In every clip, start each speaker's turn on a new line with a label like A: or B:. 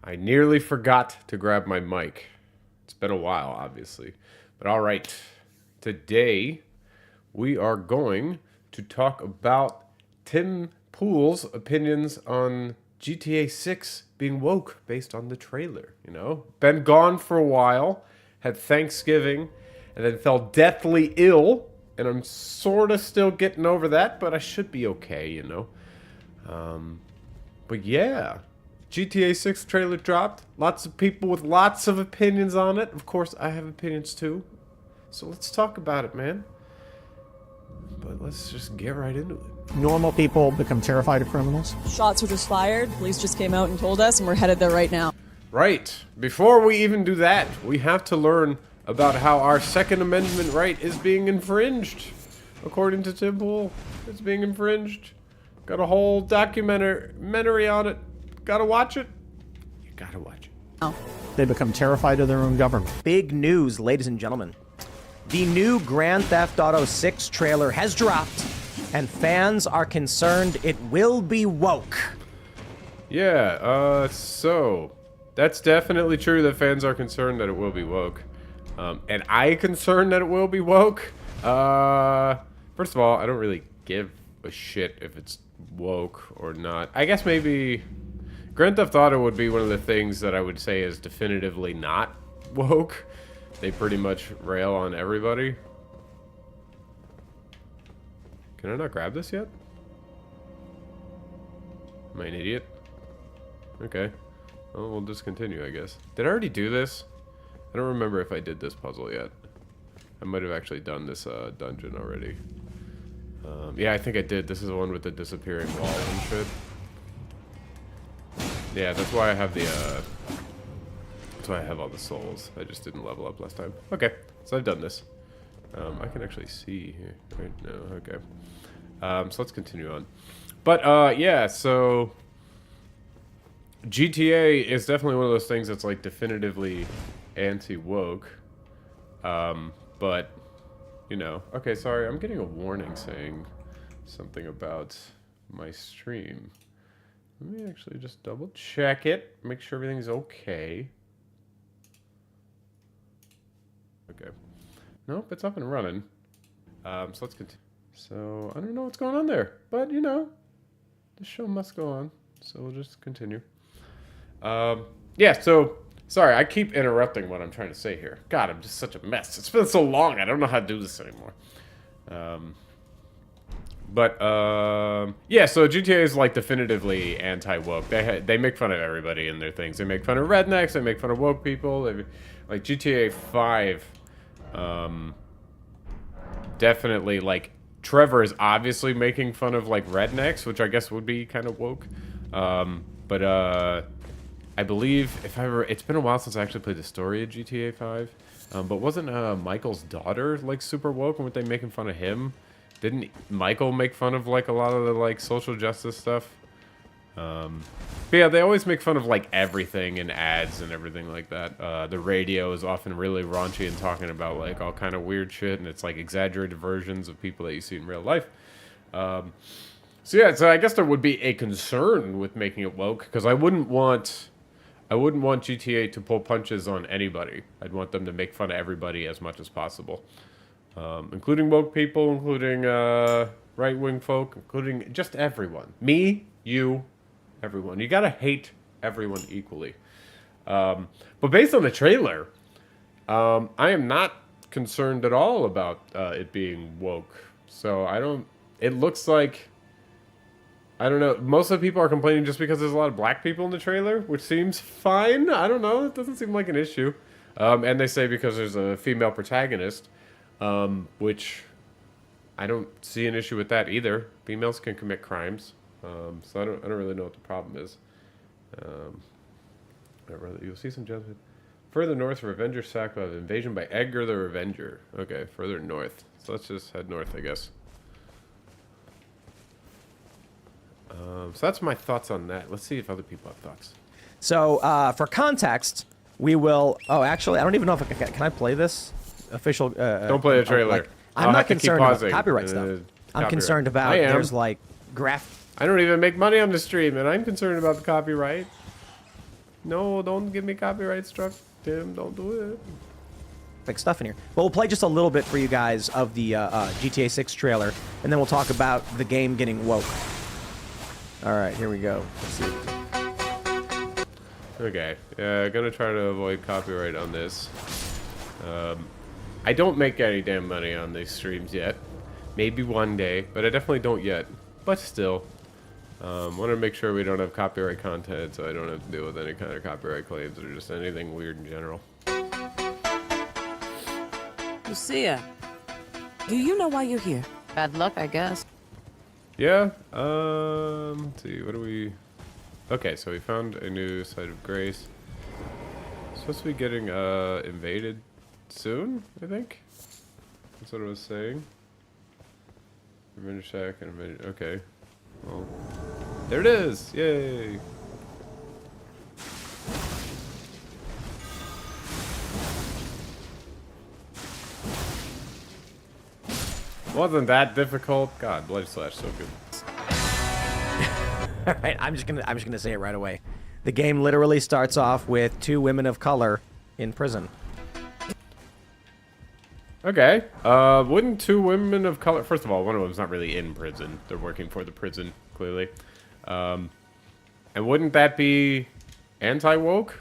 A: I nearly forgot to grab my mic. It's been a while, obviously. But all right. Today, we are going to talk about Tim Pool's opinions on GTA 6 being woke based on the trailer, you know? Been gone for a while, had Thanksgiving, and then fell deathly ill, and I'm sort of still getting over that, but I should be okay, you know? But yeah, GTA 6 trailer dropped. Lots of people with lots of opinions on it. Of course, I have opinions too. So let's talk about it, man. But let's just get right into it.
B: Normal people become terrified of criminals.
C: Shots were just fired. Police just came out and told us, and we're headed there right now.
A: Right. Before we even do that, we have to learn about how our Second Amendment right is being infringed. According to Tim Pool, it's being infringed. Got a whole documentary on it. Gotta watch it. You gotta watch it.
C: Oh.
B: They become terrified of their own government.
D: Big news, ladies and gentlemen. The new Grand Theft Auto 6 trailer has dropped, and fans are concerned it will be woke.
A: Yeah, so that's definitely true that fans are concerned that it will be woke. And I concerned that it will be woke. First of all, I don't really give a shit if it's woke or not. I guess maybe Grand Theft Auto would be one of the things that I would say is definitively not woke. They pretty much rail on everybody. Can I not grab this yet? Am I an idiot? Okay. Well, we'll just continue, I guess. Did I already do this? I don't remember if I did this puzzle yet. I might have actually done this dungeon already. Yeah, I think I did. This is the one with the disappearing wall and shit. Yeah, that's why I have the, that's why I have all the souls. I just didn't level up last time. Okay, so I've done this. I can actually see here right now. Okay. So let's continue on. But, yeah, so GTA is definitely one of those things that's, like, definitively anti-woke. But, you know. Okay, sorry, I'm getting a warning saying something about my stream. Let me actually just double check it. Make sure everything's okay. Okay. Nope, it's up and running. So let's continue. So, I don't know what's going on there. But, you know, the show must go on. So we'll just continue. Yeah, so, sorry, I keep interrupting what I'm trying to say here. God, I'm just such a mess. It's been so long, I don't know how to do this anymore. Yeah, so GTA is like definitively anti-woke. They make fun of everybody in their things. They make fun of rednecks, they make fun of woke people. Like GTA 5, definitely, like, Trevor is obviously making fun of, like, rednecks, which I guess would be kind of woke. I believe, it's been a while since I actually played the story of GTA 5. But wasn't Michael's daughter, like, super woke? And weren't they making fun of him? Didn't Michael make fun of, like, a lot of the, like, social justice stuff? But yeah, they always make fun of, like, everything in ads and everything like that. The radio is often really raunchy and talking about, like, all kind of weird shit, and it's, like, exaggerated versions of people that you see in real life. So yeah, so I guess there would be a concern with making it woke, because I wouldn't want GTA to pull punches on anybody. I'd want them to make fun of everybody as much as possible. Including woke people, including right-wing folk, including just everyone. Me, you, everyone. You gotta hate everyone equally. But based on the trailer, I am not concerned at all about it being woke. So it looks like, I don't know, most of the people are complaining just because there's a lot of black people in the trailer, which seems fine. I don't know, it doesn't seem like an issue. And they say because there's a female protagonist, which I don't see an issue with that either. Females can commit crimes, so I don't really know what the problem is. You'll see some judgment. Further north, Revenger Sackcloth of invasion by Edgar the Revenger. Okay, further north. So let's just head north, I guess. So that's my thoughts on that. Let's see if other people have thoughts.
D: So, for context, we will... Oh, actually, I don't even know if I can I play this? Official...
A: don't play the trailer.
D: I'm not concerned about copyright stuff. I'm concerned about there's, like,
A: I don't even make money on the stream, and I'm concerned about the copyright. No, don't give me copyright struck, Tim. Don't do it.
D: Like stuff in here. But we'll play just a little bit for you guys of the GTA 6 trailer, and then we'll talk about the game getting woke. All right, here we go. Let's see.
A: Okay, gonna try to avoid copyright on this. I don't make any damn money on these streams yet. Maybe one day, but I definitely don't yet. But still, want to make sure we don't have copyright content, so I don't have to deal with any kind of copyright claims or just anything weird in general.
E: Lucia, do you know why you're here?
F: Bad luck, I guess.
A: Yeah, let's see, what do we... Okay, so we found a new site of grace. Supposed to be getting, invaded soon, I think? That's what I was saying. Revenge shack and revenge... Okay. Well, there it is! Yay! Wasn't that difficult? God, Bloody Slash, so good.
D: All right, I'm just gonna say it right away. The game literally starts off with 2 women of color in prison.
A: Okay. Wouldn't 2 women of color... First of all, one of them's not really in prison. They're working for the prison, clearly. And wouldn't that be anti-woke?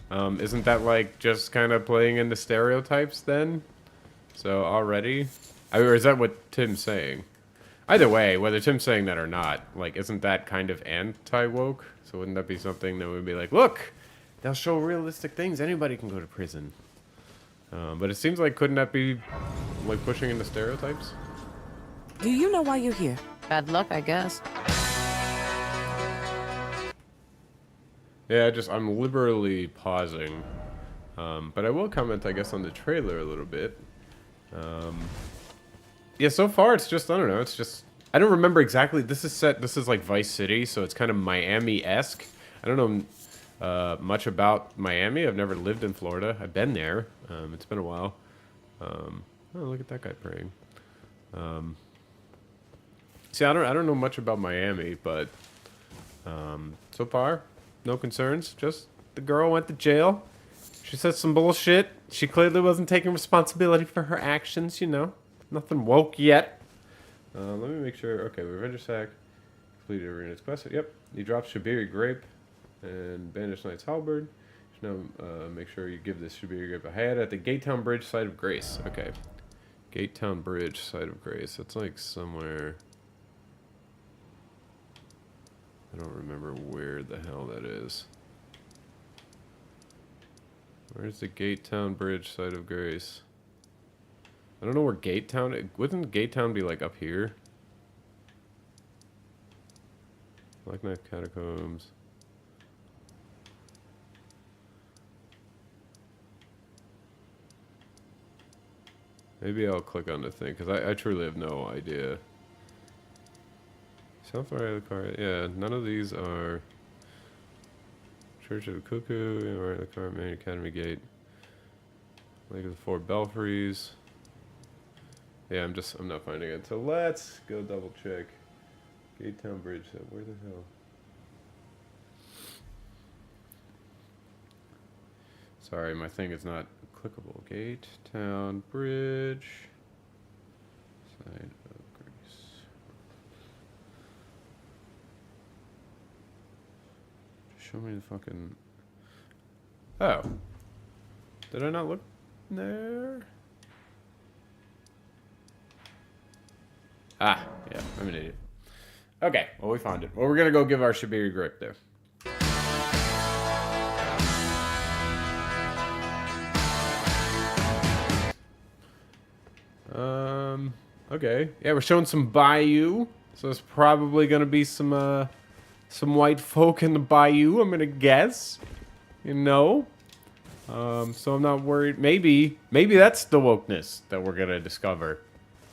A: Isn't that, like, just kind of playing into stereotypes, then? So, already... or is that what Tim's saying? Either way, whether Tim's saying that or not, like, isn't that kind of anti-woke? So wouldn't that be something that would be like, look, they'll show realistic things. Anybody can go to prison. But it seems like, couldn't that be, like, pushing into stereotypes?
E: Do you know why you're here?
F: Bad luck, I guess.
A: Yeah, I'm liberally pausing. But I will comment, I guess, on the trailer a little bit. Yeah, so far it's just, I don't know, it's just, I don't remember exactly, this is like Vice City, so it's kind of Miami-esque. I don't know much about Miami. I've never lived in Florida. I've been there. It's been a while. Oh, look at that guy praying. See, I don't know much about Miami, but so far, no concerns. Just the girl went to jail. She said some bullshit. She clearly wasn't taking responsibility for her actions, you know. Nothing woke yet. Let me make sure. Okay, Revenge Sack. Completed Arena's quest. Yep. You dropped Shibiri Grape and Banished Knight's Halberd. Now make sure you give this Shibiri Grape a head at the Gatetown Bridge, Site of Grace. Okay. Gatetown Bridge, Site of Grace. That's like somewhere... I don't remember where the hell that is. Where's the Gatetown Bridge, Site of Grace? I don't know where Gatetown... Wouldn't Gatetown be, like, up here? Black Knife Catacombs. Maybe I'll click on the thing, because I truly have no idea. South Florida car... Yeah, none of these are... Church of the Cuckoo, the car, Main Academy Gate. Lake of the Four Belfries. Yeah, I'm not finding it. So let's go double check. Gatetown Bridge. Where the hell? Sorry, my thing is not clickable. Gatetown Bridge. Site of Grace. Show me the fucking... Oh. Did I not look there? Ah, yeah, I'm an idiot. Okay, well, we found it. Well, we're gonna go give our Shibiri Grip there. Okay. Yeah, we're showing some bayou. So there's probably gonna be some white folk in the bayou, I'm gonna guess. You know? So I'm not worried. Maybe that's the wokeness that we're gonna discover.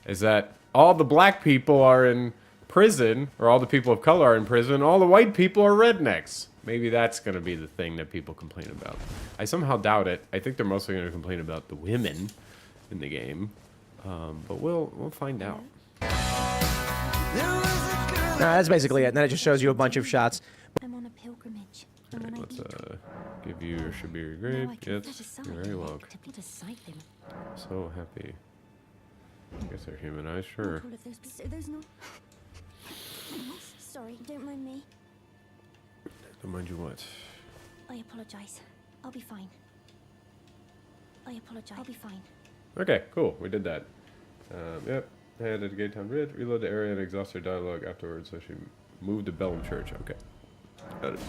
A: Is that all the black people are in prison, or all the people of color are in prison, all the white people are rednecks. Maybe that's going to be the thing that people complain about. I somehow doubt it. I think they're mostly going to complain about the women in the game. But we'll find out.
D: That's basically it. And then it just shows you a bunch of shots.
G: I'm on a pilgrimage.
A: All right, let's Give you a Shabir grape. Yes, you're very woke. So happy. I guess they're humanized, sure.
G: Sorry, don't mind me.
A: Don't mind you what?
G: I apologize. I'll be fine. I apologize. I'll be fine.
A: Okay, cool. We did that. Yep. Head at Gatetown Bridge. Reload the area and exhaust her dialogue afterwards. So she moved to Bellum Church. Okay. Got it.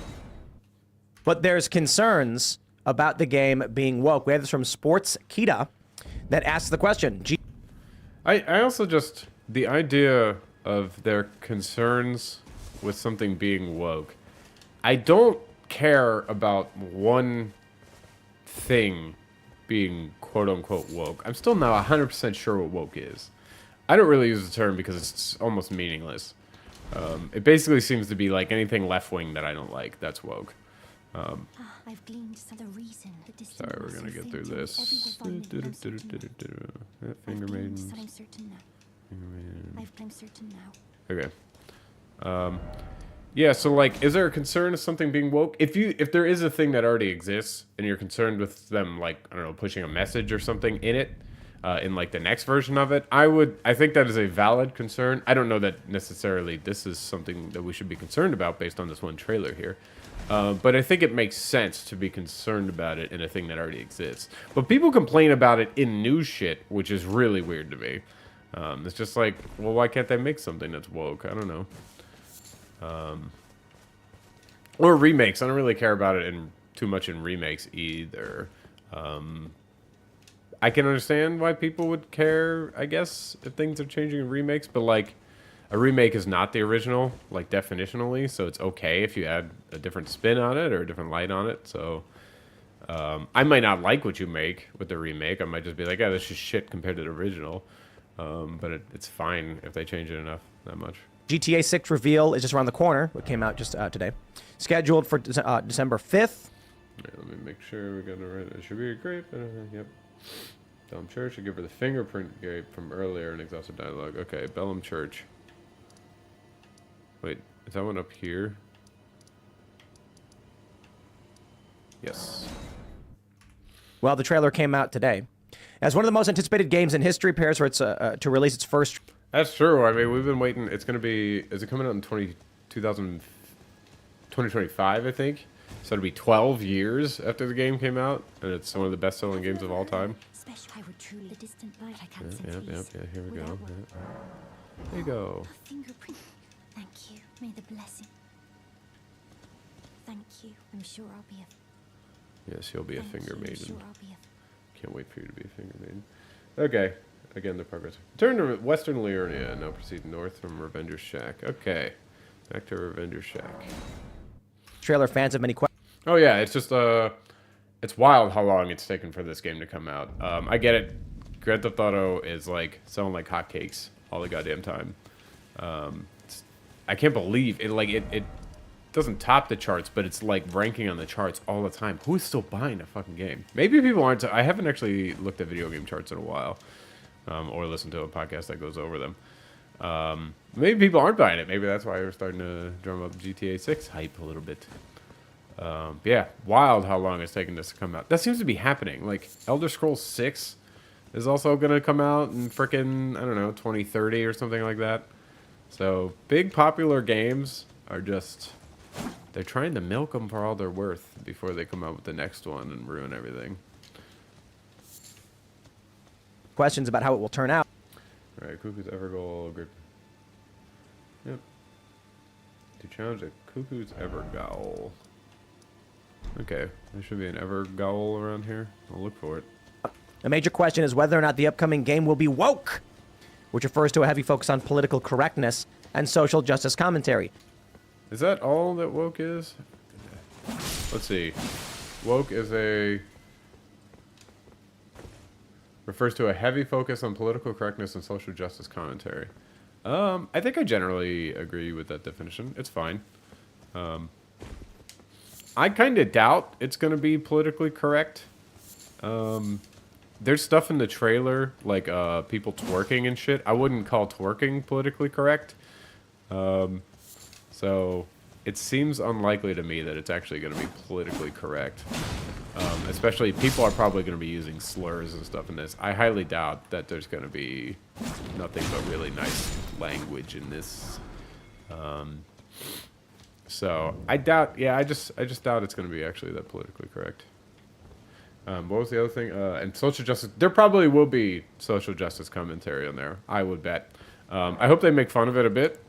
D: But there's concerns about the game being woke. We have this from Sports Kita that asks the question.
A: I also just... The idea of their concerns with something being woke. I don't care about one thing being quote-unquote woke. I'm still not 100% sure what woke is. I don't really use the term because it's almost meaningless. It basically seems to be like anything left-wing that I don't like. That's woke.
G: I've gleaned the reason.
A: Sorry, we're gonna get through this. Finger maiden.
G: I'm certain now. I'm certain now.
A: Okay. Yeah, so like, is there a concern of something being woke? If there is a thing that already exists and you're concerned with them, like, I don't know, pushing a message or something in it, in like the next version of it, I think that is a valid concern. I don't know that necessarily this is something that we should be concerned about based on this one trailer here. But I think it makes sense to be concerned about it in a thing that already exists. But people complain about it in new shit, which is really weird to me. It's just like, well, why can't they make something that's woke? I don't know. Or remakes. I don't really care about it too much in remakes either. I can understand why people would care, I guess, if things are changing in remakes, but like, a remake is not the original, like definitionally, so it's okay if you add a different spin on it or a different light on it. So I might not like what you make with the remake. I might just be like, yeah, this is shit compared to the original. But it's fine if they change it enough, that much.
D: GTA 6 reveal is just around the corner. It came out just today. Scheduled for December 5th.
A: Yeah, let me make sure we got it right. It should be a grape. Yep. Bellum Church. Should give her the fingerprint grape from earlier in exhaustive dialogue. Okay, Bellum Church. Wait, is that one up here? Yes.
D: Well, the trailer came out today. As one of the most anticipated games in history, prepares for its to release its first.
A: That's true. I mean, we've been waiting. It's going to be... Is it coming out in 2025, I think? So it'll be 12 years after the game came out, and it's one of the best-selling games of all time.
G: I would truly distant light. I can't
A: Yep, here we go. There you go.
G: A fingerprint. Thank you. May the blessing. Thank you. I'm sure I'll be a...
A: Yes, you'll be a finger maiden.
G: I'm sure I'll be a...
A: Can't wait for you to be a finger maiden. Okay. Again, the progress. Turn to Western Liurnia. Now proceed north from Revenger's Shack. Okay. Back to Revenger's Shack.
D: Trailer fans have many questions.
A: Oh, yeah. It's just, it's wild how long it's taken for this game to come out. I get it. Grand Theft Auto is, like, selling like hotcakes all the goddamn time. I can't believe it. Like, it doesn't top the charts, but it's, like, ranking on the charts all the time. Who's still buying a fucking game? Maybe people aren't. I haven't actually looked at video game charts in a while. Or listened to a podcast that goes over them. Maybe people aren't buying it. Maybe that's why we're starting to drum up GTA 6 hype a little bit. Yeah, wild how long it's taken this to come out. That seems to be happening. Like, Elder Scrolls 6 is also going to come out in frickin', I don't know, 2030 or something like that. So, big popular games are just... They're trying to milk them for all they're worth before they come out with the next one and ruin everything.
D: Questions about how it will turn out.
A: All right, Cuckoo's Evergoal grip. Yep. To challenge the Cuckoo's Evergoal. Okay, there should be an Evergoal around here. I'll look for it.
D: A major question is whether or not the upcoming game will be woke, which refers to a heavy focus on political correctness and social justice commentary.
A: Is that all that woke is? Let's see. Woke is a... refers to a heavy focus on political correctness and social justice commentary. I think I generally agree with that definition. It's fine. I kind of doubt it's going to be politically correct. There's stuff in the trailer, like people twerking and shit. I wouldn't call twerking politically correct. So, it seems unlikely to me that it's actually going to be politically correct. Especially, people are probably going to be using slurs and stuff in this. I highly doubt that there's going to be nothing but really nice language in this. So I doubt. Yeah, I just doubt it's going to be actually that politically correct. What was the other thing? And social justice. There probably will be social justice commentary on there. I would bet. I hope they make fun of it a bit.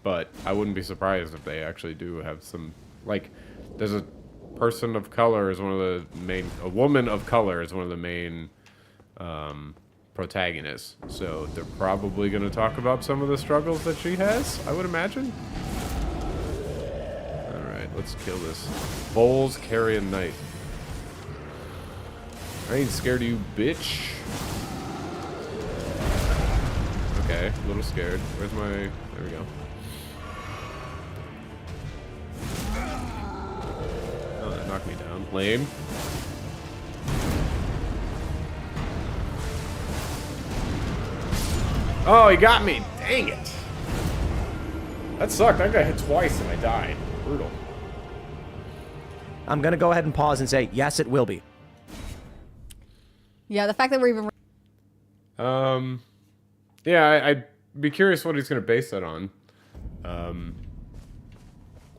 A: But I wouldn't be surprised if they actually do have some, like, there's a person of color is one of the main, a woman of color is one of the main protagonists. So they're probably going to talk about some of the struggles that she has, I would imagine. Alright, let's kill this. Bowls carrying knife. I ain't scared of you, bitch. Okay, a little scared. Where's my, there we go. Oh, that knocked me down. Lame. Oh, he got me. Dang it. That sucked. I got hit twice and I died. Brutal.
D: I'm going to go ahead and pause and say, yes, it will be.
H: Yeah, the fact that we're even...
A: Yeah, I'd be curious what he's going to base that on.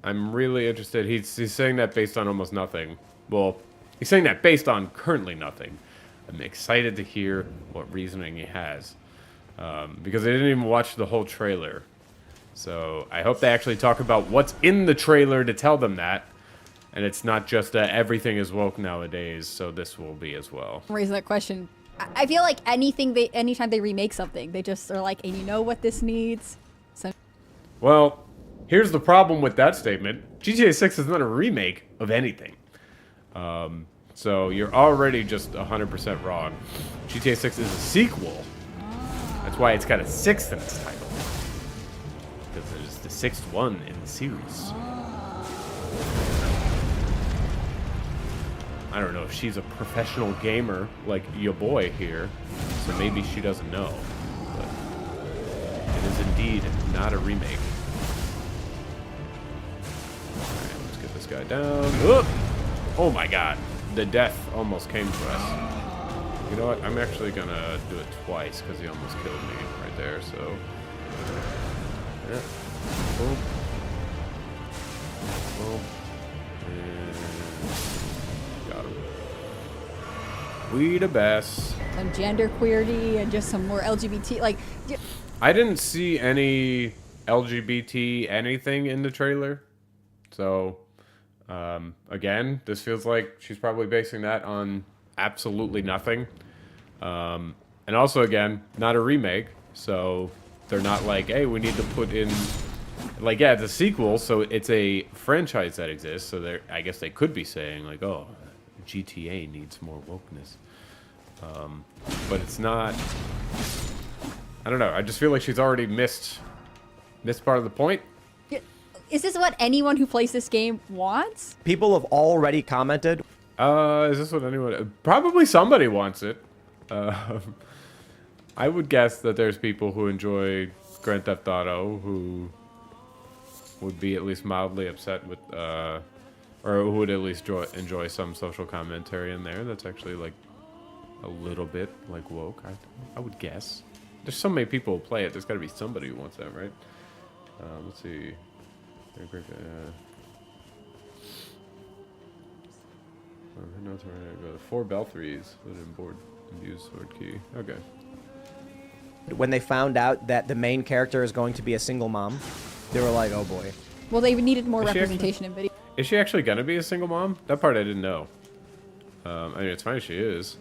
A: I'm really interested. He's saying that based on almost nothing. Well, he's saying that based on currently nothing. I'm excited to hear what reasoning he has. Because I didn't even watch the whole trailer. So I hope they actually talk about what's in the trailer to tell them that. And it's not just everything is woke nowadays, so this will be as well.
H: Raising that question. I feel like anytime they remake something, they just are like, and you know what this needs? So
A: Well, here's the problem with that statement. GTA 6 is not a remake of anything. So you're already just 100% wrong. GTA 6 is a sequel. That's why it's got a 6th in its title. Because it is the 6th one in the series. I don't know if she's a professional gamer like your boy here, so maybe she doesn't know. But it is indeed not a remake. Alright, let's get this guy down. Oop! Oh my god, the death almost came to us. You know what? I'm actually gonna do it twice because he almost killed me right there, so. Yeah. Boom. Boom. And got him. We the best.
H: some genderqueerty and just some more LGBT, like...
A: I didn't see any LGBT anything in the trailer. So, again, this feels like she's probably basing that on absolutely nothing. And also, again, not a remake. So they're not like, hey, we need to put in... Like, yeah, it's a sequel, so it's a franchise that exists. So I guess they could be saying, like, oh, GTA needs more wokeness. But it's not... I don't know. I just feel like she's already missed part of the point.
H: Is this what anyone who plays this game wants?
D: People have already commented.
A: Is this what anyone... Probably somebody wants it. I would guess that there's people who enjoy Grand Theft Auto who would be at least mildly upset with... or who would at least enjoy some social commentary in there that's actually, like, a little bit, like, woke. I would guess. There's so many people who play it. There's got to be somebody who wants that, right? Let's see. The 4 belfries with an board and use sword key. Okay.
D: When they found out that the main character is going to be a single mom, they were like, oh boy.
H: Well, they needed more
A: Is she
H: representation in video.
A: Is she actually gonna be a single mom? That part I didn't know. I mean, it's fine if she is.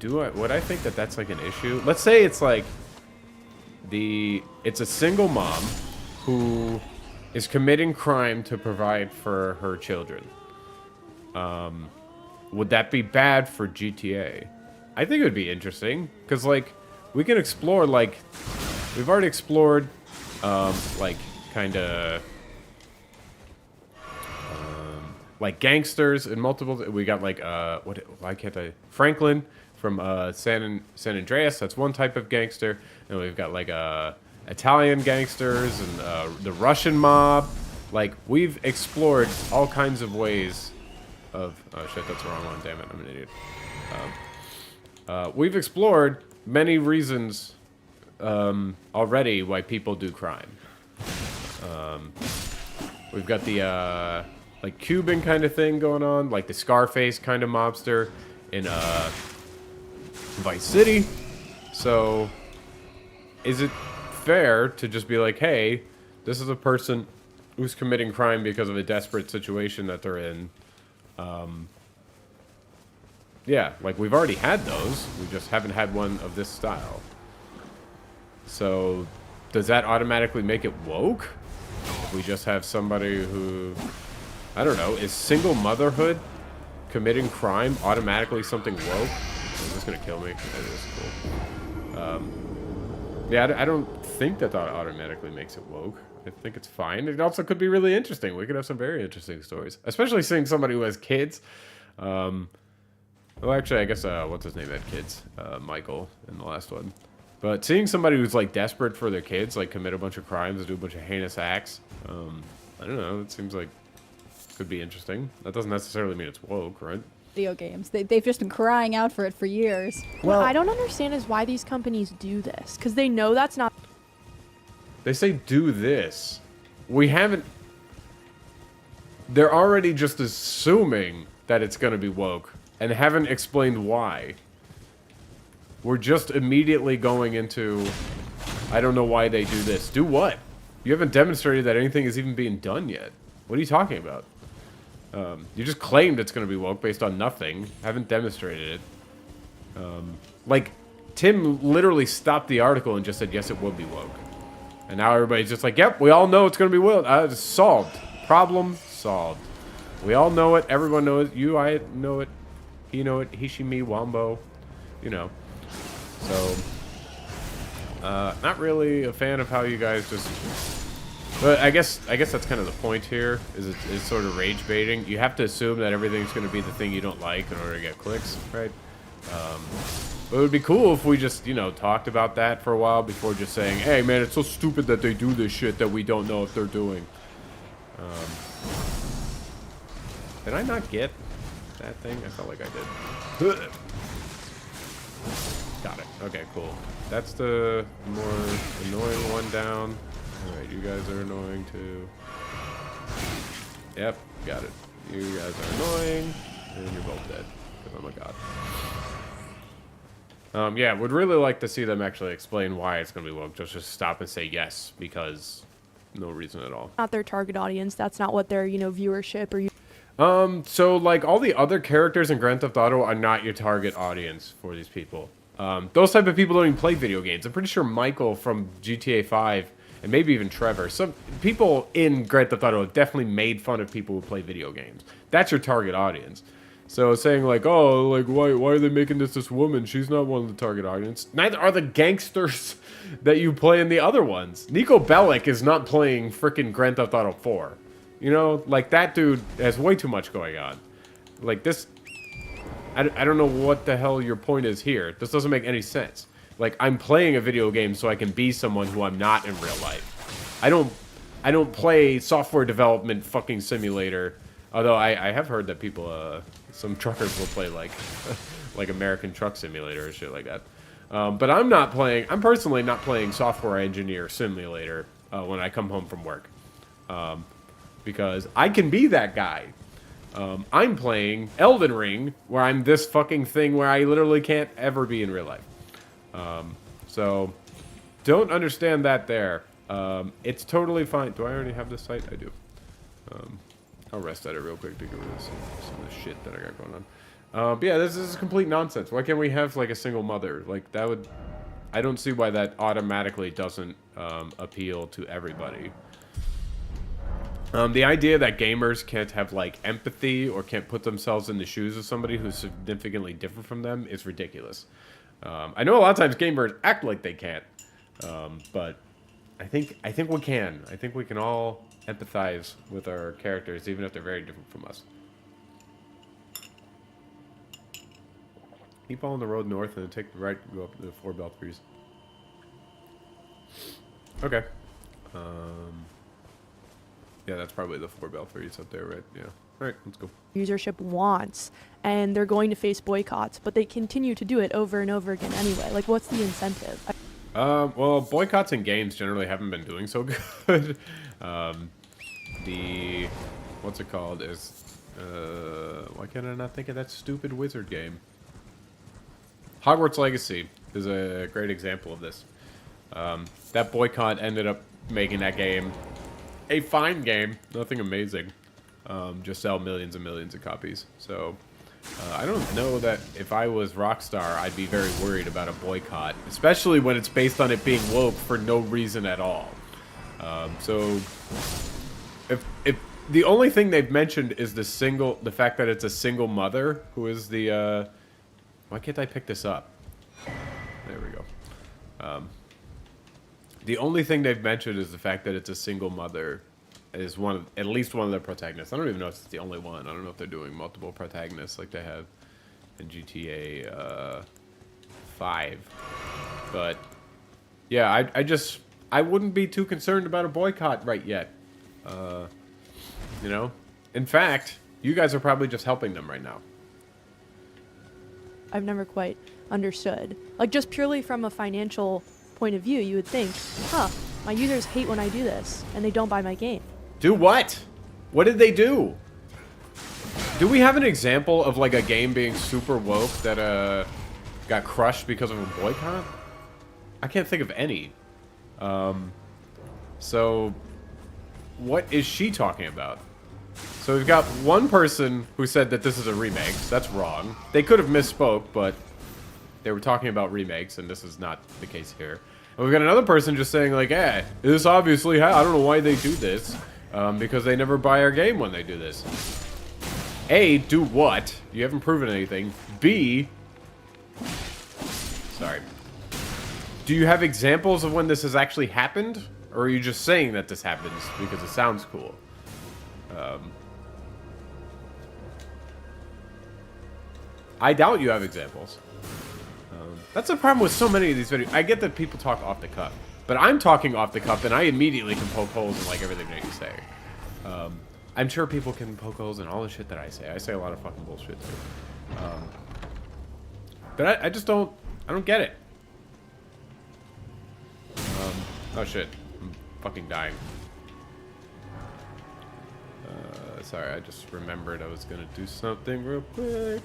A: Would I think that that's like an issue? Let's say it's like it's a single mom who is committing crime to provide for her children. Would that be bad for GTA? I think it would be interesting because, like, we can explore, like, we've already explored, like, kind of, like, gangsters in multiple. We got like, why can't I? Franklin from San Andreas. That's one type of gangster. And we've got like Italian gangsters and the Russian mob. Like, we've explored all kinds of ways of... Oh, shit, that's the wrong one. Damn it, I'm an idiot. We've explored many reasons already why people do crime. We've got the, like, Cuban kind of thing going on, like the Scarface kind of mobster in Vice City. So, is it fair to just be like, hey, this is a person who's committing crime because of a desperate situation that they're in? Yeah, like, we've already had those. We just haven't had one of this style. So, does that automatically make it woke? If we just have somebody who, I don't know, is single motherhood committing crime automatically something woke? Is this gonna kill me? That is cool. Yeah, I don't think that automatically makes it woke. I think it's fine. It also could be really interesting. We could have some very interesting stories. Especially seeing somebody who has kids. Well, actually, I guess, what's his name had kids? Michael in the last one. But seeing somebody who's, like, desperate for their kids, like, commit a bunch of crimes, do a bunch of heinous acts, I don't know, it seems like it could be interesting. That doesn't necessarily mean it's woke, right?
H: Video games. They've just been crying out for it for years.
I: Well, what I don't understand is why these companies do this. Because they know that's not...
A: They say do this. We haven't... They're already just assuming that it's going to be woke and haven't explained why. We're just immediately going into, I don't know why they do this. Do what? You haven't demonstrated that anything is even being done yet. What are you talking about? You just claimed it's going to be woke based on nothing. Haven't demonstrated it. Like, Tim literally stopped the article and just said, yes, it would be woke. And now everybody's just like, yep, we all know it's going to be woke. It's solved. Problem solved. We all know it. Everyone knows it. You, I know it. He know it. He, she, me, Wombo. You know. So, not really a fan of how you guys just... But I guess that's kind of the point here, is sort of rage baiting. You have to assume that everything's going to be the thing you don't like in order to get clicks, right? But it would be cool if we just, you know, talked about that for a while before just saying, hey, man, it's so stupid that they do this shit that we don't know if they're doing. Did I not get that thing? I felt like I did. Got it. Okay, cool. That's the more annoying one down. Alright, you guys are annoying too. Yep, got it. You guys are annoying, and you're both dead. Oh my god. Yeah, would really like to see them actually explain why it's gonna be woke. Just stop and say yes, because no reason at all.
I: Not their target audience. That's not what their, you know, viewership or...
A: So, like, all the other characters in Grand Theft Auto are not your target audience for these people. Those type of people don't even play video games. I'm pretty sure Michael from GTA 5, and maybe even Trevor, some people in Grand Theft Auto have definitely made fun of people who play video games. That's your target audience. So saying like, oh, like, why are they making this woman? She's not one of the target audience. Neither are the gangsters that you play in the other ones. Nico Bellic is not playing frickin' Grand Theft Auto 4. You know, like, that dude has way too much going on. Like, this... I don't know what the hell your point is here. This doesn't make any sense. Like, I'm playing a video game so I can be someone who I'm not in real life. I don't play software development fucking simulator. Although I have heard that people, some truckers will play like, like American Truck Simulator or shit like that. But I'm personally not playing software engineer simulator when I come home from work. Because I can be that guy. I'm playing Elden Ring, where I'm this fucking thing where I literally can't ever be in real life. So, don't understand that there. It's totally fine. Do I already have this site? I do. I'll rest at it real quick to get rid of some of the shit that I got going on. But yeah, this is complete nonsense. Why can't we have, like, a single mother? Like, that would... I don't see why that automatically doesn't appeal to everybody. The idea that gamers can't have, like, empathy or can't put themselves in the shoes of somebody who's significantly different from them is ridiculous. I know a lot of times gamers act like they can't, but I think we can. I think we can all empathize with our characters, even if they're very different from us. Keep following the road north and then take the right to go up to the 4 Belfries. Okay. Yeah, that's probably the 4 Belfries up there, right? Yeah. All right, let's go.
I: Usership wants, and they're going to face boycotts, but they continue to do it over and over again anyway. Like, what's the incentive?
A: Well, boycotts in games generally haven't been doing so good. What's it called is, why can't I not think of that stupid wizard game? Hogwarts Legacy is a great example of this. That boycott ended up making that game a fine game, nothing amazing. Just sell millions and millions of copies. So, I don't know that if I was Rockstar, I'd be very worried about a boycott, especially when it's based on it being woke for no reason at all. So, if the only thing they've mentioned is the fact that it's a single mother who is the, why can't I pick this up? There we go. The only thing they've mentioned is the fact that it's a single mother is at least one of the protagonists. I don't even know if it's the only one. I don't know if they're doing multiple protagonists like they have in GTA 5. But yeah, I wouldn't be too concerned about a boycott right yet. You know, in fact, you guys are probably just helping them right now.
I: I've never quite understood. Like, just purely from a financial point of view, you would think, huh, my users hate when I do this, and they don't buy my game.
A: Do what? What did they do? Do we have an example of, like, a game being super woke that, got crushed because of a boycott? I can't think of any. So, what is she talking about? So we've got one person who said that this is a remake. So that's wrong. They could have misspoke, but they were talking about remakes, and this is not the case here. And we've got another person just saying, like, eh, this obviously, I don't know why they do this, because they never buy our game when they do this. A, do what? You haven't proven anything. B, sorry. Do you have examples of when this has actually happened? Or are you just saying that this happens because it sounds cool? I doubt you have examples. That's the problem with so many of these videos. I get that people talk off the cuff, but I'm talking off the cuff, and I immediately can poke holes in like everything that you say. I'm sure people can poke holes in all the shit that I say. I say a lot of fucking bullshit too. But I just don't. I don't get it. Oh shit. I'm fucking dying. Sorry, I just remembered I was gonna do something real quick.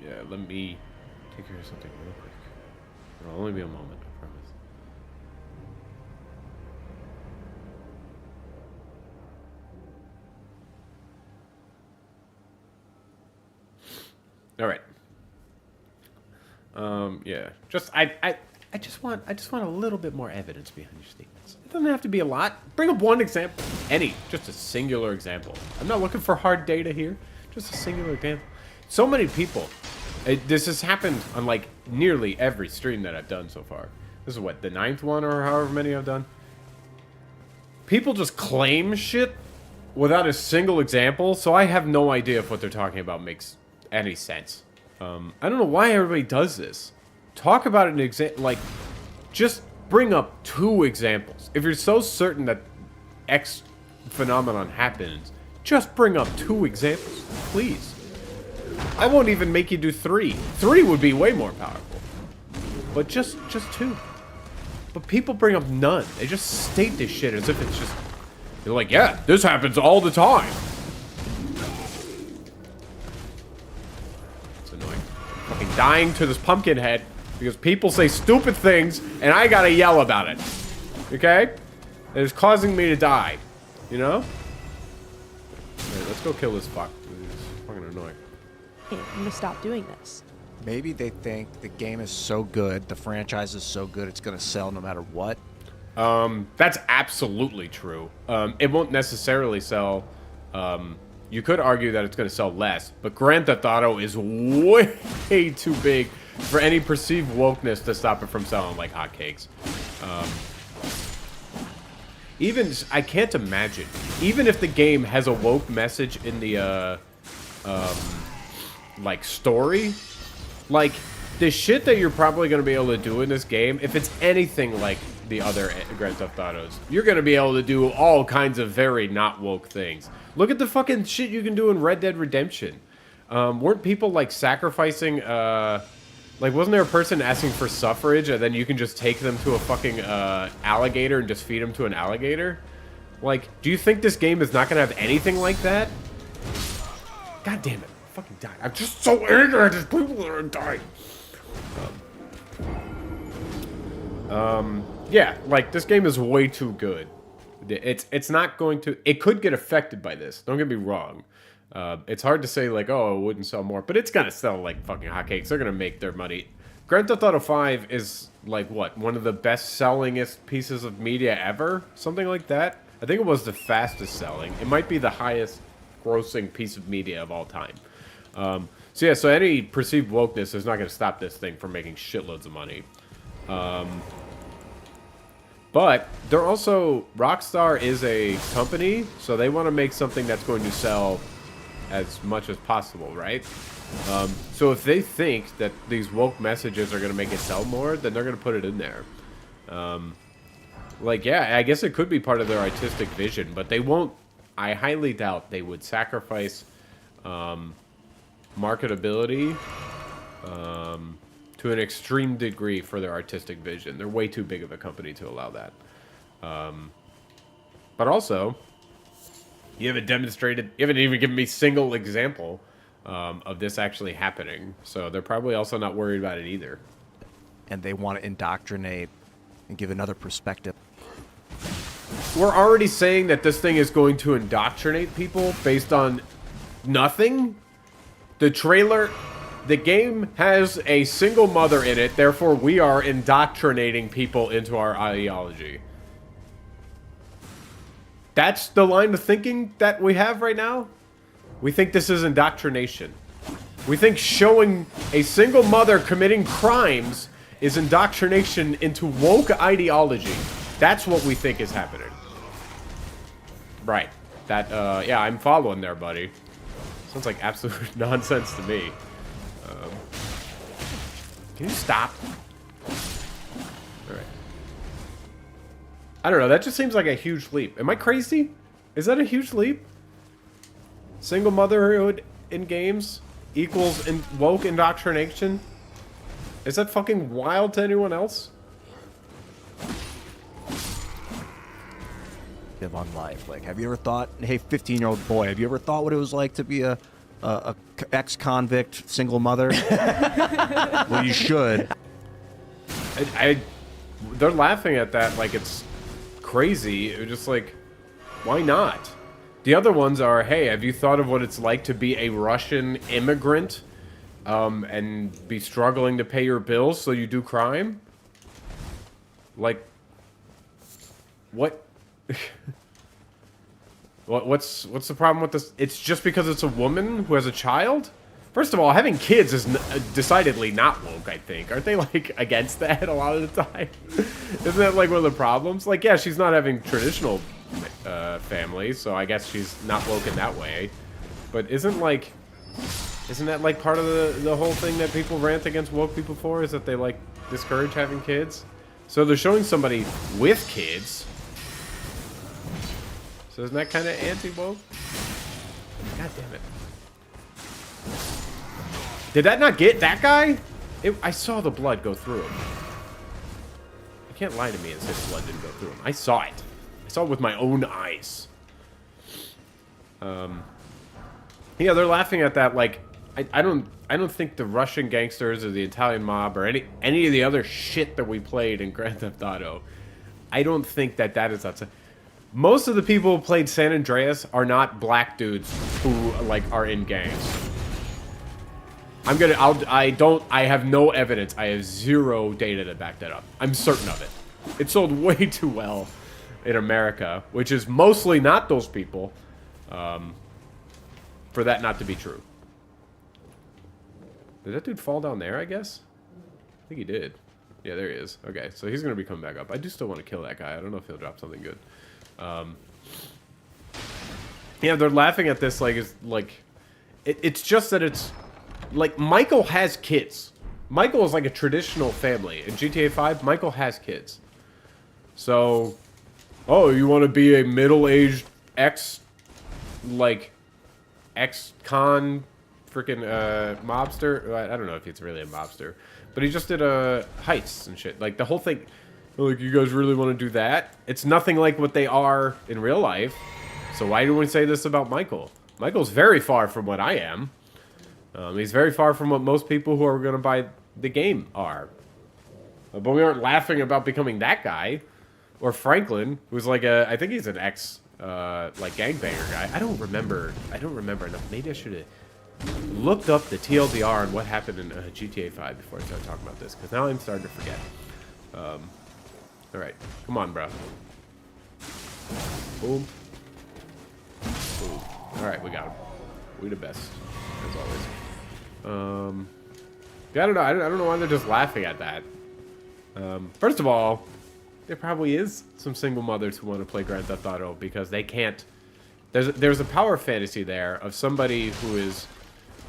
A: Yeah, let me take care of something real quick. It'll only be a moment, I promise. All right. Yeah. I just want a little bit more evidence behind your statements. It doesn't have to be a lot. Bring up one example. Just a singular example. I'm not looking for hard data here. Just a singular example. So many people. This has happened on like nearly every stream that I've done so far. This is what, the 9th one or however many I've done? People just claim shit without a single example, so I have no idea if what they're talking about makes any sense. I don't know why everybody does this. Talk about an example, like, just bring up 2 examples. If you're so certain that X phenomenon happens, just bring up 2 examples, please. I won't even make you do 3. 3 would be way more powerful. But just 2. But people bring up none. They just state this shit as if it's just... They're like, yeah, this happens all the time. It's annoying. I'm fucking dying to this pumpkin head because people say stupid things and I gotta yell about it. Okay? It is causing me to die. You know? Alright, let's go kill this fuck. It's fucking annoying.
I: Hey, I'm gonna stop doing this.
J: Maybe they think the game is so good, the franchise is so good, it's gonna sell no matter what.
A: That's absolutely true. It won't necessarily sell. You could argue that it's going to sell less, but Grand Theft Auto is way too big for any perceived wokeness to stop it from selling like hotcakes. I can't imagine, even if the game has a woke message in the, like, story, Like, the shit that you're probably going to be able to do in this game, if it's anything like the other Grand Theft Autos, you're going to be able to do all kinds of very not woke things. Look at the fucking shit you can do in Red Dead Redemption. Weren't people, like, sacrificing, like, wasn't there a person asking for suffrage, and then you can just take them to a fucking, alligator and just feed them to an alligator? Like, do you think this game is not going to have anything like that? God damn it. I fucking died. I'm just so angry at these people that are dying. Yeah, like, this game is way too good. It's not going to... It could get affected by this. Don't get me wrong. It's hard to say, like, oh, it wouldn't sell more. But it's gonna sell like fucking hotcakes. They're gonna make their money. Grand Theft Auto 5 is, like, what? One of the best-sellingest pieces of media ever? Something like that? I think it was the fastest selling. It might be the highest grossing piece of media of all time. So yeah, so any perceived wokeness is not going to stop this thing from making shitloads of money. But they're also... Rockstar is a company, so they want to make something that's going to sell as much as possible, right? So if they think that these woke messages are going to make it sell more, then they're going to put it in there. Like, yeah, I guess it could be part of their artistic vision, but they won't... I highly doubt they would sacrifice marketability to an extreme degree for their artistic vision. They're way too big of a company to allow that. But also, you haven't demonstrated... You haven't even given me a single example of this actually happening. So they're probably also not worried about it either.
J: And they want to indoctrinate and give another perspective.
A: We're already saying that this thing is going to indoctrinate people based on nothing. The trailer, the game has a single mother in it, therefore we are indoctrinating people into our ideology. That's the line of thinking that we have right now? We think this is indoctrination. We think showing a single mother committing crimes is indoctrination into woke ideology. That's what we think is happening. Right. That, yeah, I'm following there, buddy. Sounds like absolute nonsense to me. Can you stop? Alright. I don't know, that just seems like a huge leap. Am I crazy? Is that a huge leap? Single motherhood in games equals woke indoctrination? Is that fucking wild to anyone else?
J: On life, like, have you ever thought, hey, 15-year-old boy, have you ever thought what it was like to be a ex-convict single mother? Well, you should.
A: They're laughing at that like it's crazy. It's just like, why not? The other ones are, hey, have you thought of what it's like to be a Russian immigrant and be struggling to pay your bills so you do crime? Like, what? What's the problem with this? It's just because it's a woman who has a child? First of all, having kids is decidedly not woke, I think. Aren't they, like, against that a lot of the time? Isn't that, like, one of the problems? Like, yeah, she's not having traditional family, so I guess she's not woke in that way. But isn't that, like, part of the whole thing that people rant against woke people for? Is that they, like, discourage having kids? So they're showing somebody with kids... So isn't that kind of anti-woke? God damn it. Did that not get that guy? I saw the blood go through him. You can't lie to me and say the blood didn't go through him. I saw it. I saw it with my own eyes. Yeah, they're laughing at that like... I don't think the Russian gangsters or the Italian mob or any of the other shit that we played in Grand Theft Auto, I don't think that is outside. Most of the people who played San Andreas are not black dudes who, like, are in gangs. I have no evidence. I have zero data to back that up. I'm certain of it. It sold way too well in America, which is mostly not those people, for that not to be true. Did that dude fall down there, I guess? I think he did. Yeah, there he is. Okay, so he's going to be coming back up. I do still want to kill that guy. I don't know if he'll drop something good. Yeah, they're laughing at this like it's just that it's like Michael has kids. Michael is like a traditional family. In GTA 5, Michael has kids. So, oh, you want to be a middle-aged ex-con freaking mobster? I don't know if he's really a mobster. But he just did heists and shit. Like, the whole thing, like, you guys really want to do that? It's nothing like what they are in real life. So why do we say this about Michael? Michael's very far from what I am. He's very far from what most people who are going to buy the game are. But we aren't laughing about becoming that guy. Or Franklin, who's like I think he's an ex, like, gangbanger guy. I don't remember enough. Maybe I should have looked up the TLDR and what happened in GTA 5 before I started talking about this. Because now I'm starting to forget. Alright. Come on, bro. Boom. Boom. Alright, we got him. We the best, as always. Yeah, I don't know. I don't know why they're just laughing at that. First of all, there probably is some single mothers who want to play Grand Theft Auto because they can't. There's a power fantasy there of somebody who is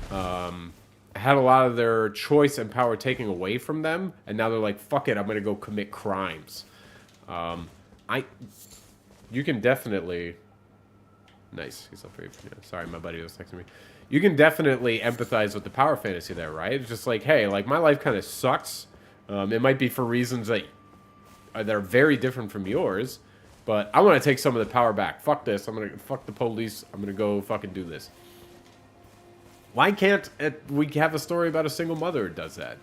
A: had a lot of their choice and power taken away from them, and now they're like, "Fuck it, I'm gonna go commit crimes." You can definitely. Nice, he's up here. Yeah, sorry, my buddy was texting me. You can definitely empathize with the power fantasy there, right? It's just like, hey, like, my life kind of sucks. It might be for reasons that are very different from yours, but I want to take some of the power back. Fuck this. Fuck the police. I'm gonna go fucking do this. Why can't we have a story about a single mother who does that?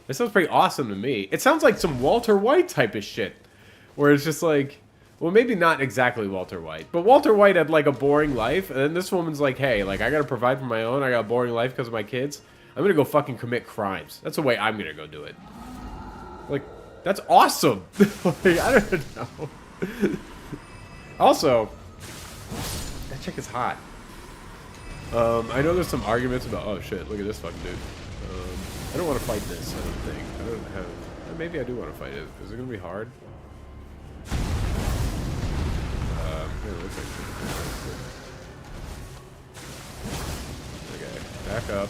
A: This sounds pretty awesome to me. It sounds like some Walter White type of shit, where it's just like, well, maybe not exactly Walter White, but Walter White had like a boring life, and then this woman's like, hey, like, I gotta provide for my own. I got a boring life because of my kids. I'm gonna go fucking commit crimes. That's the way I'm gonna go do it. Like, that's awesome. Like, I don't know. Also, that chick is hot. I know there's some arguments about, oh shit, look at this fucking dude. I don't want to fight this, I don't think. I don't have... Maybe I do want to fight it. Is it going to be hard? It looks like okay, back up.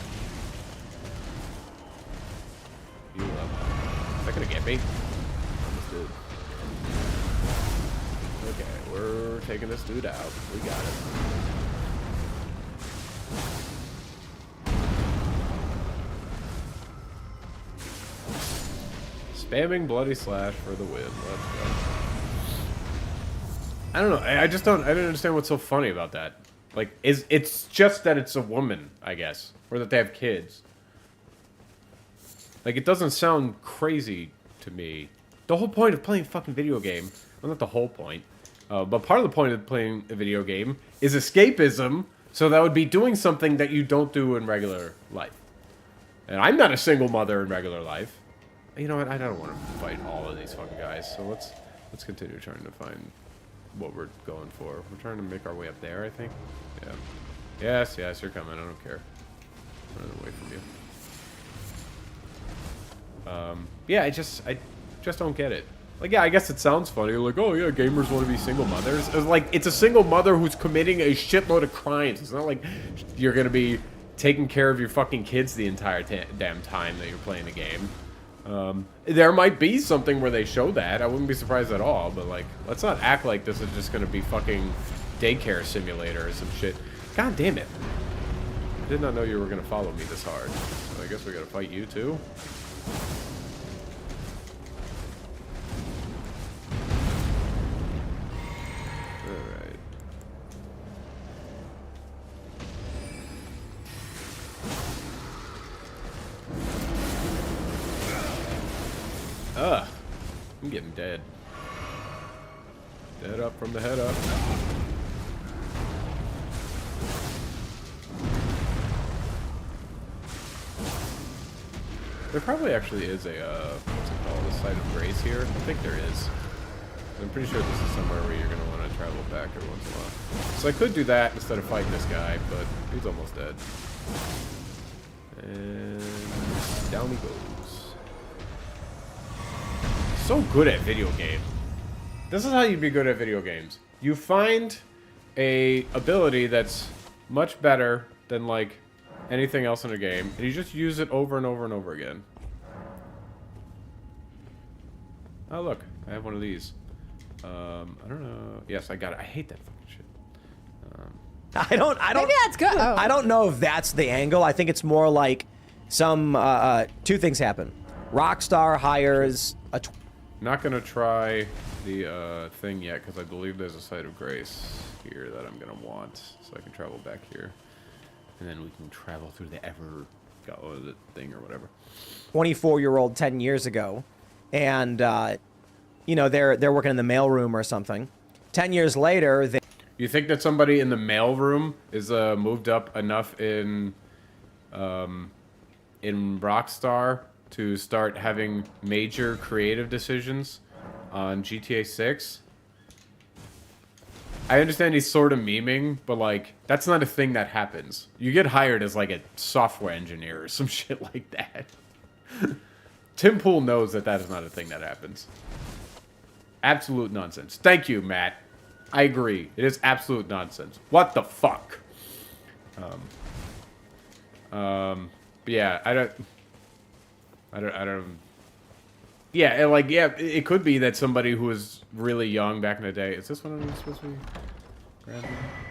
A: You up. Is that going to get me? Almost did. Okay, we're taking this dude out. We got it. Spamming bloody slash for the win. Let's go. I don't know. I don't understand what's so funny about that. Like, it's just that it's a woman, I guess, or that they have kids. Like, it doesn't sound crazy to me. The whole point of playing a fucking video game, well, not the whole point, but part of the point of playing a video game is escapism. So that would be doing something that you don't do in regular life. And I'm not a single mother in regular life. You know what? I don't want to fight all of these fucking guys. So let's continue trying to find what we're going for. We're trying to make our way up there, I think. Yeah. Yes, you're coming. I don't care. I'm running away from you. Yeah, I just don't get it. Like, yeah, I guess it sounds funny. Like, oh yeah, gamers want to be single mothers. It's like, it's a single mother who's committing a shitload of crimes. It's not like you're gonna be taking care of your fucking kids the entire damn time that you're playing the game. There might be something where they show that. I wouldn't be surprised at all. But like, let's not act like this is just gonna be fucking daycare simulator or some shit. God damn it! I did not know you were gonna follow me this hard. So I guess we gotta fight you too. Ugh. I'm getting dead. Dead up from the head up. There probably actually is a, what's it called, a site of grace here. I think there is. I'm pretty sure this is somewhere where you're going to want to travel back every once in a while. So I could do that instead of fighting this guy, but he's almost dead. And down he goes. So good at video game. This is how you'd be good at video games. You find a ability that's much better than like anything else in a game, and you just use it over and over and over again. Oh, look. I have one of these. I don't know. Yes, I got it. I hate that fucking shit.
D: I don't.
H: Maybe that's good. Oh.
D: I don't know if that's the angle. I think it's more like some two things happen. Rockstar hires a.
A: Not gonna try the thing yet because I believe there's a site of grace here that I'm gonna want, so I can travel back here, and then we can travel through the the thing or whatever.
D: 24-year-old 10 years ago, and you know they're working in the mailroom or something. 10 years later, they.
A: You think that somebody in the mailroom is moved up enough in Rockstar to start having major creative decisions on GTA 6? I understand he's sort of memeing, but like that's not a thing that happens. You get hired as like a software engineer or some shit like that. Tim Pool knows that that is not a thing that happens. Absolute nonsense. Thank you, Matt. I agree. It is absolute nonsense. What the fuck? Yeah, I don't. Yeah, like, yeah, it could be that somebody who was really young back in the day. Is this one I'm supposed to be grabbing?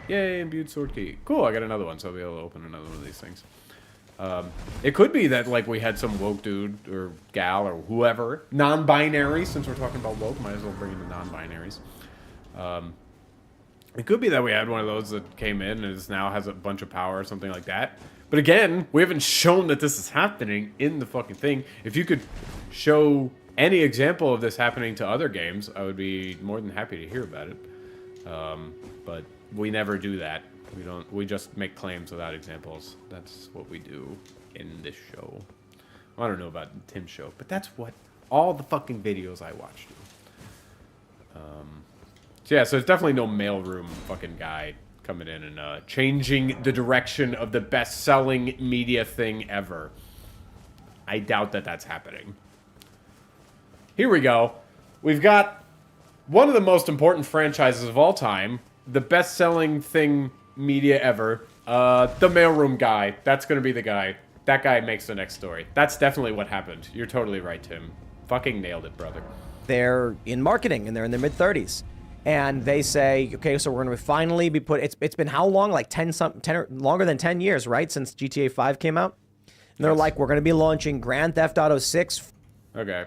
A: Yay, imbued sword key. Cool, I got another one, so I'll be able to open another one of these things. It could be that, like, we had some woke dude or gal or whoever, non-binary, since we're talking about woke, might as well bring in the non-binaries. It could be that we had one of those that came in and now has a bunch of power or something like that. But again, we haven't shown that this is happening in the fucking thing. If you could show any example of this happening to other games, I would be more than happy to hear about it. But we never do that. We just make claims without examples. That's what we do in this show. I don't know about Tim's show, but that's what all the fucking videos I watch do. So yeah, so it's definitely no mailroom fucking guy coming in and changing the direction of the best-selling media thing ever. I doubt that that's happening. Here we go. We've got one of the most important franchises of all time, the best-selling thing media ever, the mailroom guy. That's going to be the guy. That guy makes the next story. That's definitely what happened. You're totally right, Tim. Fucking nailed it, brother.
D: They're in marketing and they're in their mid-30s. And they say, okay, so we're going to finally be put. It's been how long? Like 10 or longer than 10 years, right? Since GTA 5 came out. And they're like, we're going to be launching Grand Theft Auto 6.
A: Okay.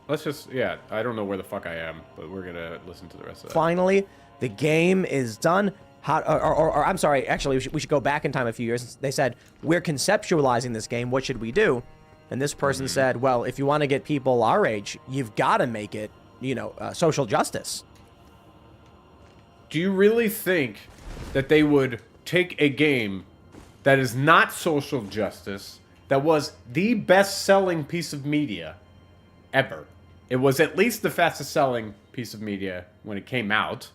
A: Let's just, yeah, I don't know where the fuck I am, but we're going to listen to the rest of that.
D: Finally, the game is done. Or I'm sorry, actually, we should go back in time a few years. They said, we're conceptualizing this game. What should we do? And this person said, well, if you want to get people our age, you've got to make it, you know, social justice.
A: Do you really think that they would take a game that is not social justice, that was the best-selling piece of media ever? It was at least the fastest-selling piece of media when it came out.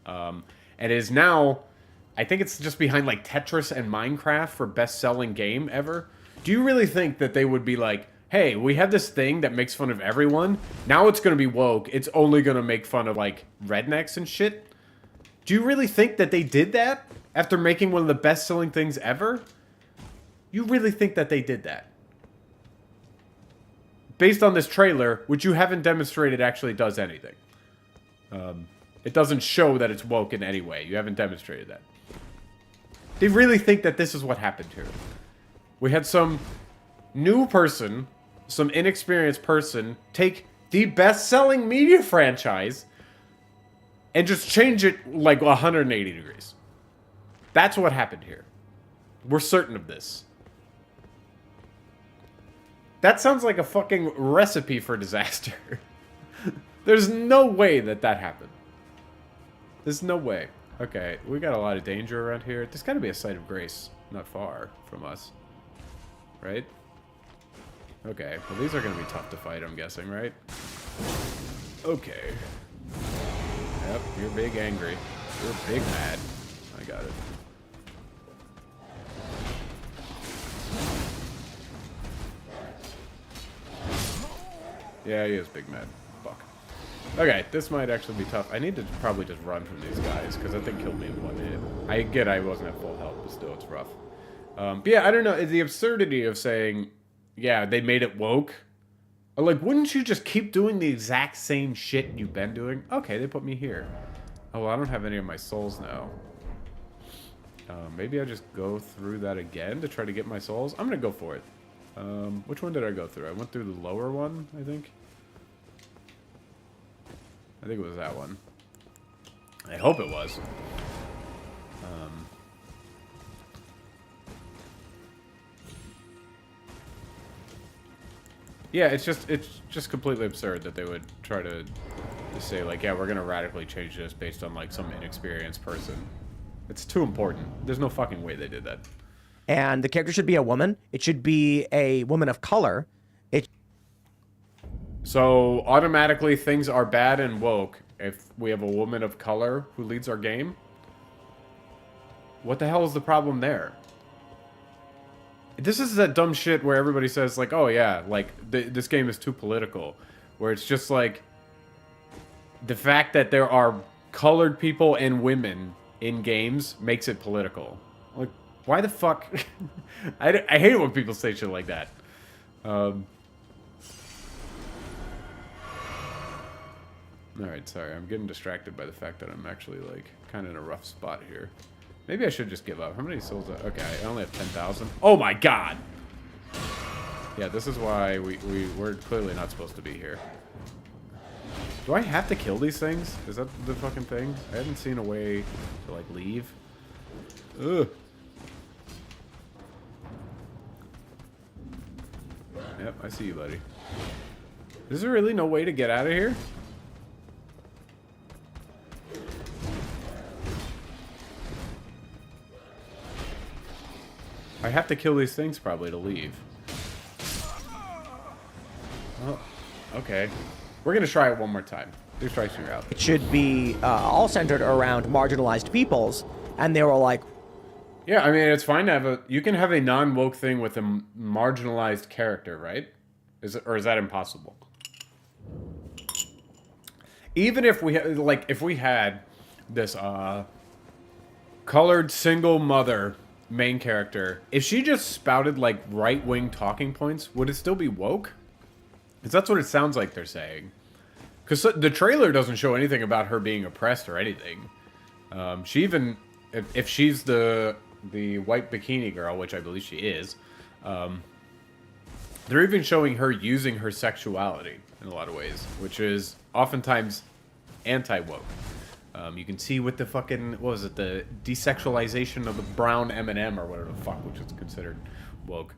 A: And it is now, I think it's just behind like Tetris and Minecraft for best-selling game ever. Do you really think that they would be like, hey, we have this thing that makes fun of everyone. Now it's going to be woke. It's only going to make fun of, like, rednecks and shit. Do you really think that they did that after making one of the best-selling things ever? You really think that they did that? Based on this trailer, which you haven't demonstrated actually does anything. It doesn't show that it's woke in any way. You haven't demonstrated that. They really think that this is what happened here. We had some new person, some inexperienced person, take the best-selling media franchise and just change it like 180 degrees. That's what happened here. We're certain of this. That sounds like a fucking recipe for disaster. There's no way that happened. There's no way. Okay, we got a lot of danger around here. There's got to be a site of grace not far from us. Right? Okay, well these are going to be tough to fight, I'm guessing, right? Okay. Yep, you're big angry. You're big mad. I got it. Yeah, he is big mad. Fuck. Okay, this might actually be tough. I need to probably just run from these guys, because that thing killed me in one hit. I get I wasn't at full health, but still, it's rough. But yeah, I don't know. The absurdity of saying, yeah, they made it woke, Like, wouldn't you just keep doing the exact same shit you've been doing? Okay, they put me here. Oh, well, I don't have any of my souls now. Maybe I just go through that again to try to get my souls? I'm gonna go for it. Which one did I go through? I went through the lower one, I think. I think it was that one. I hope it was. Yeah, it's just completely absurd that they would try to say, like, yeah, we're gonna radically change this based on, like, some inexperienced person. It's too important. There's no fucking way they did that.
D: And the character should be a woman. It should be a woman of color.
A: So, automatically things are bad and woke if we have a woman of color who leads our game? What the hell is the problem there? This is that dumb shit where everybody says, like, oh yeah, like, this game is too political. Where it's just like, the fact that there are colored people and women in games makes it political. Like, why the fuck? I hate it when people say shit like that. Alright, sorry. I'm getting distracted by the fact that I'm actually, like, kind of in a rough spot here. Maybe I should just give up. How many souls? Okay, I only have 10,000. Oh my god! Yeah, this is why we're clearly not supposed to be here. Do I have to kill these things? Is that the fucking thing? I haven't seen a way to, like, leave. Ugh. Yep, I see you, buddy. Is there really no way to get out of here? I have to kill these things probably to leave. Oh, okay. We're gonna try it one more time. Let's try something out.
D: It should be all centered around marginalized peoples. And they were like,
A: yeah, I mean, it's fine to have a... You can have a non-woke thing with a marginalized character, right? Or is that impossible? Even if we... Like, if we had this, colored single mother main character, if she just spouted, like, right-wing talking points, would it still be woke? Because that's what it sounds like they're saying. Because the trailer doesn't show anything about her being oppressed or anything. She even... If she's the white bikini girl, which I believe she is, they're even showing her using her sexuality in a lot of ways, which is oftentimes anti-woke. You can see with the fucking, what was it, the desexualization of the brown M&M or whatever the fuck, which is considered woke.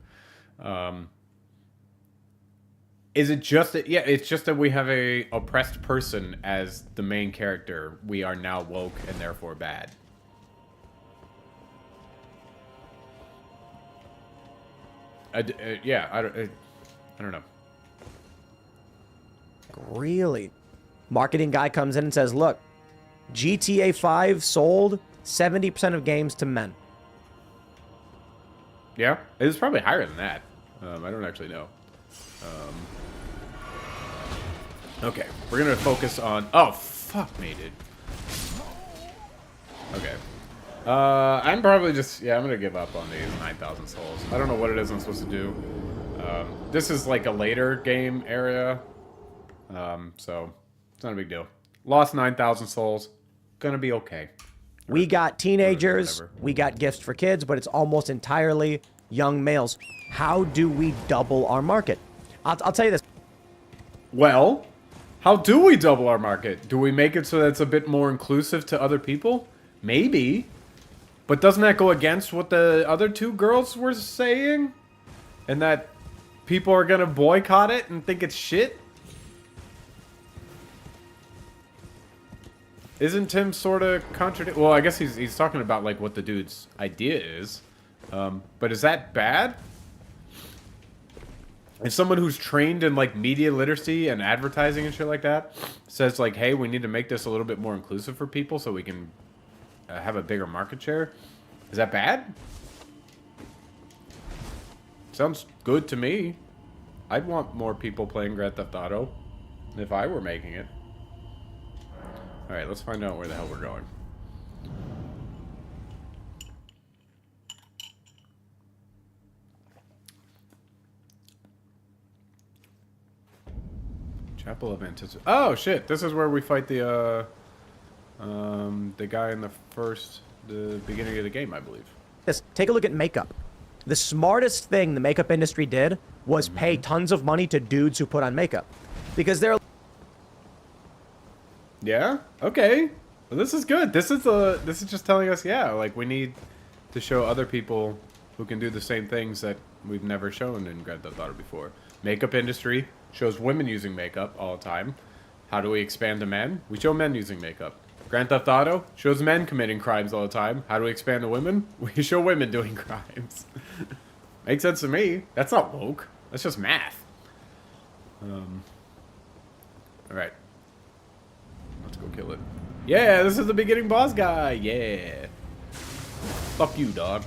A: Is it just that, yeah, it's just that we have a oppressed person as the main character. We are now woke and therefore bad. Yeah, I don't know.
D: really? Marketing guy comes in and says, look, GTA 5 sold 70% of games to men.
A: Yeah, it's probably higher than that. I don't actually know. Okay, we're gonna focus on... Oh, fuck me, dude. Okay. I'm probably just... Yeah, I'm gonna give up on these 9,000 souls. I don't know what it is I'm supposed to do. This is like a later game area. So, it's not a big deal. Lost 9,000 souls. Gonna be okay.
D: We got teenagers, we got gifts for kids, but it's almost entirely young males. How do we double our market? I'll tell you this.
A: Well, how do we double our market? Do we make it so that it's a bit more inclusive to other people? Maybe. But doesn't that go against what the other two girls were saying? And that people are gonna boycott it and think it's shit? Isn't Tim sort of contradict? Well, I guess he's talking about like what the dude's idea is. But is that bad? If someone who's trained in like media literacy and advertising and shit like that says like, hey, we need to make this a little bit more inclusive for people so we can have a bigger market share, is that bad? Sounds good to me. I'd want more people playing Grand Theft Auto if I were making it. Alright, let's find out where the hell we're going. Chapel of Anticipation. Oh shit! This is where we fight the guy in the beginning of the game, I believe.
D: This. Take a look at makeup. The smartest thing the makeup industry did was pay tons of money to dudes who put on makeup, because they're.
A: Yeah. Okay. Well, this is good. This is just telling us, yeah, like we need to show other people who can do the same things that we've never shown in Grand Theft Auto before. Makeup industry shows women using makeup all the time. How do we expand to men? We show men using makeup. Grand Theft Auto shows men committing crimes all the time. How do we expand to women? We show women doing crimes. Makes sense to me. That's not woke. That's just math. All right. Let's go kill it. Yeah, this is the beginning boss guy. Yeah. Fuck you, dog.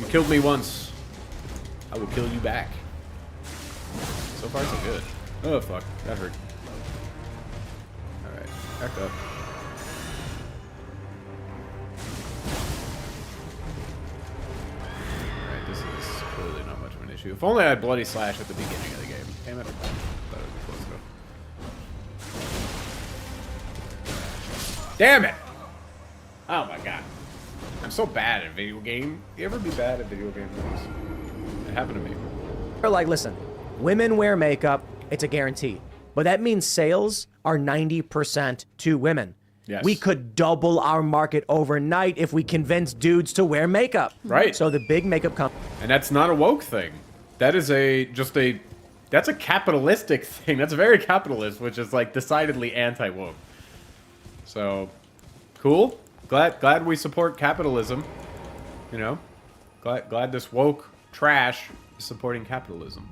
A: You killed me once. I will kill you back. So far, so good. Oh, fuck. That hurt. Alright. Back up. Alright, this is clearly not much of an issue. If only I had Bloody Slash at the beginning of the game. Damn it. Thought it was close enough. Damn it! Oh my god. I'm so bad at video game. You ever be bad at video games? It happened to me.
D: They're like, listen, women wear makeup, it's a guarantee. But that means sales are 90% to women.
A: Yes.
D: We could double our market overnight if we convince dudes to wear makeup.
A: Right.
D: So the big makeup company.
A: And that's not a woke thing. That is that's a capitalistic thing. That's very capitalist, which is like decidedly anti-woke. So, cool. Glad we support capitalism. You know, glad this woke trash is supporting capitalism.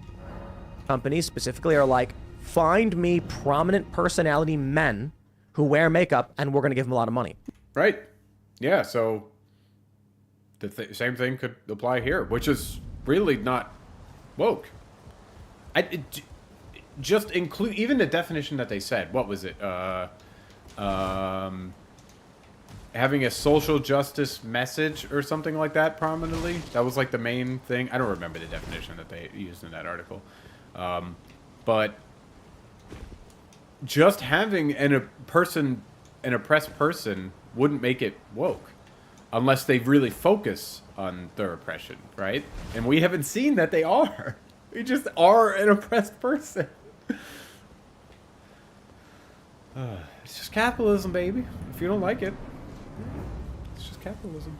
D: Companies specifically are like, find me prominent personality men who wear makeup, and we're going to give them a lot of money.
A: Right. Yeah. So the same thing could apply here, which is really not woke. Just include even the definition that they said. What was it? Having a social justice message or something like that prominently. That was like the main thing. I don't remember the definition that they used in that article. But just having an oppressed person wouldn't make it woke unless they really focus on their oppression, right? And we haven't seen that they are. We just are an oppressed person. It's just capitalism, baby. If you don't like it, it's just capitalism.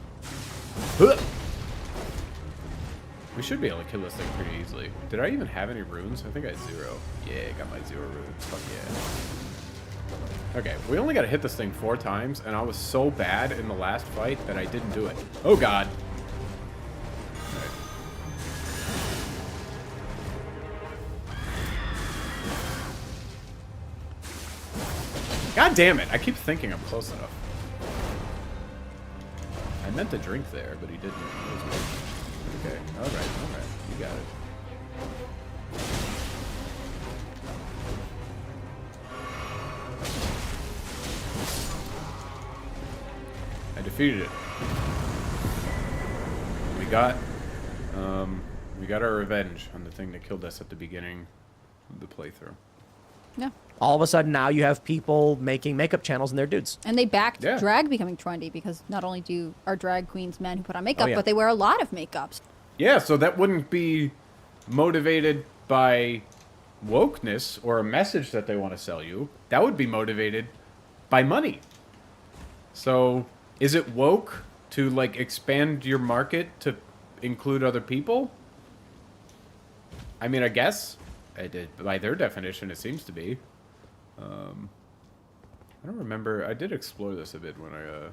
A: We should be able to kill this thing pretty easily. Did I even have any runes? I think I had 0. Yeah, got my 0 runes. Fuck yeah. Okay, we only got to hit this thing 4 times, and I was so bad in the last fight that I didn't do it. Oh god. Right. God damn it! I keep thinking I'm close enough. I meant to drink there, but he didn't. Okay, alright. You got it. I defeated it. We got our revenge on the thing that killed us at the beginning of the playthrough.
H: Yeah.
D: All of a sudden now you have people making makeup channels and they're dudes.
H: And they backed
A: Yeah.
H: drag becoming trendy because not only are drag queens men who put on makeup,
D: Oh, yeah.
H: but they wear a lot of makeups.
A: Yeah, so that wouldn't be motivated by wokeness or a message that they want to sell you. That would be motivated by money. So, is it woke to like expand your market to include other people? I mean, I guess by their definition, it seems to be. I don't remember. I did explore this a bit when I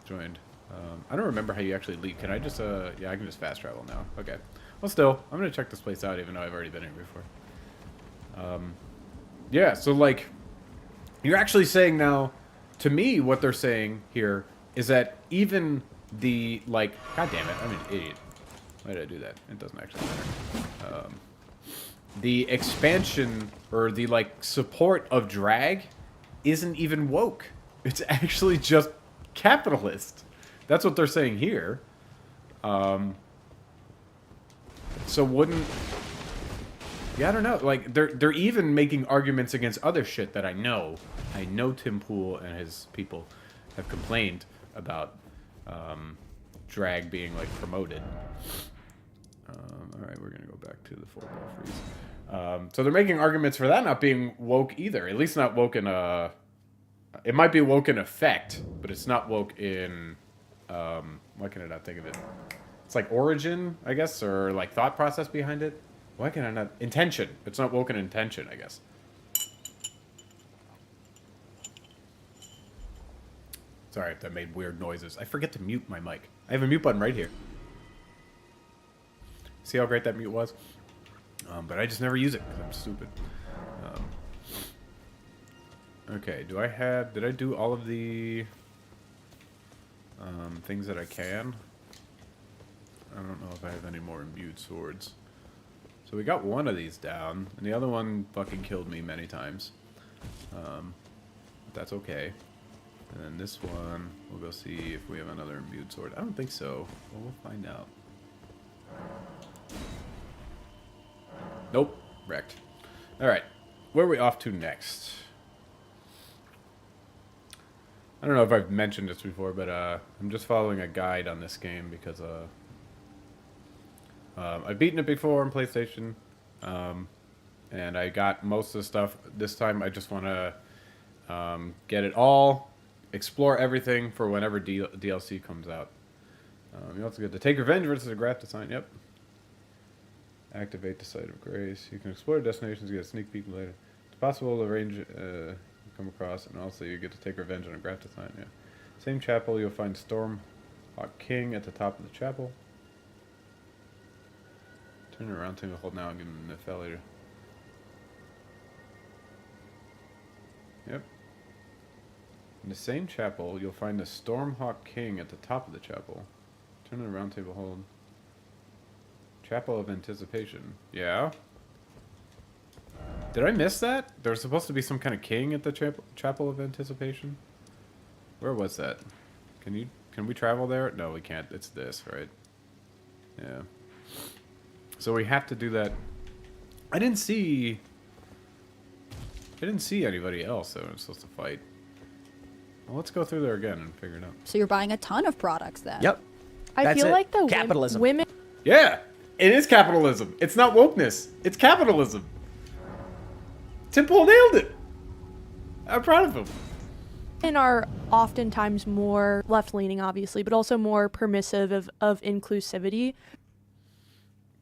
A: joined. I don't remember how you actually leave. Can I just, yeah, I can just fast travel now. Okay. Well, still, I'm going to check this place out, even though I've already been here before. Yeah, so, like, you're actually saying now, to me, what they're saying here is that even the, like, god damn it, I'm an idiot. Why did I do that? It doesn't actually matter. The expansion, or the, like, support of drag isn't even woke. It's actually just capitalist. That's what they're saying here. So wouldn't Yeah, I don't know. Like they're even making arguments against other shit that I know. I know Tim Pool and his people have complained about drag being like promoted. All right, we're gonna go back to the full ball freeze. So they're making arguments for that not being woke either. At least not woke in a. It might be woke in effect, but it's not woke in. Why can I not think of it? It's like origin, I guess, or like thought process behind it. Why can I not? Intention. It's not woke in intention, I guess. Sorry if that made weird noises. I forget to mute my mic. I have a mute button right here. See how great that mute was? But I just never use it because I'm stupid. Okay, did I do all of the things that I can? I don't know if I have any more imbued swords. So we got one of these down, and the other one fucking killed me many times. But that's okay. And then this one, we'll go see if we have another imbued sword. I don't think so. Well, we'll find out. Nope. Wrecked. Alright. Where are we off to next? I don't know if I've mentioned this before, but I'm just following a guide on this game because I've beaten it before on PlayStation, and I got most of the stuff. This time I just want to get it all, explore everything for whenever DLC comes out. You also get to take revenge versus a graph design. Yep. Activate the Site of Grace. You can explore destinations, get a sneak peek later. It's possible to arrange come across, and also you get to take revenge on a graph design. Yeah. Same chapel, you'll find Stormhawk King at the top of the chapel. Turn around to hold now and give him the fell later. Yep. In the same chapel, you'll find the Stormhawk King at the top of the chapel. Turn the round table hold. Chapel of Anticipation. Yeah? Did I miss that? There was supposed to be some kind of king at the Chapel of Anticipation? Where was that? Can we travel there? No, we can't. It's this, right? Yeah. So we have to do that. I didn't see anybody else that was supposed to fight. Well, let's go through there again and figure it out.
H: So you're buying a ton of products then.
D: Yep.
I: I
D: That's
I: feel
D: it.
I: like the
D: Capitalism.
I: women
A: Yeah! It is capitalism. It's not wokeness. It's capitalism. Temple nailed it. I'm proud of him.
I: are oftentimes more left-leaning, obviously, but also more permissive of inclusivity.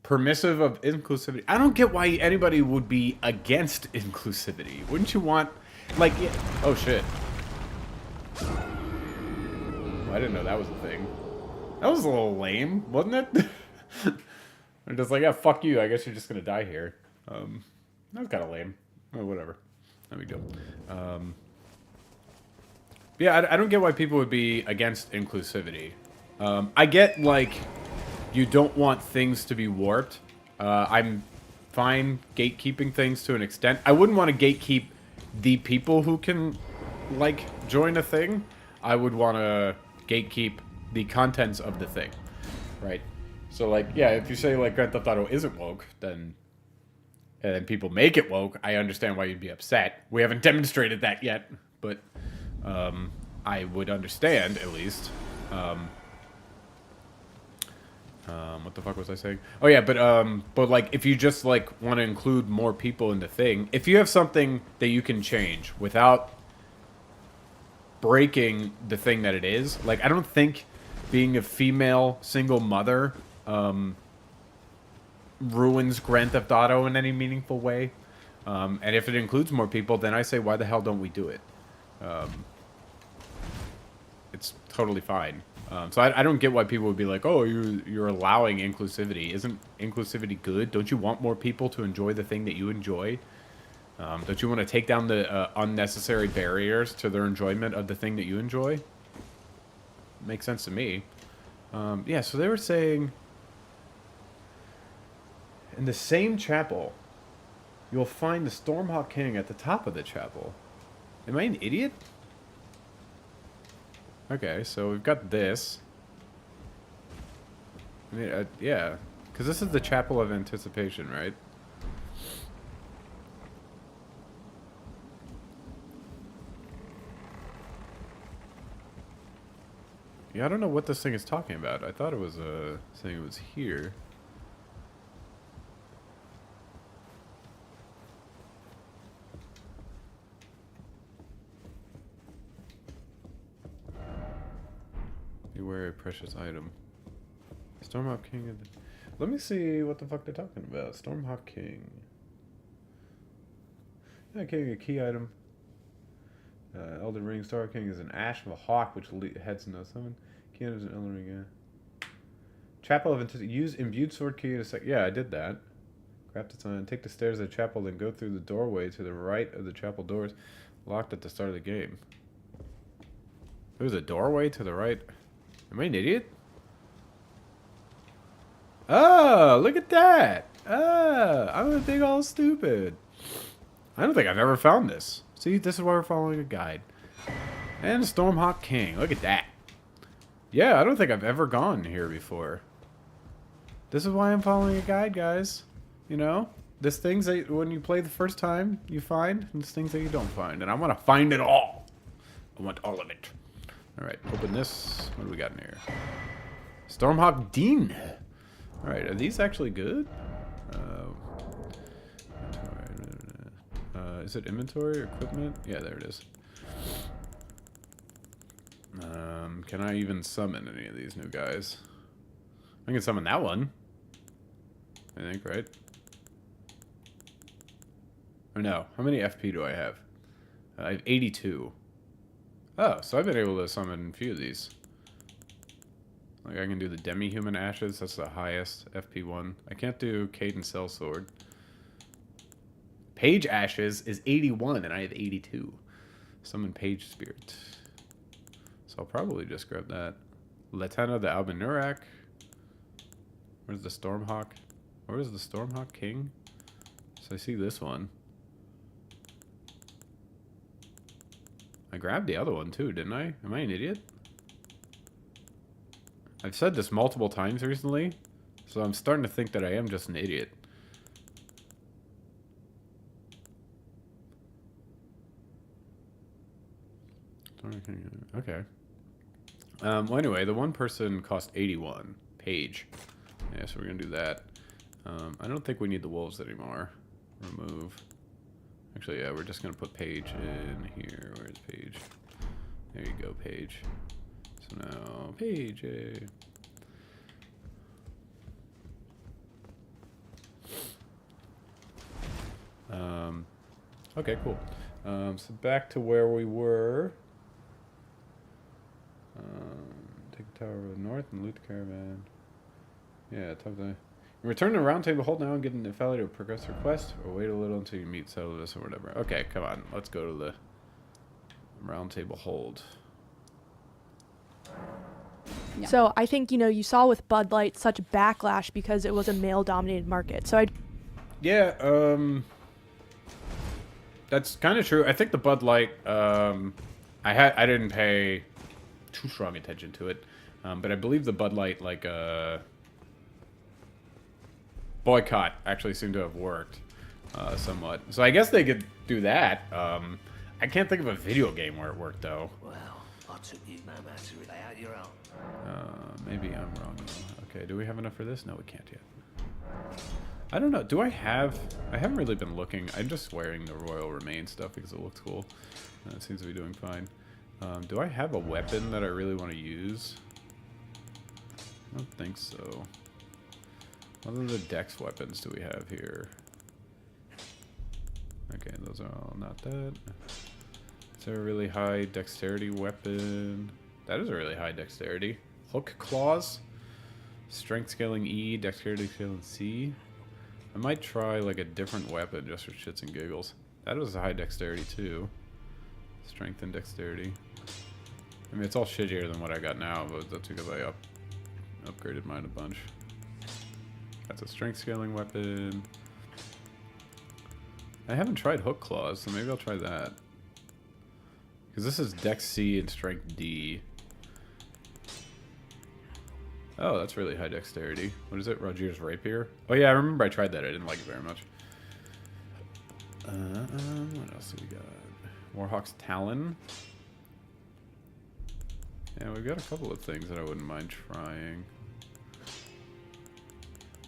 A: Permissive of inclusivity. I don't get why anybody would be against inclusivity. Wouldn't you want, like, yeah. Oh shit. I didn't know that was a thing. That was a little lame, wasn't it? I'm just like, yeah, fuck you. I guess you're just gonna die here. That was kind of lame. Oh, whatever. No big deal. Yeah, I don't get why people would be against inclusivity. I get, like, you don't want things to be warped. I'm fine gatekeeping things to an extent. I wouldn't want to gatekeep the people who can, like, join a thing. I would want to gatekeep the contents of the thing, right? So, like, yeah, if you say, like, Grand Theft Auto isn't woke, then... and then people make it woke, I understand why you'd be upset. We haven't demonstrated that yet, but I would understand, at least. What the fuck was I saying? Oh, yeah, but like, if you just, like, want to include more people in the thing, if you have something that you can change without breaking the thing that it is, like, I don't think being a female single mother ruins Grand Theft Auto in any meaningful way. And if it includes more people, then I say, why the hell don't we do it? It's totally fine. So I don't get why people would be like, oh, you're allowing inclusivity. Isn't inclusivity good? Don't you want more people to enjoy the thing that you enjoy? Don't you want to take down the unnecessary barriers to their enjoyment of the thing that you enjoy? Makes sense to me. Yeah, so they were saying... in the same chapel, you'll find the Stormhawk King at the top of the chapel. Am I an idiot? Okay, so we've got this. I mean, yeah, because this is the Chapel of Anticipation, right? Yeah, I don't know what this thing is talking about. I thought it was saying it was here. Beware a precious item. Stormhawk King of the... Let me see what the fuck they're talking about. Stormhawk King. Yeah, King, a key item. Elden Ring. Star King is an ash of a hawk which heads into summon. Key item is an Elden Ring, yeah. Chapel of Anticipation. Use imbued sword key in a sec. Yeah, I did that. Craft its on. Take the stairs of the chapel, then go through the doorway to the right of the chapel doors. Locked at the start of the game. There's a doorway to the right. Am I an idiot? Oh, look at that. I'm a big old stupid. I don't think I've ever found this. See, this is why we're following a guide. And Stormhawk King. Look at that. Yeah, I don't think I've ever gone here before. This is why I'm following a guide, guys. You know? There's things that when you play the first time, you find. And there's things that you don't find. And I want to find it all. I want all of it. Alright, open this. What do we got in here? Stormhawk Dean. Alright, are these actually good? Is it inventory or equipment? Yeah, there it is. Can I even summon any of these new guys? I can summon that one. I think, right? Or no. How many FP do I have? I have 82. Oh, so I've been able to summon a few of these. Like, I can do the Demi-Human Ashes. That's the highest FP1. I can't do Caden Sellsword. Page Ashes is 81, and I have 82. Summon Page Spirit. So I'll probably just grab that. Letana the Albinurak. Where's the Stormhawk? Where's the Stormhawk King? So I see this one. I grabbed the other one too, didn't I? Am I an idiot? I've said this multiple times recently, so I'm starting to think that I am just an idiot. Okay. Well, anyway, the one person cost 81. Page. Yeah, so we're going to do that. I don't think we need the wolves anymore. Remove. Actually, yeah, we're just going to put Page in here. Where's Page? There you go, Page. So now, Page. Okay, cool. So back to where we were. Take the tower of the north and loot the caravan. Yeah, top the... You return to the round table, hold now and get an Nepali to progress the quest, or wait a little until you meet Settlers or whatever. Okay, come on. Let's go to the round table hold.
I: Yeah. So I think, you know, you saw with Bud Light such backlash because it was a male-dominated market. So
A: Yeah, that's kind of true. I think the Bud Light, I didn't pay too strong attention to it, but I believe the Bud Light, like, boycott actually seemed to have worked somewhat. So I guess they could do that. I can't think of a video game where it worked, though.
K: Well, I took you no matter really out your own.
A: Maybe I'm wrong. Okay, do we have enough for this? No, we can't yet. I don't know. Do I have... I haven't really been looking. I'm just wearing the Royal Remain stuff because it looks cool. It seems to be doing fine. Do I have a weapon that I really want to use? I don't think so. What other dex weapons do we have here? Okay, those are all not that. Is there a really high dexterity weapon? That is a really high dexterity. Hook claws? Strength scaling E, dexterity scaling C. I might try like a different weapon just for shits and giggles. That was a high dexterity too. Strength and dexterity. I mean, it's all shittier than what I got now, but that's because I upgraded mine a bunch. That's a strength scaling weapon. I haven't tried hook claws, so maybe I'll try that. Because this is dex C and strength D. Oh, that's really high dexterity. What is it? Rogier's Rapier? Oh yeah, I remember I tried that. I didn't like it very much. What else do we got? Warhawk's Talon. Yeah, we've got a couple of things that I wouldn't mind trying.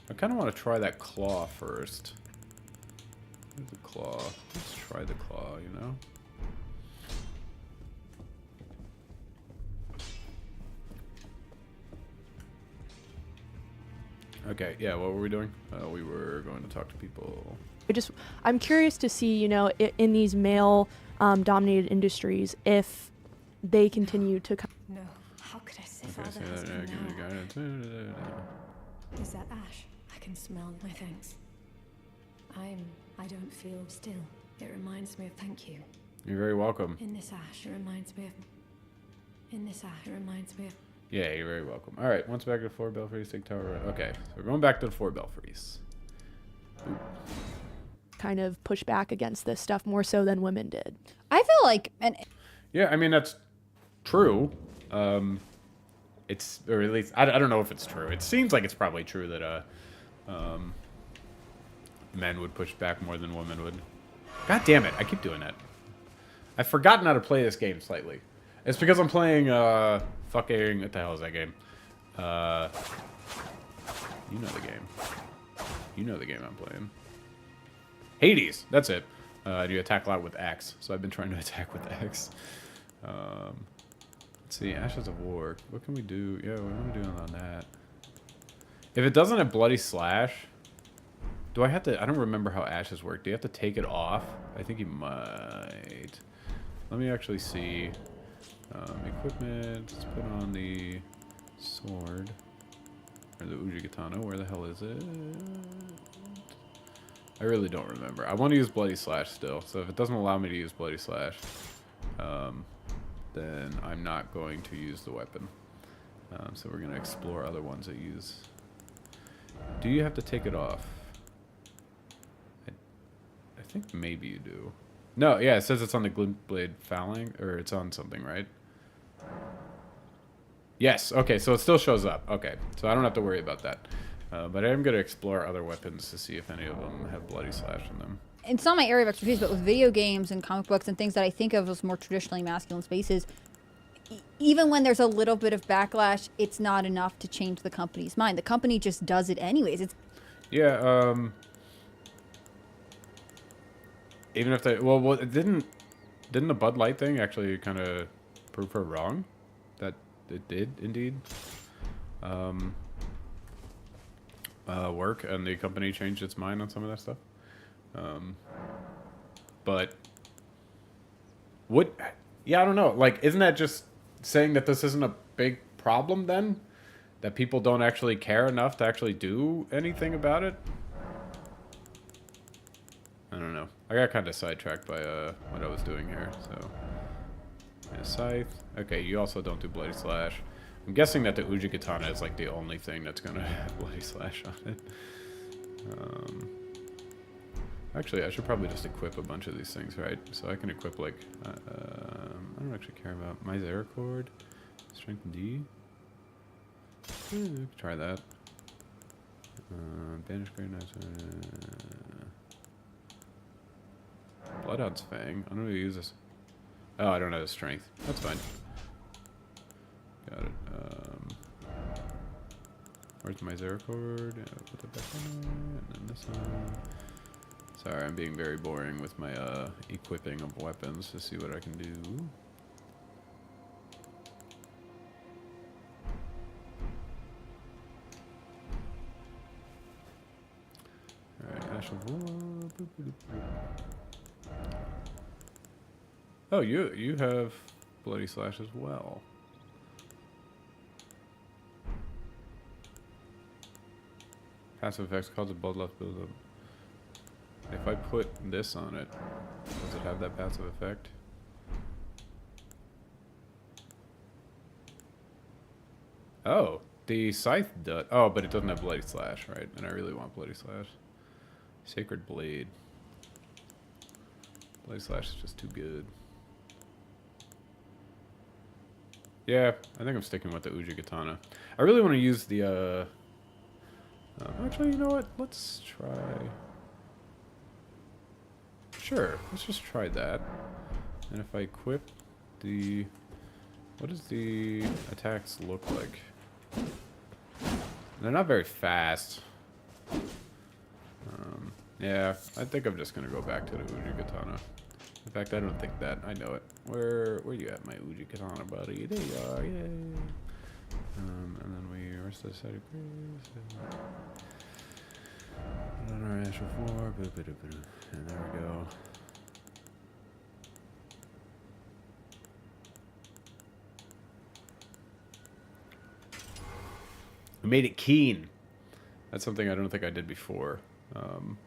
A: I kind of want to try that claw first. Where's the claw? Let's try the claw, you know? Okay, yeah, what were we doing? We were going to talk to people.
I: I'm curious to see, you know, in these male dominated industries, if they continue to
G: No. How could I say
A: Okay,
G: Father
A: so
G: has
A: that,
G: come
A: give me
G: now?
A: guidance.
G: Is that ash? I can smell my thanks. I don't feel still. It reminds me of thank you.
A: You're very welcome.
G: In this ash, it reminds me of... In this ash, it reminds me of...
A: Yeah, you're very welcome. All right, once back to the 4 belfries, take tower. Okay, so we're going back to the 4 belfries. Ooh.
I: kind of push back against this stuff more so than women did.
H: I feel like,
A: Yeah, I mean, that's true. It's, or at least, I don't know if it's true. It seems like it's probably true that men would push back more than women would. God damn it, I keep doing that. I've forgotten how to play this game slightly. It's because I'm playing, fucking, what the hell is that game? You know the game. You know the game I'm playing. Hades, that's it. You attack a lot with X, so I've been trying to attack with X. Let's see, Ashes of War. What can we do? Yeah, we want to do on that. If it doesn't have Bloody Slash, do I have to... I don't remember how Ashes work. Do you have to take it off? I think you might. Let me actually see. Equipment. Let's put on the sword. Or the Ujigatana. Where the hell is it? I really don't remember. I want to use Bloody Slash still. So if it doesn't allow me to use Bloody Slash, then I'm not going to use the weapon. So we're going to explore other ones that use... Do you have to take it off? I think maybe you do. No, yeah, it says it's on the Glint Blade Fouling, or it's on something, right? Yes, okay, so it still shows up. Okay, so I don't have to worry about that. But I am going to explore other weapons to see if any of them have Bloody Slash in them.
H: it's not my area of expertise, but with video games and comic books and things that I think of as more traditionally masculine spaces, even when there's a little bit of backlash, it's not enough to change the company's mind. The company just does it anyways. It's
A: even if they didn't the Bud Light thing actually kind of prove her wrong? That it did indeed work, and the company changed its mind on some of that stuff. But I don't know. Like, isn't that just saying that this isn't a big problem then? That people don't actually care enough to actually do anything about it? I don't know. I got kind of sidetracked by what I was doing here, so... Yeah, Scythe. Okay, you also don't do Bloody Slash. I'm guessing that the Ujigatana is like the only thing that's gonna have Bloody Slash on it. Actually, I should probably just equip a bunch of these things, right? So I can equip, like... I don't actually care about Misericord. Strength D. Try that. Banish Great Knives. Bloodhound's Fang. I don't know how to use this. Oh, I don't have the strength. That's fine. Got it. Where's my Misericord? Yeah, put that back on there, and then this one. Sorry, I'm being very boring with my equipping of weapons to see what I can do. Alright, Ash of War. Boop, boop, boop. Oh, you have Bloody Slash as well. Passive effects cause a bloodlust buildup. If I put this on it, does it have that passive effect? Oh, the Scythe does. Oh, but it doesn't have Bloody Slash, right? And I really want Bloody Slash. Sacred Blade. Bloody Slash is just too good. Yeah, I think I'm sticking with the Ujigatana. I really want to use the, actually, you know what? Let's try... Sure, let's just try that. And if I equip the What does the attacks look like? They're not very fast. Yeah, I think I'm just gonna go back to the Uji Katana. In fact, I don't think that. I know it. Where you at, my Uji Katana, buddy? There you are. Yay. And then we rest the side of grace. And on our Astral 4. And there we go. I made it keen. That's something I don't think I did before,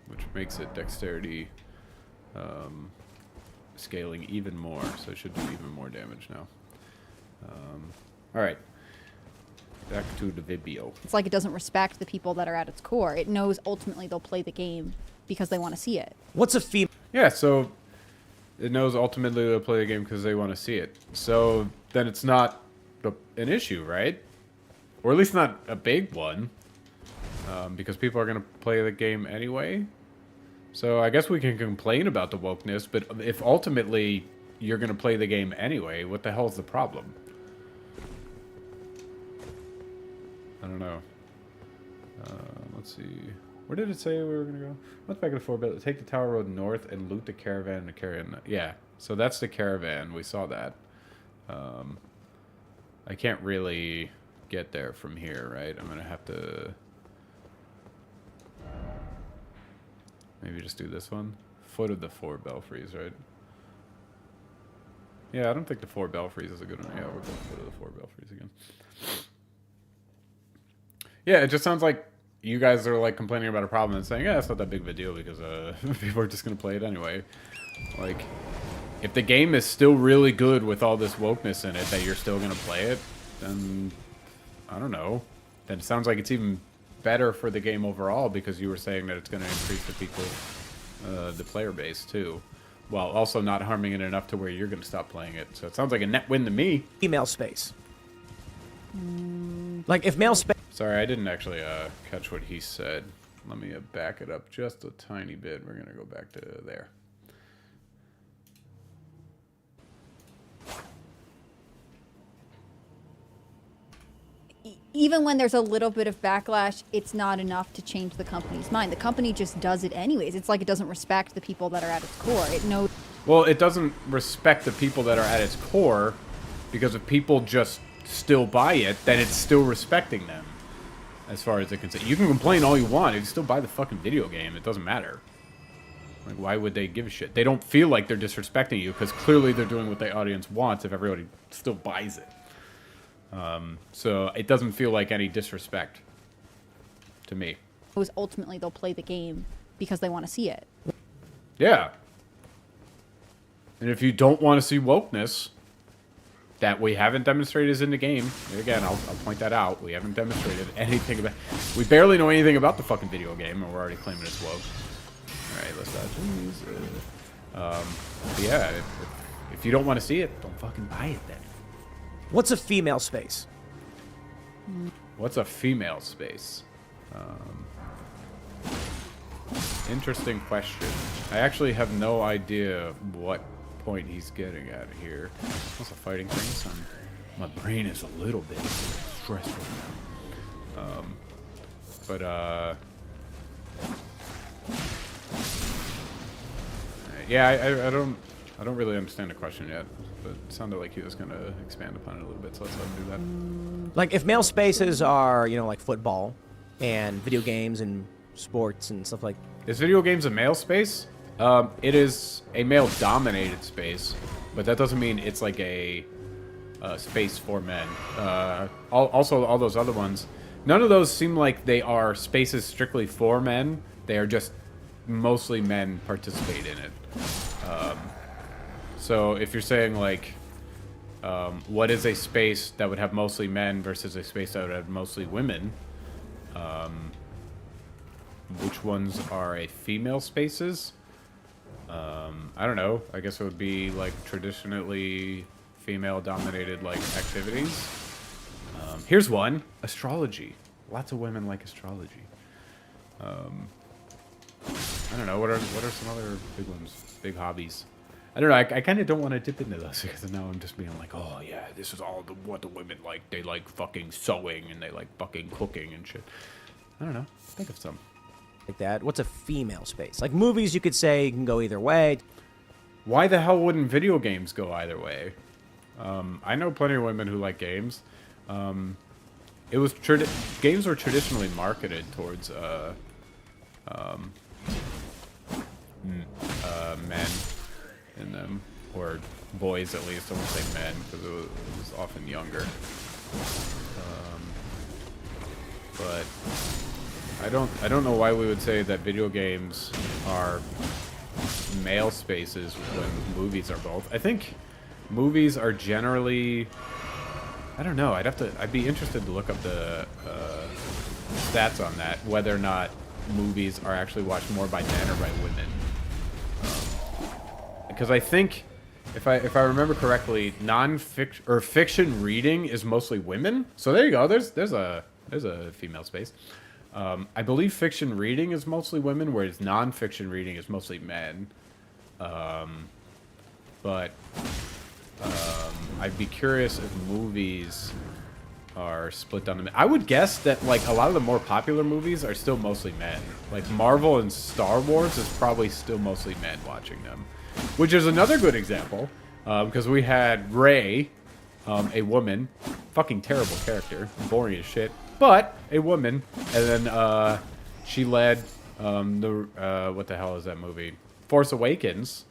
A: which makes it dexterity scaling even more, so it should do even more damage now. All right, back to the video.
H: It's like it doesn't respect the people that are at its core. It knows ultimately they'll play the game because they want to see it.
D: What's a female?
A: Yeah, so it knows ultimately they'll play the game because they want to see it. So then it's not an issue, right? Or at least not a big one, because people are going to play the game anyway. So I guess we can complain about the wokeness, but if ultimately you're going to play the game anyway, what the hell's the problem? I don't know. Let's see. Where did it say we were going to go? Let's back to the 4-bit. Take the Tower Road north and loot the caravan and the caravan. Yeah, so that's the caravan. We saw that. I can't really get there from here, right? I'm gonna have to maybe just do this one. Foot of the 4 belfries, right? Yeah, I don't think the 4 belfries is a good one. Yeah, we'll go foot of the 4 belfries again. Yeah, it just sounds like you guys are like complaining about a problem and saying, yeah, it's not that big of a deal because people are just gonna play it anyway. Like, if the game is still really good with all this wokeness in it that you're still gonna play it, then I don't know. Then it sounds like it's even better for the game overall because you were saying that it's going to increase the people, the player base too, while also not harming it enough to where you're going to stop playing it. So it sounds like a net win to me.
D: Female space. Like if male space.
A: Sorry, I didn't actually catch what he said. Let me back it up just a tiny bit. We're going to go back to there.
H: Even when there's a little bit of backlash, it's not enough to change the company's mind. The company just does it anyways. It's like it doesn't respect the people that are at its core. It knows.
A: Well, it doesn't respect the people that are at its core because if people just still buy it, then it's still respecting them. As far as it can say, you can complain all you want. If you still buy the fucking video game, it doesn't matter. Like, why would they give a shit? They don't feel like they're disrespecting you because clearly they're doing what the audience wants if everybody still buys it. So it doesn't feel like any disrespect to me.
H: Ultimately, they'll play the game because they want to see it.
A: Yeah. And if you don't want to see wokeness that we haven't demonstrated is in the game, again, I'll point that out. We haven't demonstrated anything about. We barely know anything about the fucking video game, and we're already claiming it's woke. All right, let's dodge these. Yeah, if you don't want to see it, don't fucking buy it then.
D: What's a female space?
A: What's a female space? Interesting question. I actually have no idea what point he's getting at here. What's a fighting thing? So my brain is a little bit stressful now. Yeah, I don't really understand the question yet, but it sounded like he was going to expand upon it a little bit, so let's let him do that.
D: Like, if male spaces are, you know, like football and video games and sports and stuff like...
A: Is video games a male space? It is a male-dominated space, but that doesn't mean it's like a space for men. Also, all those other ones, none of those seem like they are spaces strictly for men. They are just mostly men participate in it. So if you're saying like, what is a space that would have mostly men versus a space that would have mostly women, which ones are a female spaces? I don't know. I guess it would be like traditionally female-dominated like activities. Here's one: astrology. Lots of women like astrology. I don't know. What are some other big ones? Big hobbies. I don't know. I kind of don't want to dip into those because now I'm just being like, oh yeah, this is all what the women like. They like fucking sewing and they like fucking cooking and shit. I don't know. Think of some.
D: Like that. What's a female space? Like movies, you could say you can go either way.
A: Why the hell wouldn't video games go either way? I know plenty of women who like games. It was games were traditionally marketed towards men in them, or boys at least. I won't say men because it was often younger. But I don't know why we would say that video games are male spaces when movies are both. I think movies are generally, I don't know, I'd be interested to look up the stats on that, whether or not movies are actually watched more by men or by women. Because I think, if I remember correctly, non-fiction or fiction reading is mostly women. So there you go. There's a female space. I believe fiction reading is mostly women, whereas non-fiction reading is mostly men. But I'd be curious if movies are split down to men. I would guess that like a lot of the more popular movies are still mostly men. Like Marvel and Star Wars is probably still mostly men watching them, which is another good example because we had Rey, a woman, fucking terrible character, boring as shit, but a woman, and then she led what the hell is that movie? Force Awakens,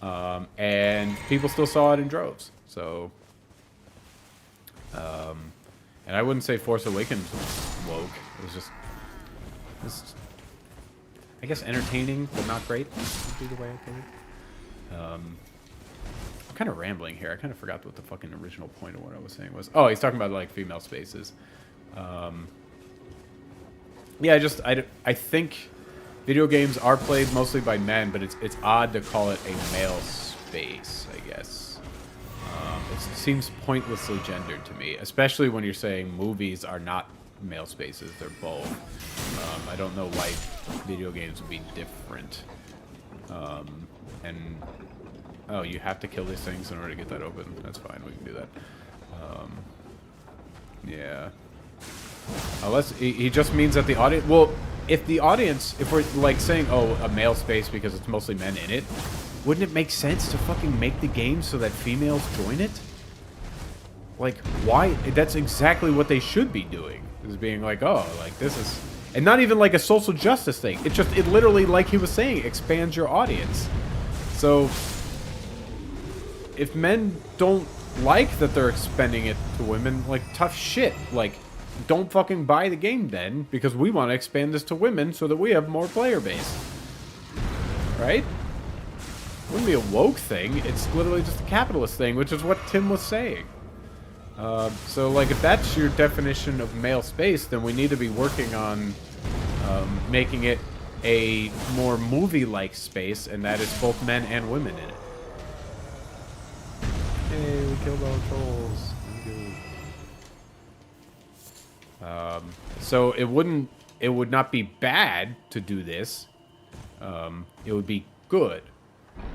A: and people still saw it in droves. So, and I wouldn't say Force Awakens was woke. It was just I guess entertaining, but not great. Would be the way I put it. I'm kind of rambling here. I kind of forgot what the fucking original point of what I was saying was. Oh, he's talking about like female spaces. Yeah, I think video games are played mostly by men, but it's odd to call it a male space, I guess. It seems pointlessly gendered to me, especially when you're saying movies are not male spaces, they're both. I don't know why video games would be different. And oh, you have to kill these things in order to get that open. That's fine, we can do that. Yeah. Unless he just means that the audience. Well, if we're like saying, oh, a male space because it's mostly men in it, wouldn't it make sense to fucking make the game so that females join it? Like, why? That's exactly what they should be doing. Is being like, oh, like this is, and not even like a social justice thing. It literally, like he was saying, expands your audience. So, if men don't like that they're expending it to women, like, tough shit. Like, don't fucking buy the game then, because we want to expand this to women so that we have more player base. Right? It wouldn't be a woke thing. It's literally just a capitalist thing, which is what Tim was saying. So, like, if that's your definition of male space, then we need to be working on making it a more movie-like space, and that is both men and women in it. Hey, we killed all the trolls. So it would not be bad to do this. It would be good.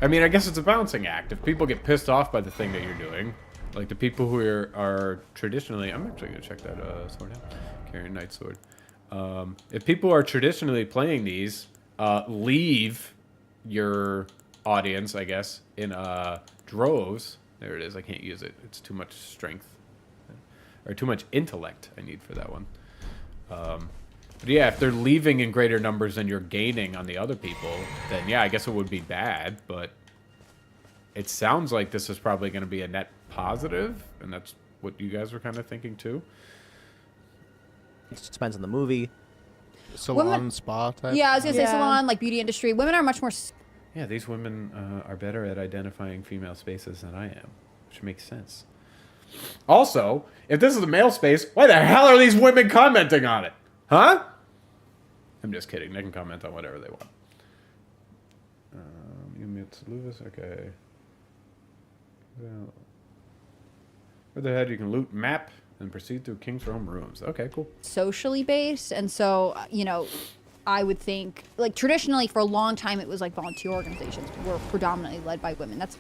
A: I mean, I guess it's a balancing act. If people get pissed off by the thing that you're doing, like the people who are traditionally, I'm actually gonna check that sword out, carrying Knight Sword. If people are traditionally playing these, leave your audience, I guess, in droves. There it is. I can't use it. It's too much strength. Or too much intellect I need for that one. But yeah, if they're leaving in greater numbers than you're gaining on the other people, then yeah, I guess it would be bad, but it sounds like this is probably going to be a net positive, and that's what you guys were kind of thinking too.
D: It depends on the movie.
L: Salon, spa type?
H: Yeah, I was going to say salon, like beauty industry. Women are much more...
A: Yeah, these women are better at identifying female spaces than I am, which makes sense. Also, if this is a male space, why the hell are these women commenting on it? Huh? I'm just kidding. They can comment on whatever they want. You mute Lewis? Okay. Well, where the head you can loot map and proceed through King's Realm rooms. Okay, cool.
H: Socially based, and so, you know, I would think, like, traditionally for a long time it was like volunteer organizations were predominantly led by women. That's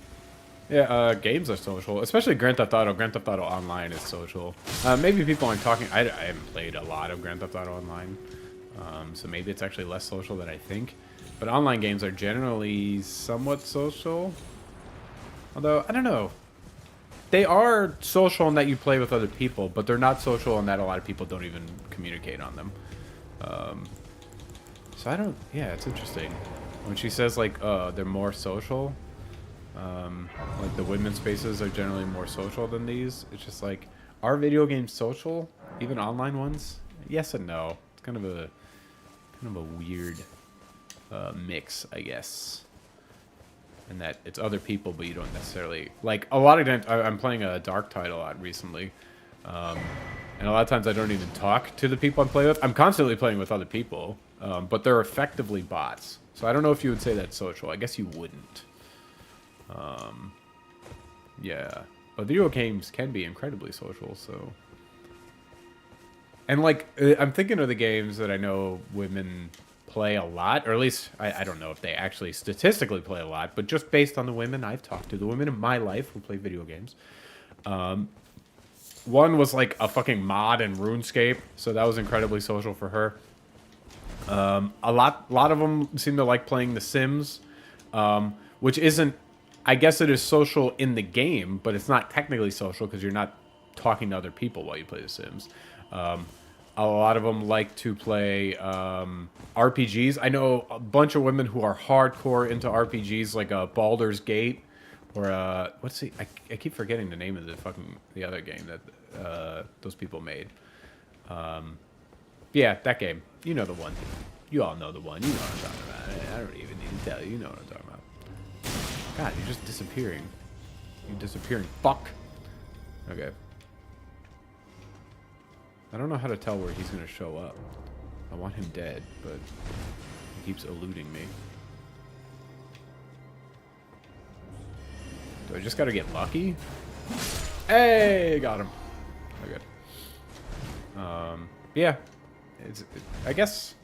A: Yeah, games are social, especially Grand Theft Auto. Grand Theft Auto Online is social. Maybe people aren't talking. I haven't played a lot of Grand Theft Auto Online, so maybe it's actually less social than I think. But online games are generally somewhat social. Although, I don't know. They are social in that you play with other people, but they're not social in that a lot of people don't even communicate on them. So I don't... Yeah, it's interesting. When she says, like, they're more social, like the women's spaces are generally more social than these, it's just like, are video games social? Even online ones? Yes and no. It's kind of a weird mix, I guess. And that it's other people, but you don't necessarily... Like, a lot of times... I'm playing a Dark title a lot recently. And a lot of times I don't even talk to the people I'm playing with. I'm constantly playing with other people. But they're effectively bots. So I don't know if you would say that's social. I guess you wouldn't. Yeah. But video games can be incredibly social, so... And, like, I'm thinking of the games that I know women play a lot, or at least I don't know if they actually statistically play a lot, but just based on the women I've talked to, the women in my life who play video games. One was like a fucking mod in RuneScape, so that was incredibly social for her. A lot of them seem to like playing The Sims, which isn't, I guess it is social in the game, but it's not technically social because you're not talking to other people while you play The Sims. A lot of them like to play RPGs. I know a bunch of women who are hardcore into RPGs, like Baldur's Gate, or what's the? I keep forgetting the name of the other game that those people made. Yeah, that game. You know the one. You all know the one. You know what I'm talking about. I don't even need to tell you. You know what I'm talking about. God, you're just disappearing. You disappearing. Fuck. Okay. I don't know how to tell where he's going to show up. I want him dead, but he keeps eluding me. Do I just got to get lucky? Hey, got him. Okay. Yeah. I guess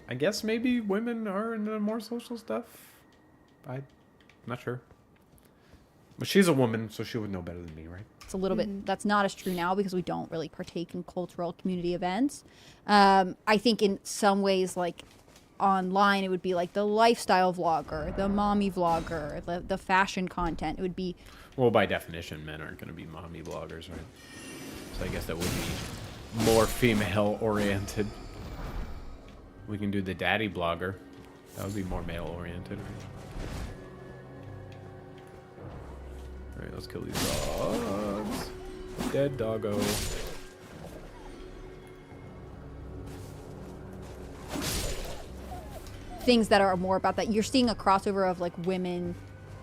A: maybe women are into more social stuff. I'm not sure. But she's a woman, so she would know better than me, right?
H: It's a little bit, that's not as true now because we don't really partake in cultural community events. I think in some ways, like online, it would be like the lifestyle vlogger, the mommy vlogger, the fashion content. It would be...
A: Well, by definition, men aren't going to be mommy vloggers, right? So I guess that would be more female-oriented. We can do the daddy blogger. That would be more male-oriented, right? Alright, let's kill these dogs. Dead doggo.
H: Things that are more about that. You're seeing a crossover of like women.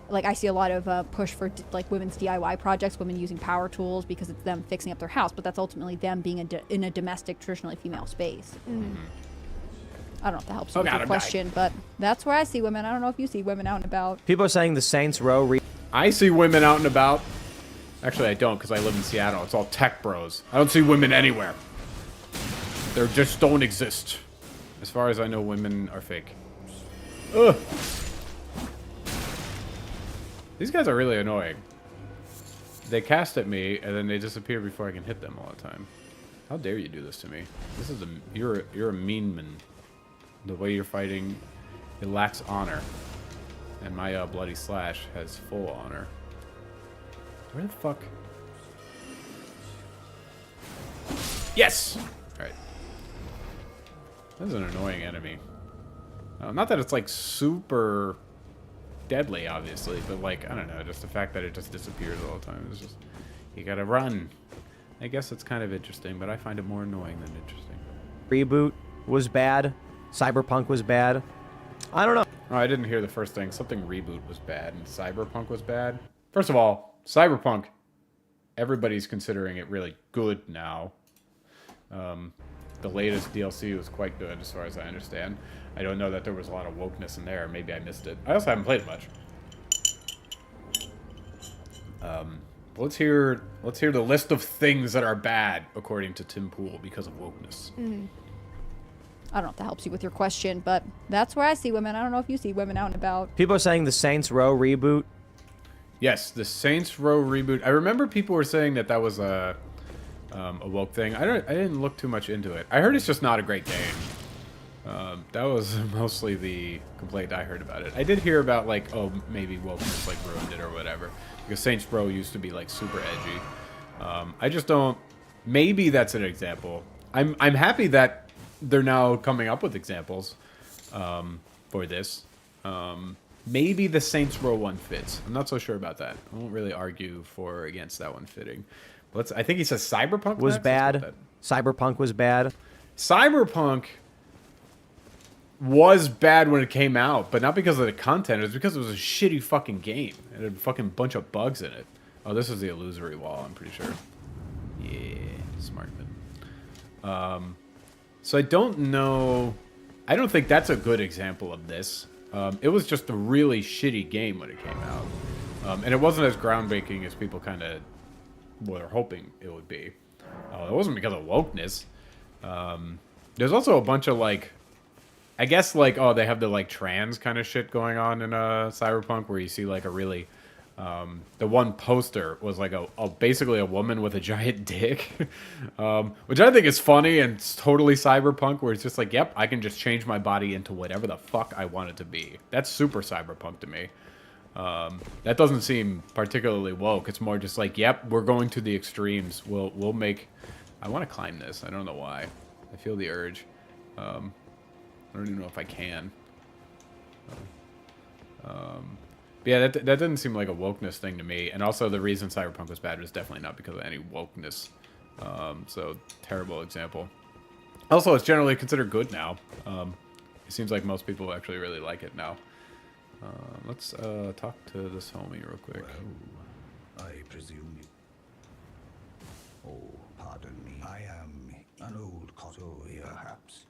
H: Like I see a lot of push for like women's DIY projects, women using power tools because it's them fixing up their house, but that's ultimately them being in a domestic, traditionally female space. I don't know if that helps with your question, but that's where I see women. I don't know if you see women out and about.
D: People are saying the Saints Row...
A: I see women out and about. Actually, I don't because I live in Seattle. It's all tech bros. I don't see women anywhere. They just don't exist. As far as I know, women are fake. Ugh. These guys are really annoying. They cast at me and then they disappear before I can hit them all the time. How dare you do this to me? This is you're a mean man. The way you're fighting, it lacks honor. And my bloody slash has full honor. Where the fuck? Yes! Alright. This is an annoying enemy. Not that it's like super deadly, obviously, but like, I don't know, just the fact that it just disappears all the time. It's just, you gotta run. I guess it's kind of interesting, but I find it more annoying than interesting.
D: Reboot was bad. Cyberpunk was bad. I don't know.
A: Oh, I didn't hear the first thing. Something Reboot was bad and Cyberpunk was bad. First of all, Cyberpunk, everybody's considering it really good now. The latest DLC was quite good as far as I understand. I don't know that there was a lot of wokeness in there. Maybe I missed it. I also haven't played it much. Let's hear the list of things that are bad according to Tim Pool because of wokeness.
H: I don't know if that helps you with your question, but that's where I see women. I don't know if you see women out and about.
D: People are saying the Saints Row reboot.
A: Yes, the Saints Row reboot. I remember people were saying that that was a woke thing. I didn't look too much into it. I heard it's just not a great game. That was mostly the complaint I heard about it. I did hear about like, oh, maybe wokeness like ruined it or whatever, because Saints Row used to be like super edgy. I just don't. Maybe that's an example. I'm happy that they're now coming up with examples for this. Maybe the Saints Row one fits. I'm not so sure about that. I won't really argue for or against that one fitting. I think he says Cyberpunk
D: was bad. Cyberpunk was bad.
A: Cyberpunk was bad when it came out, but not because of the content. It was because it was a shitty fucking game. It had a fucking bunch of bugs in it. Oh, this is the illusory wall, I'm pretty sure. Yeah, smart man. So I don't know. I don't think that's a good example of this. It was just a really shitty game when it came out. And it wasn't as groundbreaking as people kind of were hoping it would be. It wasn't because of wokeness. There's also a bunch of, like, I guess, like, oh, they have the, like, trans kind of shit going on in Cyberpunk, where you see, like, a really... the one poster was like basically a woman with a giant dick, which I think is funny and it's totally cyberpunk, where it's just like, yep, I can just change my body into whatever the fuck I want it to be. That's super cyberpunk to me. That doesn't seem particularly woke. It's more just like, yep, we're going to the extremes. We'll make... I want to climb this. I don't know why. I feel the urge. I don't even know if I can. Yeah, that didn't seem like a wokeness thing to me. And also the reason Cyberpunk was bad was definitely not because of any wokeness. So, terrible example. Also, it's generally considered good now. It seems like most people actually really like it now. Let's talk to this homie real quick.
K: Well, I presume you... Oh, pardon me. I am an old cotto here, perhaps.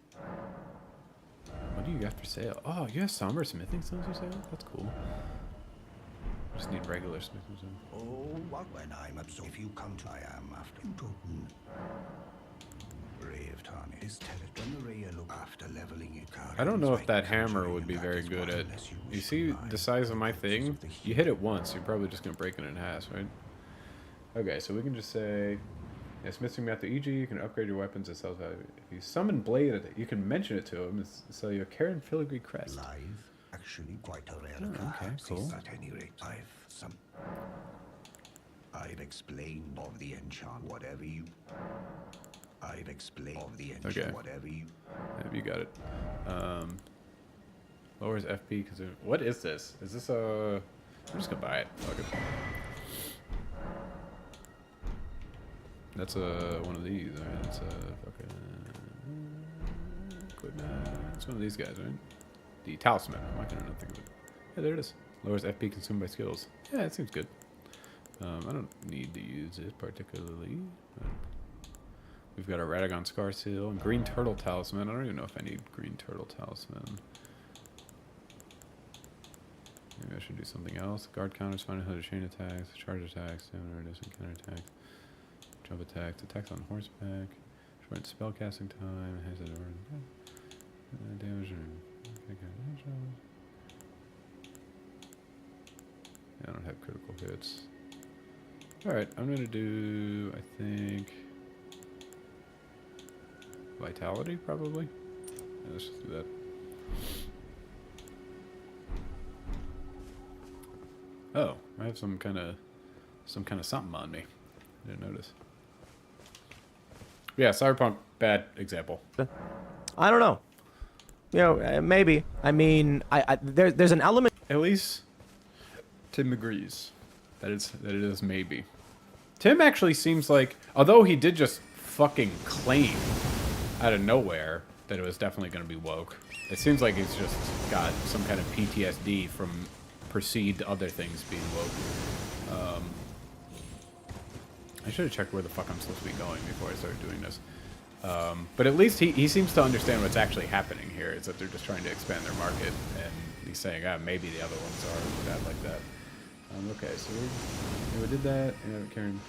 A: What do you got for sale? Oh, you have somber smithing stones for sale? That's cool. Just need regular smithing stones.
K: Oh, what when I'm absorbed? If you come to, I am after Toten. Brave Tani. His territory look after leveling your car.
A: I don't know if that hammer would be very good at... You see the size of my thing? You hit it once, you're probably just going to break it in half, right? Okay, so we can just say... Yeah, smithing master EG, you can upgrade your weapons at self value. If you summon Blade, you can mention it to him and sell you a Karen Filigree crest.
K: Live, actually quite a rare
A: okay, cool.
K: At any rate, I've explained of the enchant, whatever you... I've explained of the enchant,
A: okay.
K: Whatever you...
A: Yep, you got it. Lowers FP because... What is this? Is this a... I'm just gonna buy it. Fuck it. That's one of these, right? That's a fucking equipment. It's one of these guys, right? The talisman. Why can I not think of it? Yeah, there it is. Lowers FP consumed by skills. Yeah, it seems good. I don't need to use it particularly. We've got a Radagon Scar Seal and Green Turtle Talisman. I don't even know if I need Green Turtle Talisman. Maybe I should do something else. Guard counters, find a chain attacks, charge attacks, stamina reducing counter attacks. Jump attacks, attacks on horseback, short spellcasting time, has it damage and I don't have critical hits. Alright, I'm gonna do, I think, Vitality probably. Yeah, let's just do that. Oh, I have some kind of something on me. I didn't notice. Yeah, Cyberpunk, bad example.
D: I don't know. You know, maybe. I mean, there's an element.
A: At least Tim agrees that it is maybe. Tim actually seems like, although he did just fucking claim out of nowhere that it was definitely going to be woke, it seems like he's just got some kind of PTSD from perceived other things being woke. I should have checked where the fuck I'm supposed to be going before I started doing this. But at least he seems to understand what's actually happening here. Is that they're just trying to expand their market, and he's saying, maybe the other ones are bad like that. Okay, so we did that. And Karen,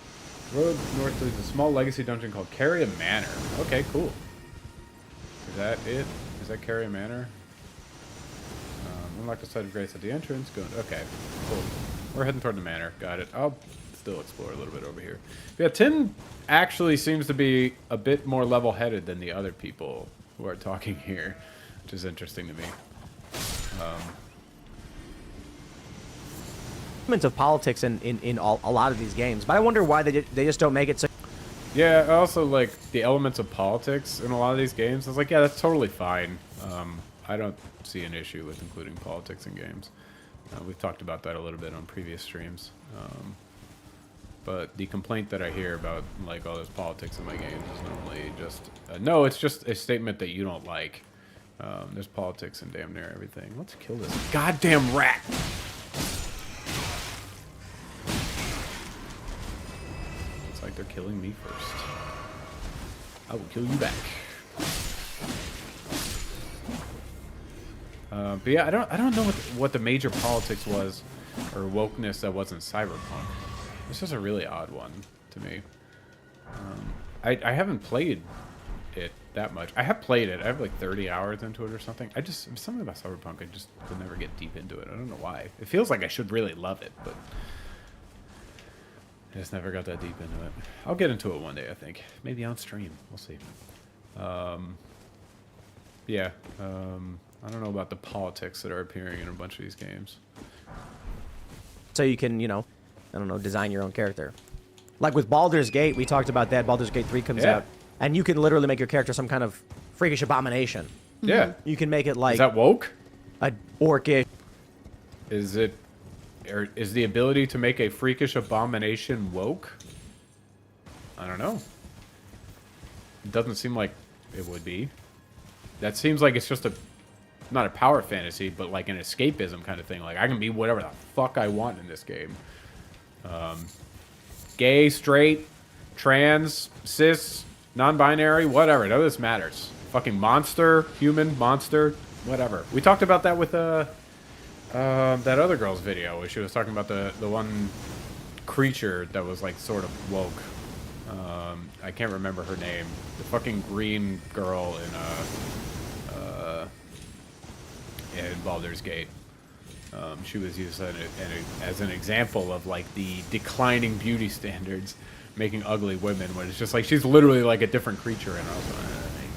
A: road north, there's a small legacy dungeon called Carrion Manor. Okay, cool. Is that it? Is that Carrion Manor? Unlock the site of grace at the entrance. Okay, cool. We're heading toward the manor. Got it. I'll still explore a little bit over here. Yeah, Tim actually seems to be a bit more level-headed than the other people who are talking here, which is interesting to me.
D: Elements of politics in a lot of these games, but I wonder why they just don't make it so.
A: Yeah, I also like the elements of politics in a lot of these games. I was like, yeah, that's totally fine. I don't see an issue with including politics in games. We've talked about that a little bit on previous streams. But the complaint that I hear about like all this politics in my games is normally just no, it's just a statement that you don't like. There's politics in damn near everything. Let's kill this goddamn rat. It's like they're killing me first. I will kill you back. But yeah, I don't know what the major politics was or wokeness that wasn't Cyberpunk. This is a really odd one to me. I haven't played it that much. I have played it. I have like 30 hours into it or something. Something about Cyberpunk, I just could never get deep into it. I don't know why. It feels like I should really love it, but I just never got that deep into it. I'll get into it one day, I think. Maybe on stream. We'll see. Yeah. I don't know about the politics that are appearing in a bunch of these games.
D: So you can, I don't know, design your own character. Like with Baldur's Gate, we talked about that. Baldur's Gate 3 comes out, and you can literally make your character some kind of freakish abomination.
A: Yeah.
D: You can make it like...
A: Is that woke?
D: A orcish...
A: Is the ability to make a freakish abomination woke? I don't know. It doesn't seem like it would be. That seems like it's just not a power fantasy, but like an escapism kind of thing. Like, I can be whatever the fuck I want in this game. Gay, straight, trans, cis, non-binary, whatever. None of this matters. Fucking monster, human, monster, whatever. We talked about that with that other girl's video, where she was talking about the one creature that was like sort of woke. I can't remember her name. The fucking green girl in Baldur's Gate. She was used as an example of like the declining beauty standards making ugly women, when it's just like she's literally like a different creature. And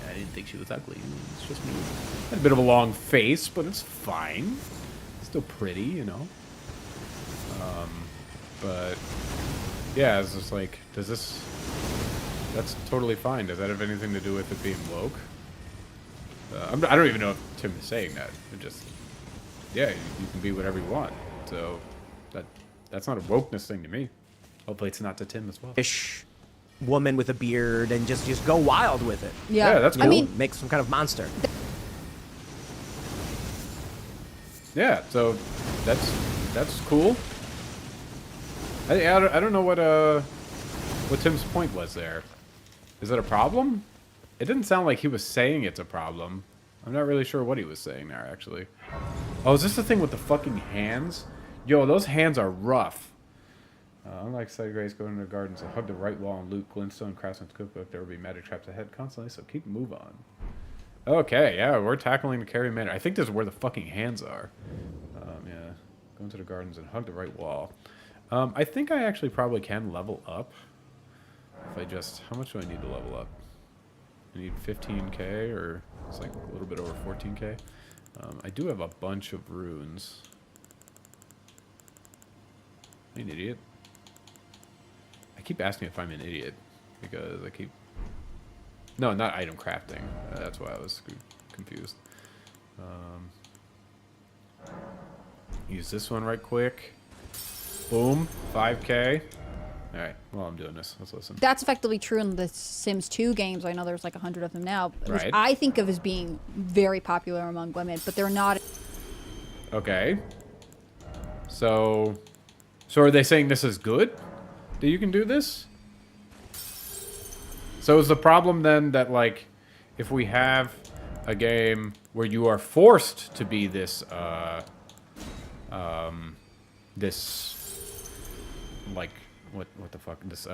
A: I didn't think she was ugly. It's just me. Had a bit of a long face, but it's fine. Still pretty, But yeah, it's just like, that's totally fine. Does that have anything to do with it being woke? I don't even know if Tim is saying that. It just, yeah, you can be whatever you want. So that's not a wokeness thing to me. Hopefully it's not to Tim as well.
D: Ish woman with a beard and just go wild with it.
A: Yeah, that's cool.
D: I mean, make some kind of monster.
A: Yeah, so that's cool. I don't know what Tim's point was there. Is it a problem? It didn't sound like he was saying it's a problem. I'm not really sure what he was saying there, actually. Oh, is this the thing with the fucking hands? Yo, those hands are rough. Unlike Sight Grace, go into the gardens and hug the right wall and loot glintstone, craftsman's cookbook. There will be magic traps ahead constantly, so keep move on. Okay, yeah, we're tackling the Carrion Manor. I think this is where the fucking hands are. Yeah, go into the gardens and hug the right wall. I think I actually probably can level up. If I just... How much do I need to level up? I need 15k, or it's like a little bit over 14k. I do have a bunch of runes. I'm an idiot. I keep asking if I'm an idiot, because I keep... No, not item crafting. That's why I was confused. Use this one right quick. Boom. 5k. Alright, while I'm doing this, let's listen.
H: That's effectively true in the Sims 2 games. I know there's like 100 of them now, which
A: Right.
H: I think of as being very popular among women, but they're not.
A: Okay. So are they saying this is good? That you can do this? So is the problem then that, like, if we have a game where you are forced to be this, like, what the fuck, this,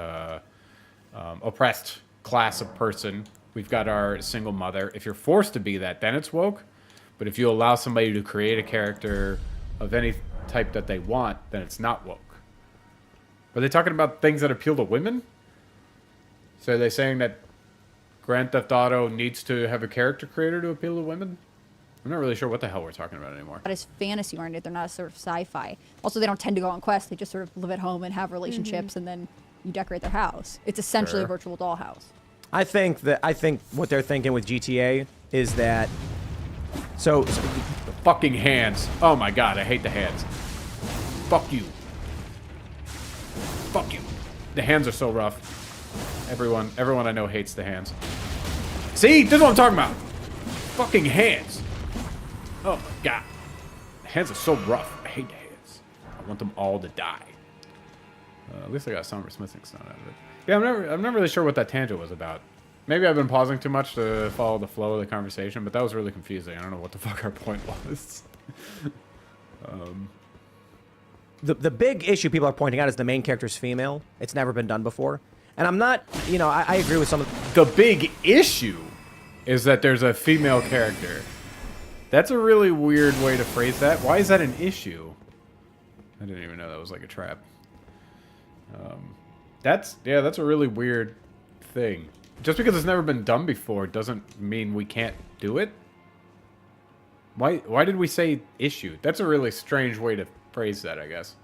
A: oppressed class of person we've got our single mother. If you're forced to be that, then it's woke. But if you allow somebody to create a character of any type that they want, then it's not woke. Are they talking about things that appeal to women? So are they saying that Grand Theft Auto needs to have a character creator to appeal to women? I'm not really sure what the hell we're talking about anymore.
H: That is fantasy oriented. They're not sort of sci-fi. Also, they don't tend to go on quests. They just sort of live at home and have relationships, and then you decorate their house. It's essentially a virtual dollhouse.
D: I think what they're thinking with GTA is that so
A: the fucking hands. Oh my god, I hate the hands. Fuck you. Fuck you. The hands are so rough. Everyone I know hates the hands. See? This is what I'm talking about. Fucking hands. Oh my god. The hands are so rough. I hate the hands. I want them all to die. At least I got Somber Smithing Stone out of it. Yeah, I'm not really sure what that tangent was about. Maybe I've been pausing too much to follow the flow of the conversation, but that was really confusing. I don't know what the fuck our point was.
D: The big issue people are pointing out is the main character's female. It's never been done before. And I'm not, you know, I agree with some of
A: the big issue is that there's a female character. That's a really weird way to phrase that. Why is that an issue? I didn't even know that was like a trap. That's a really weird thing. Just because it's never been done before doesn't mean we can't do it. Why did we say issue? That's a really strange way to phrase that, I guess.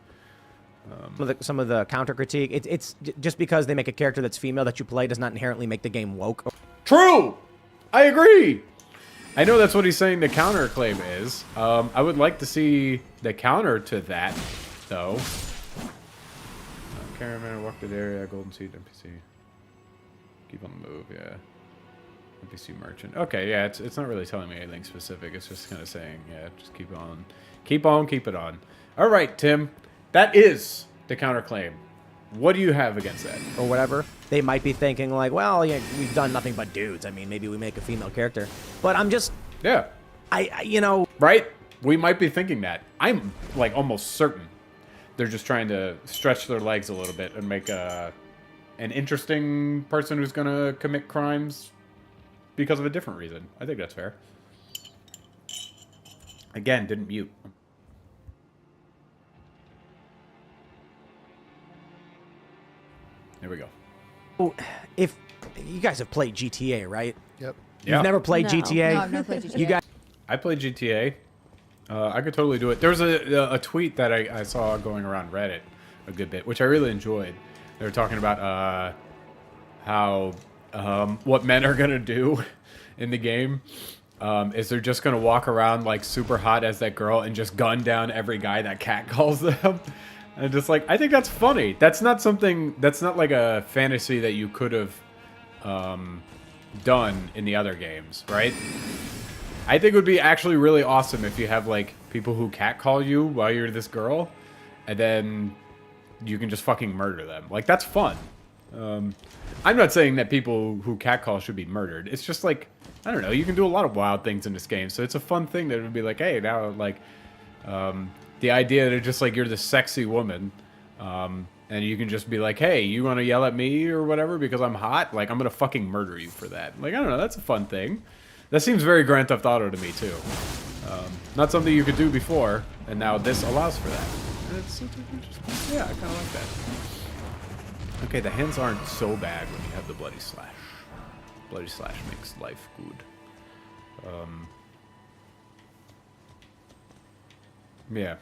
D: some of the counter critique. It's just because they make a character that's female that you play does not inherently make the game woke.
A: True! I agree! I know that's what he's saying the counter claim is. I would like to see the counter to that, though. Caravan, walk the area, golden seed, NPC. Keep on the move, yeah. NPC merchant. Okay, yeah, it's not really telling me anything specific. It's just kind of saying, yeah, just keep on. Keep on, keep it on. All right, Tim. That is the counterclaim. What do you have against that?
D: Or whatever. They might be thinking like, well, yeah, we've done nothing but dudes. I mean, maybe we make a female character. But I'm just...
A: Yeah.
D: You know...
A: Right? We might be thinking that. I'm, like, almost certain they're just trying to stretch their legs a little bit and make an interesting person who's going to commit crimes because of a different reason. I think that's fair. Again, didn't mute. There we go.
D: If you guys have played GTA, right?
L: Yep.
D: You've never played GTA?
H: No, I've never played GTA.
D: You guys...
A: I played GTA. I could totally do it. There was a tweet that I saw going around Reddit a good bit, which I really enjoyed. They were talking about how what men are going to do in the game is they're just going to walk around like super hot as that girl and just gun down every guy that catcalls them. And just like, I think that's funny. That's not something, that's not like a fantasy that you could have done in the other games, right? I think it would be actually really awesome if you have like people who catcall you while you're this girl, and then you can just fucking murder them. Like, that's fun. I'm not saying that people who catcall should be murdered. It's just like, I don't know, you can do a lot of wild things in this game, so it's a fun thing that would be like, hey, now, like, the idea that just like you're the sexy woman, and you can just be like, hey, you want to yell at me or whatever because I'm hot? Like, I'm going to fucking murder you for that. Like, I don't know, that's a fun thing. That seems very Grand Theft Auto to me, too. Not something you could do before, and now this allows for that. It's interesting. Yeah, I kind of like that. Okay, the hands aren't so bad when you have the Bloody Slash. Bloody Slash makes life good. Yeah.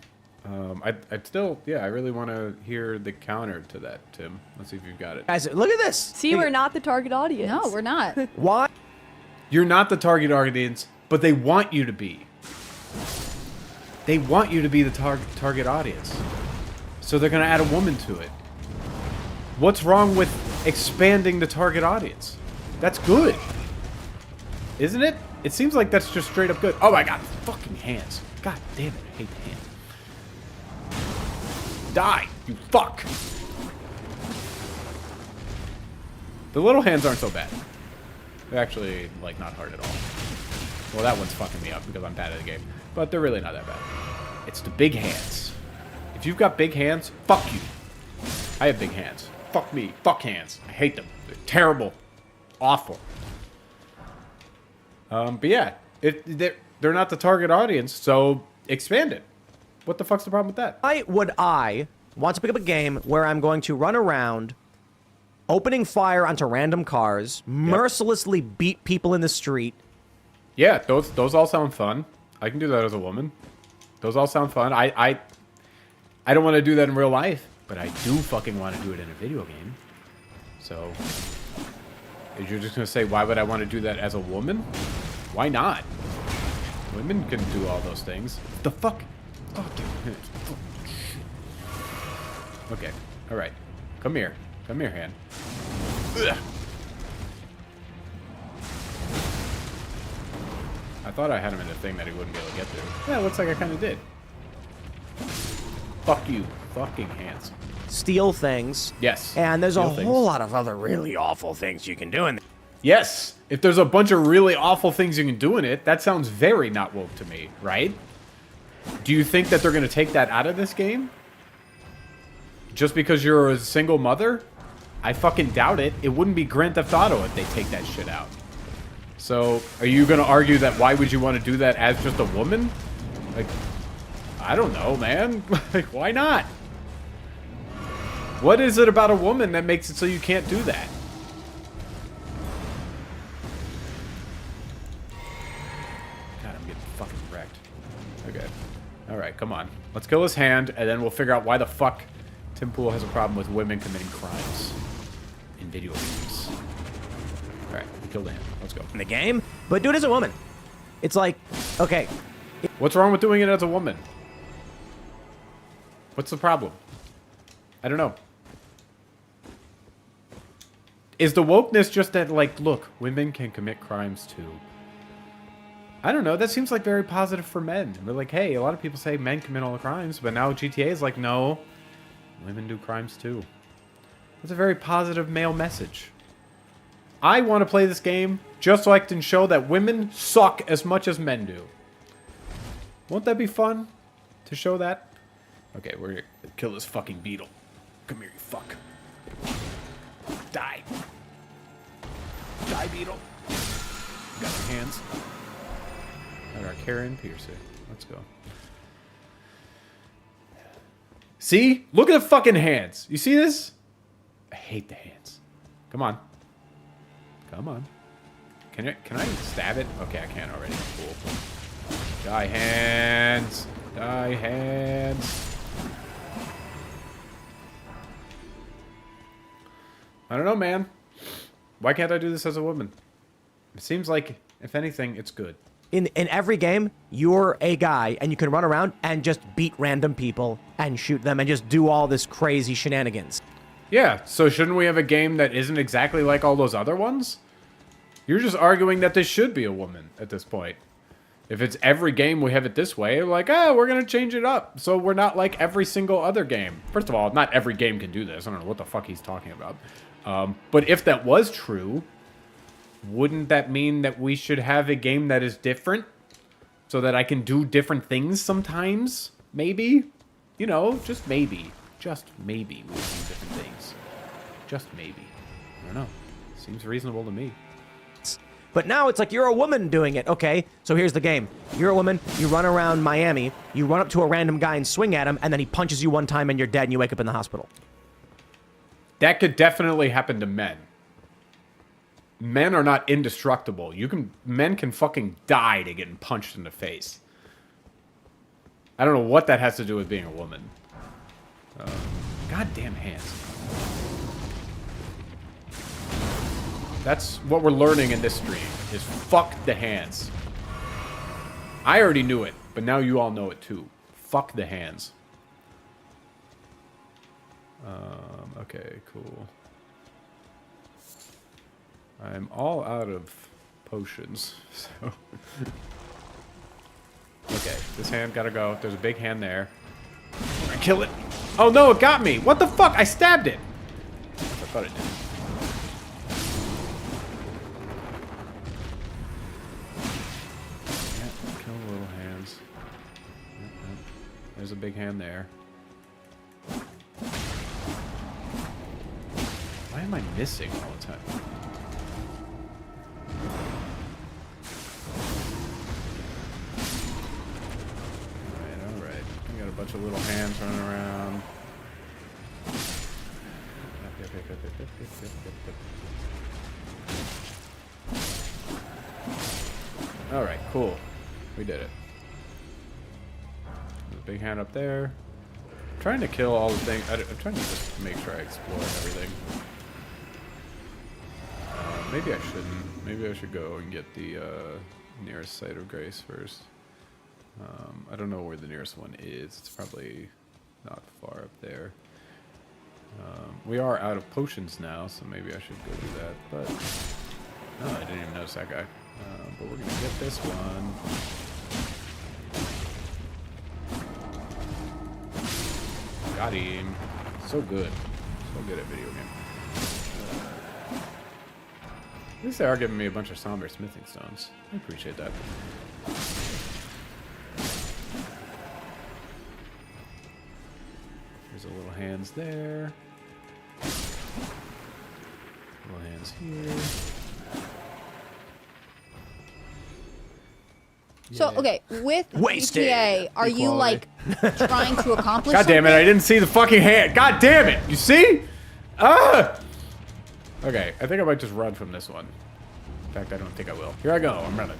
A: I'd still, yeah, I really want to hear the counter to that, Tim. Let's see if you've got it.
D: Guys, look at this.
I: See, we're not the target audience.
H: No, we're not.
D: Why?
A: You're not the target audience, but they want you to be. They want you to be the target audience. So they're going to add a woman to it. What's wrong with expanding the target audience? That's good. Isn't it? It seems like that's just straight up good. Oh my god, fucking hands. God damn it, I hate the hands. Die, you fuck. The little hands aren't so bad. They're actually, like, not hard at all. Well, that one's fucking me up because I'm bad at the game. But they're really not that bad. It's the big hands. If you've got big hands, fuck you. I have big hands. Fuck me. Fuck hands. I hate them. They're terrible. Awful. But yeah, they're not the target audience, so expand it. What the fuck's the problem with that?
D: Why would I want to pick up a game where I'm going to run around opening fire onto random cars, mercilessly beat people in the street?
A: Yeah, those all sound fun. I can do that as a woman. Those all sound fun. I don't want to do that in real life, but I do fucking want to do it in a video game. So, you're just going to say, why would I want to do that as a woman? Why not? Women can do all those things. The fuck? Okay, alright. Come here. Come here, hand. Ugh. I thought I had him in a thing that he wouldn't be able to get through. Yeah, it looks like I kind of did. Fuck you. Fucking hands.
D: Steal things.
A: Yes.
D: And there's a
A: Steal things.
D: whole lot of other really awful things you can do in.
A: Yes. If there's a bunch of really awful things you can do in it, that sounds very not woke to me, right? Do you think that they're going to take that out of this game? Just because you're a single mother? I fucking doubt it. It wouldn't be Grand Theft Auto if they take that shit out. So, are you going to argue that why would you want to do that as just a woman? Like, I don't know, man. Like, why not? What is it about a woman that makes it so you can't do that? God, I'm getting fucking wrecked. Okay. Alright, come on. Let's kill his hand, and then we'll figure out why the fuck Tim Pool has a problem with women committing crimes in video games. Alright, kill the hand. Let's go.
D: In the game, but do it as a woman. It's like, okay.
A: What's wrong with doing it as a woman? What's the problem? I don't know. Is the wokeness just that, like, look, women can commit crimes too? I don't know. That seems like very positive for men. We're like, hey, a lot of people say men commit all the crimes, but now GTA is like, no, women do crimes too. That's a very positive male message. I want to play this game just so I can show that women suck as much as men do. Won't that be fun to show that? Okay, we're gonna kill this fucking beetle. Come here, you fuck. Die. Die, beetle. Got your hands. Got our Karen Piercer. Let's go. See? Look at the fucking hands. You see this? I hate the hands. Come on. Come on. Can I stab it? Okay, I can already. Cool. Die hands. Die hands. I don't know, man. Why can't I do this as a woman? It seems like, if anything, it's good.
D: In every game, you're a guy, and you can run around and just beat random people and shoot them and just do all this crazy shenanigans.
A: Yeah, so shouldn't we have a game that isn't exactly like all those other ones? You're just arguing that this should be a woman at this point. If it's every game we have it this way, like, we're going to change it up. So we're not like every single other game. First of all, not every game can do this. I don't know what the fuck he's talking about. But if that was true, wouldn't that mean that we should have a game that is different? So that I can do different things sometimes? Maybe? You know, just maybe. Just maybe we can do different things. Just maybe. I don't know. Seems reasonable to me.
D: But now it's like you're a woman doing it. Okay, so here's the game. You're a woman, you run around Miami, you run up to a random guy and swing at him, and then he punches you one time and you're dead and you wake up in the hospital.
A: That could definitely happen to men. Men are not indestructible. Men can fucking die to getting punched in the face. I don't know what that has to do with being a woman. Goddamn hands. That's what we're learning in this stream, is fuck the hands. I already knew it, but now you all know it too. Fuck the hands. Okay, cool. I'm all out of potions, so... Okay, this hand gotta go. There's a big hand there. I kill it. Oh no, it got me! What the fuck? I stabbed it! I thought it did. Yeah, kill the little hands. Yep. There's a big hand there. Why am I missing all the time? a bunch of little hands running around. All right, cool. We did it. There's a big hand up there. I'm trying to kill all the things. I'm trying to just make sure I explore everything. Maybe I shouldn't. Maybe I should go and get the nearest site of grace first. I don't know where the nearest one is. It's probably not far up there. We are out of potions now, so maybe I should go do that. But no, I didn't even notice that guy. But we're gonna get this one. Got him. So good. So good at video games. At least they are giving me a bunch of somber smithing stones. I appreciate that. There's a little hands there. Little hands here.
H: So, okay, with GTA, are you, like, trying to accomplish
A: God damn it, I didn't see the fucking hand. God damn it, you see? Ah! Okay, I think I might just run from this one. In fact, I don't think I will. Here I go, I'm running.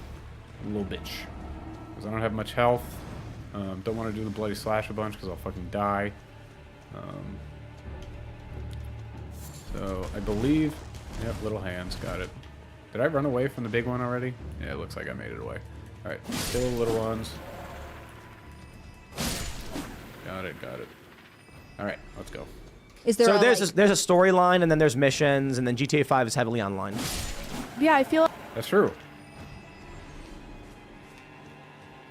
A: A little bitch. Because I don't have much health. Don't want to do the bloody slash a bunch because I'll fucking die. So, I believe... Yep, little hands, got it. Did I run away from the big one already? Yeah, it looks like I made it away. Alright, kill the little ones. Got it, got it. Alright, let's go.
D: Is there there's a storyline, and then there's missions, and then GTA 5 is heavily online.
I: Yeah, I feel...
A: That's true.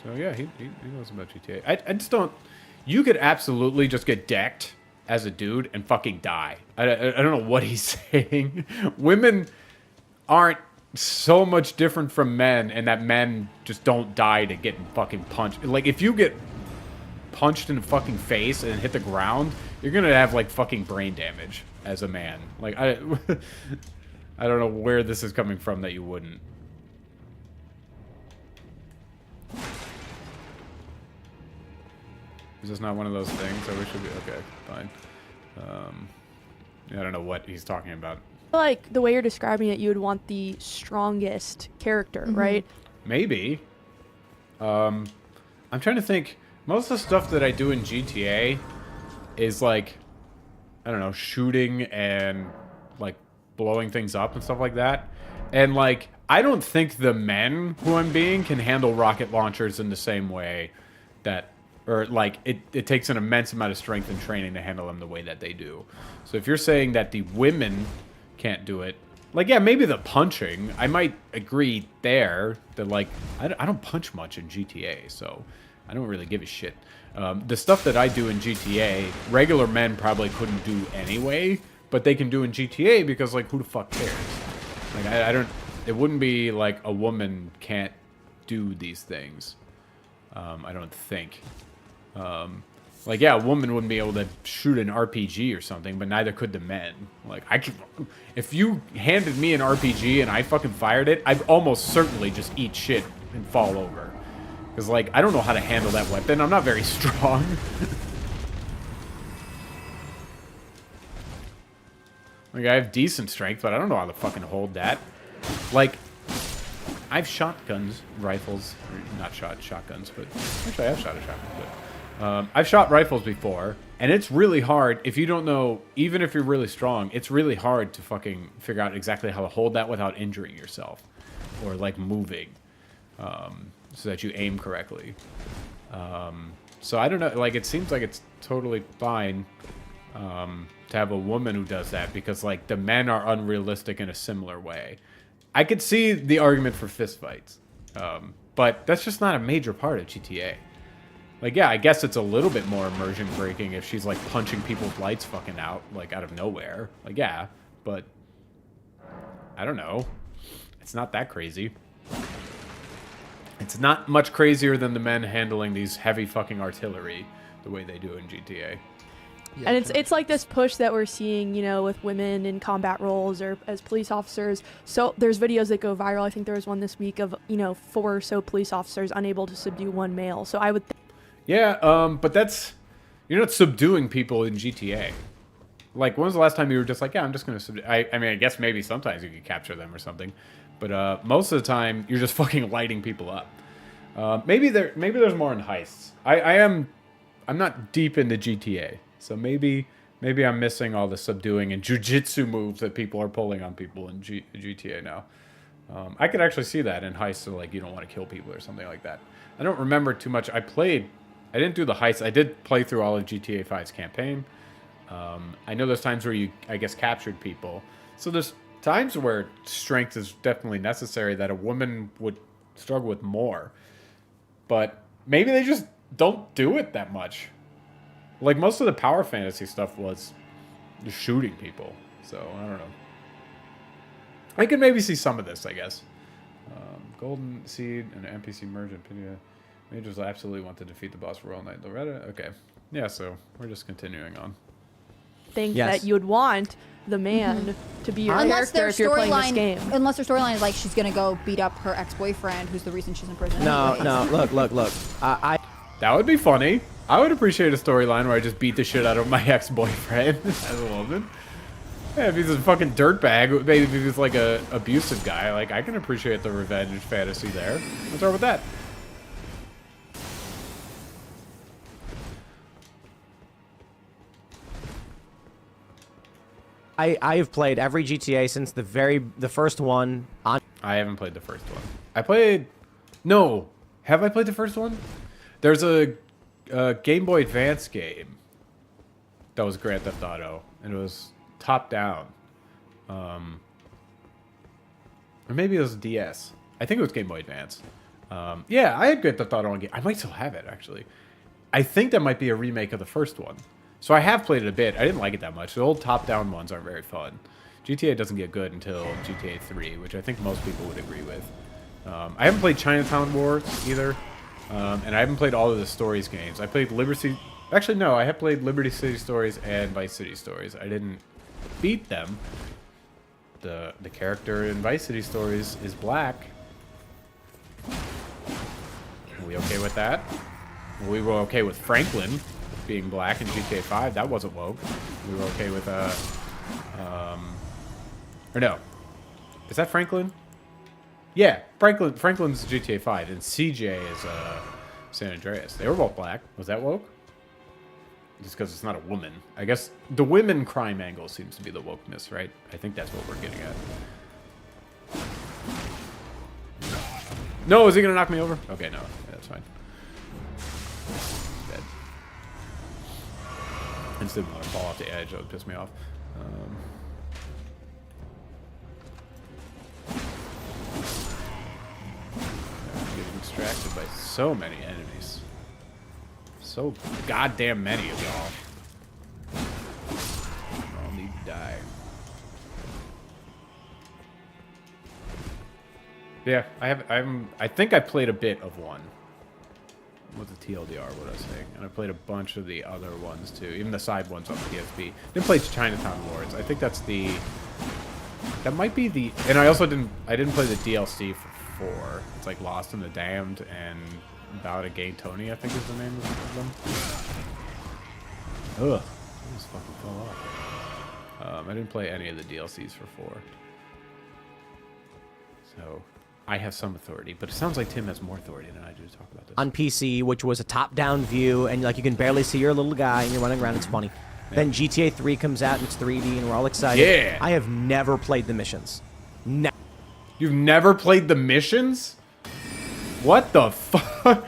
A: So yeah, he knows about GTA. I just don't... You could absolutely just get decked as a dude and fucking die. I don't know what he's saying. Women aren't so much different from men, and that men just don't die to getting fucking punched. Like, if you get punched in the fucking face and hit the ground, you're gonna have, like, fucking brain damage as a man. Like, I don't know where this is coming from that you wouldn't. Is this not one of those things? I wish it'd be... Okay, fine. I don't know what he's talking about.
I: Like, the way you're describing it, you would want the strongest character, right?
A: Maybe. I'm trying to think. Most of the stuff that I do in GTA is, like, I don't know, shooting and, like, blowing things up and stuff like that. And, like, I don't think the men who I'm being can handle rocket launchers in the same way that... Or, like, it takes an immense amount of strength and training to handle them the way that they do. So if you're saying that the women can't do it, like, yeah, maybe the punching, I might agree there that, like, I don't punch much in GTA, so I don't really give a shit. The stuff that I do in GTA, regular men probably couldn't do anyway, but they can do in GTA because, like, who the fuck cares? Like, I don't... It wouldn't be like a woman can't do these things. I don't think. Like, yeah, a woman wouldn't be able to shoot an RPG or something, but neither could the men. Like, I could... If you handed me an RPG and I fucking fired it, I'd almost certainly just eat shit and fall over. Because, like, I don't know how to handle that weapon. I'm not very strong. Like, I have decent strength, but I don't know how to fucking hold that. Like, I've shotguns, rifles, or not shotguns, but actually I have shot a shotgun, but I've shot rifles before, and it's really hard if you don't know, even if you're really strong, it's really hard to fucking figure out exactly how to hold that without injuring yourself or, like, moving, so that you aim correctly. So I don't know, like, it seems like it's totally fine to have a woman who does that because, like, the men are unrealistic in a similar way. I could see the argument for fistfights, but that's just not a major part of GTA. Like, yeah, I guess it's a little bit more immersion breaking if she's, like, punching people's lights fucking out, like, out of nowhere. Like, yeah, but I don't know. It's not that crazy. It's not much crazier than the men handling these heavy fucking artillery the way they do in GTA.
I: Yeah, and it's like this push that we're seeing, you know, with women in combat roles or as police officers. So there's videos that go viral. I think there was one this week of, you know, 4 or so police officers unable to subdue one male. So I would
A: Yeah, but that's... You're not subduing people in GTA. Like, when was the last time you were just like, yeah, I'm just going to subdue... I mean, I guess maybe sometimes you could capture them or something. But most of the time, you're just fucking lighting people up. Maybe there's more in heists. I'm not deep into GTA. So maybe I'm missing all the subduing and jujitsu moves that people are pulling on people in GTA now. I could actually see that in heists, so like you don't want to kill people or something like that. I don't remember too much. I didn't do the heists. I did play through all of GTA 5's campaign. I know there's times where you, I guess, captured people. So there's times where strength is definitely necessary that a woman would struggle with more. But maybe they just don't do it that much. Like, most of the power fantasy stuff was just shooting people. So, I don't know. I could maybe see some of this, I guess. Golden Seed and NPC merge in Pidia. Majors absolutely want to defeat the boss for all night. Loretta? Okay. Yeah, so we're just continuing on.
I: Think that you would want the man to be your character if you're playing this game.
H: Unless their storyline is like she's gonna go beat up her ex-boyfriend, who's the reason she's in prison.
D: No,
H: anyways.
D: no, look.
A: That would be funny. I would appreciate a storyline where I just beat the shit out of my ex-boyfriend as a woman. Yeah, if he's a fucking dirtbag, maybe if he's like a abusive guy, like I can appreciate the revenge fantasy there. What's wrong with that?
D: I have played every GTA since the first one. I
A: haven't played the first one. No. Have I played the first one? There's a Game Boy Advance game that was Grand Theft Auto, and it was top down. Or maybe it was DS. I think it was Game Boy Advance. Yeah, I had Grand Theft Auto on game. I might still have it, actually. I think that might be a remake of the first one. So I have played it a bit. I didn't like it that much. The old top-down ones aren't very fun. GTA doesn't get good until GTA 3, which I think most people would agree with. I haven't played Chinatown Wars either. And I haven't played all of the Stories games. I played Liberty... Actually, no. I have played Liberty City Stories and Vice City Stories. I didn't beat them. The character in Vice City Stories is black. Are we okay with that? We were okay with Franklin being black in GTA 5. That wasn't woke. We were okay with or no, is that Franklin? Yeah, Franklin's GTA 5 and CJ is San Andreas. They were both black. Was that woke? Just because it's not a woman. I guess the women crime angle seems to be the wokeness, right? I think that's what we're getting at. No, is he gonna knock me over? Okay, no, yeah, that's fine. Dead. I just didn't want to fall off the edge. That would piss me off. I'm getting extracted by so many enemies. So goddamn many of y'all. All need to die. Yeah, I think I played a bit of one. What's the TLDR, what I was saying. And I played a bunch of the other ones too, even the side ones on PSP. Didn't play Chinatown Wars. I think that's the... That might be the... And I also didn't play the DLC for 4. It's like Lost in the Damned and Ballad of Gay Tony, I think is the name of them. Ugh. I just fucking fell off. I didn't play any of the DLCs for 4. So... I have some authority, but it sounds like Tim has more authority than I do to talk about this.
D: On PC, which was a top-down view, and like you can barely see your little guy, and you're running around. It's funny. Yeah. Then GTA 3 comes out, and it's 3D, and we're all excited.
A: Yeah.
D: I have never played the missions.
A: You've never played the missions? What the fuck?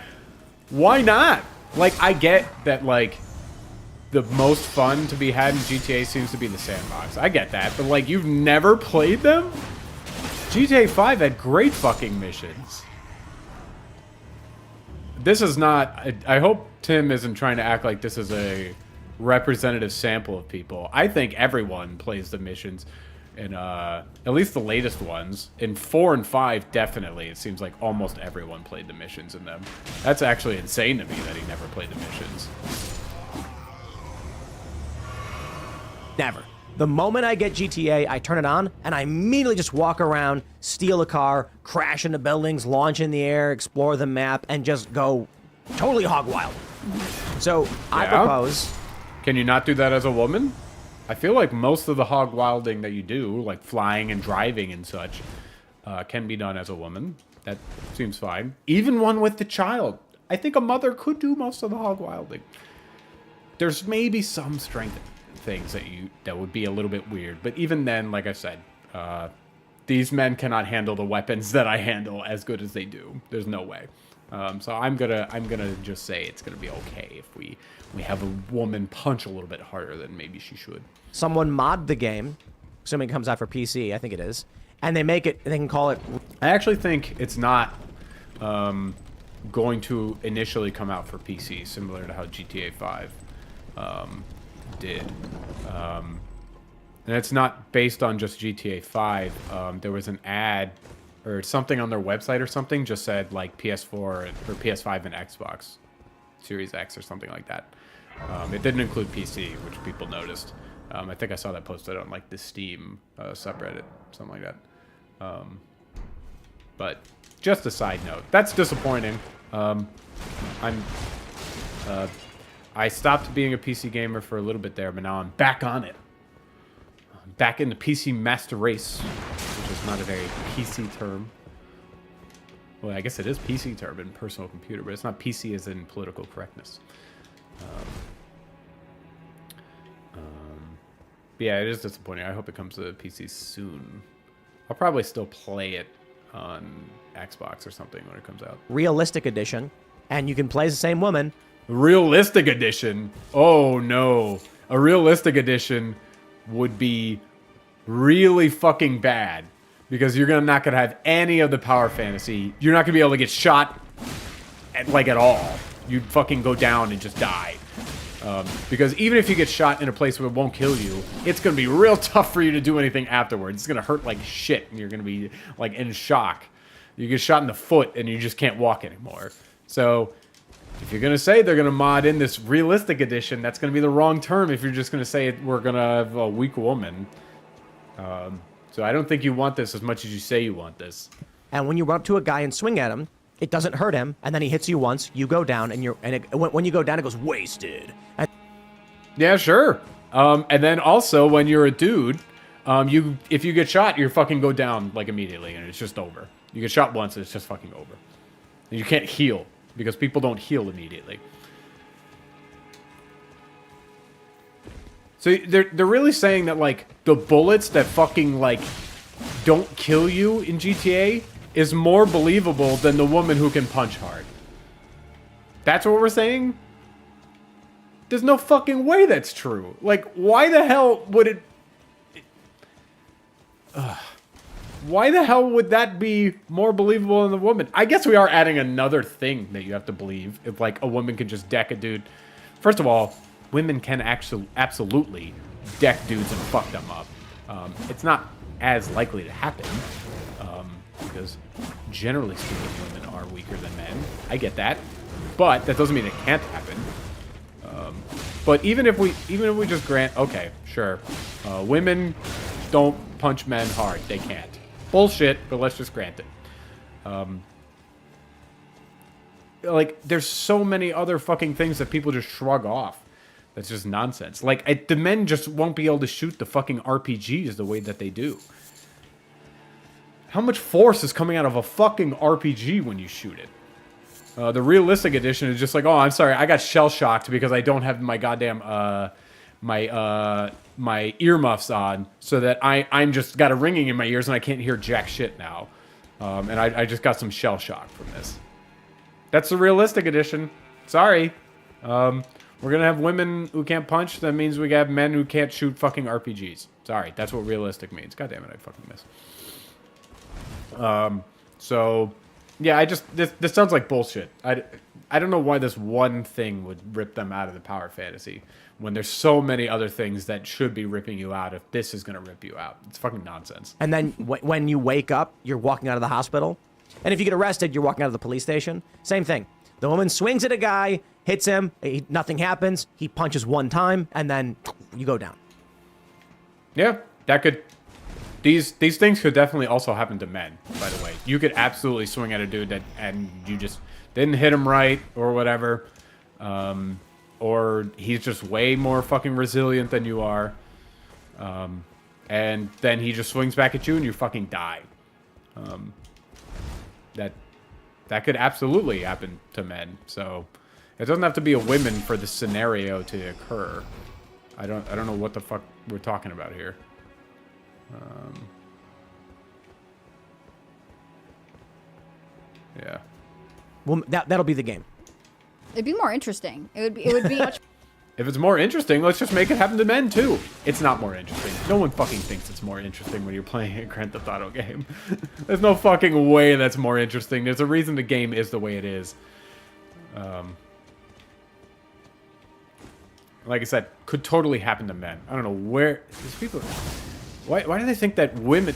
A: Why not? Like, I get that, like, the most fun to be had in GTA seems to be the sandbox. I get that, but, like, you've never played them? GTA 5 had great fucking missions. This is not... I hope Tim isn't trying to act like this is a representative sample of people. I think everyone plays the missions in, at least the latest ones. In 4 and 5, definitely. It seems like almost everyone played the missions in them. That's actually insane to me that he never played the missions.
D: Never. The moment I get GTA, I turn it on, and I immediately just walk around, steal a car, crash into buildings, launch in the air, explore the map, and just go totally hog wild. So I
A: Yeah?
D: propose.
A: Can you not do that as a woman? I feel like most of the hog wilding that you do, like flying and driving and such, can be done as a woman. That seems fine. Even one with the child. I think a mother could do most of the hog wilding. There's maybe some strength things that would be a little bit weird, but even then, like I said, these men cannot handle the weapons that I handle as good as they do. There's no way. So I'm gonna just say it's gonna be okay if we have a woman punch a little bit harder than maybe she should.
D: Someone mod the game, assuming it comes out for PC, I think it is, and they make it. They can call it.
A: I actually think it's not going to initially come out for PC, similar to how GTA 5 did. And it's not based on just GTA 5. There was an ad or something on their website or something just said like PS4 or PS5 and Xbox Series X or something like that. It didn't include PC, which people noticed. I think I saw that posted on like the Steam subreddit, something like that. But just a side note, that's disappointing. I stopped being a PC gamer for a little bit there, but now I'm back on it. I'm back in the PC master race, which is not a very PC term. Well, I guess it is PC term in personal computer, but it's not PC as in political correctness. But yeah, it is disappointing. I hope it comes to PC soon. I'll probably still play it on Xbox or something when it comes out.
D: Realistic edition, and you can play as the same woman.
A: Realistic edition? Oh no. A realistic edition would be really fucking bad because you're not gonna have any of the power fantasy. You're not gonna be able to get shot at all. You'd fucking go down and just die. Because even if you get shot in a place where it won't kill you, it's going to be real tough for you to do anything afterwards. It's going to hurt like shit, and you're going to be like in shock. You get shot in the foot, and you just can't walk anymore. So if you're going to say they're going to mod in this realistic edition, that's going to be the wrong term if you're just going to say we're going to have a weak woman. So I don't think you want this as much as you say you want this.
D: And when you run up to a guy and swing at him, it doesn't hurt him, and then he hits you once, you go down, and when you go down, it goes wasted. And
A: yeah, sure. And then also when you're a dude, if you get shot, you fucking go down like immediately, and it's just over. You get shot once, and it's just fucking over. And you can't heal because people don't heal immediately. So they're really saying that like the bullets that fucking like don't kill you in GTA is more believable than the woman who can punch hard. That's what we're saying? There's no fucking way that's true. Like, why the hell would it... Why the hell would that be more believable than the woman? I guess we are adding another thing that you have to believe. If, like, a woman can just deck a dude. First of all, women can actually absolutely deck dudes and fuck them up. It's not as likely to happen. Because generally speaking, women are weaker than men. I get that, but that doesn't mean it can't happen. But even if we just grant, okay, sure, women don't punch men hard. They can't. Bullshit. But let's just grant it. Like, there's so many other fucking things that people just shrug off. That's just nonsense. Like, the men just won't be able to shoot the fucking RPGs the way that they do. How much force is coming out of a fucking RPG when you shoot it? The realistic edition is just like, oh, I'm sorry, I got shell-shocked because I don't have my goddamn, my earmuffs on, so that I'm just got a ringing in my ears and I can't hear jack shit now. And I just got some shell-shock from this. That's the realistic edition. Sorry. We're gonna have women who can't punch, that means we have men who can't shoot fucking RPGs. Sorry, that's what realistic means. God damn it, I fucking miss. So yeah, this sounds like bullshit. I don't know why this one thing would rip them out of the power fantasy when there's so many other things that should be ripping you out if this is going to rip you out. It's fucking nonsense.
D: And then when you wake up, you're walking out of the hospital. And if you get arrested, you're walking out of the police station. Same thing. The woman swings at a guy, hits him, nothing happens. He punches one time, and then you go down.
A: Yeah, that could... These things could definitely also happen to men, by the way. You could absolutely swing at a dude and you just didn't hit him right or whatever. or he's just way more fucking resilient than you are. And then he just swings back at you and you fucking die. That could absolutely happen to men. So it doesn't have to be a women for the scenario to occur. I don't know what the fuck we're talking about here. Yeah.
D: Well, that'll be the game.
H: It'd be more interesting. It would be much.
A: If it's more interesting, let's just make it happen to men too. It's not more interesting. No one fucking thinks it's more interesting when you're playing a Grand Theft Auto game. There's no fucking way that's more interesting. There's a reason the game is the way it is. Like I said, could totally happen to men. I don't know where these people. Why do they think that women?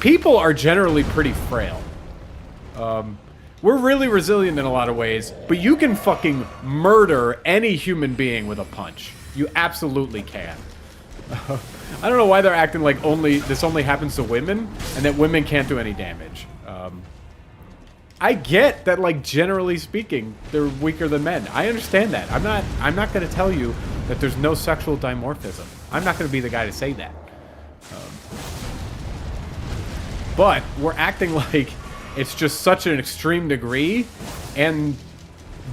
A: People are generally pretty frail. We're really resilient in a lot of ways, but you can fucking murder any human being with a punch. You absolutely can. I don't know why they're acting like this only happens to women, and that women can't do any damage. I get that, like, generally speaking, they're weaker than men. I understand that. I'm not going to tell you that there's no sexual dimorphism. I'm not going to be the guy to say that. But we're acting like it's just such an extreme degree, and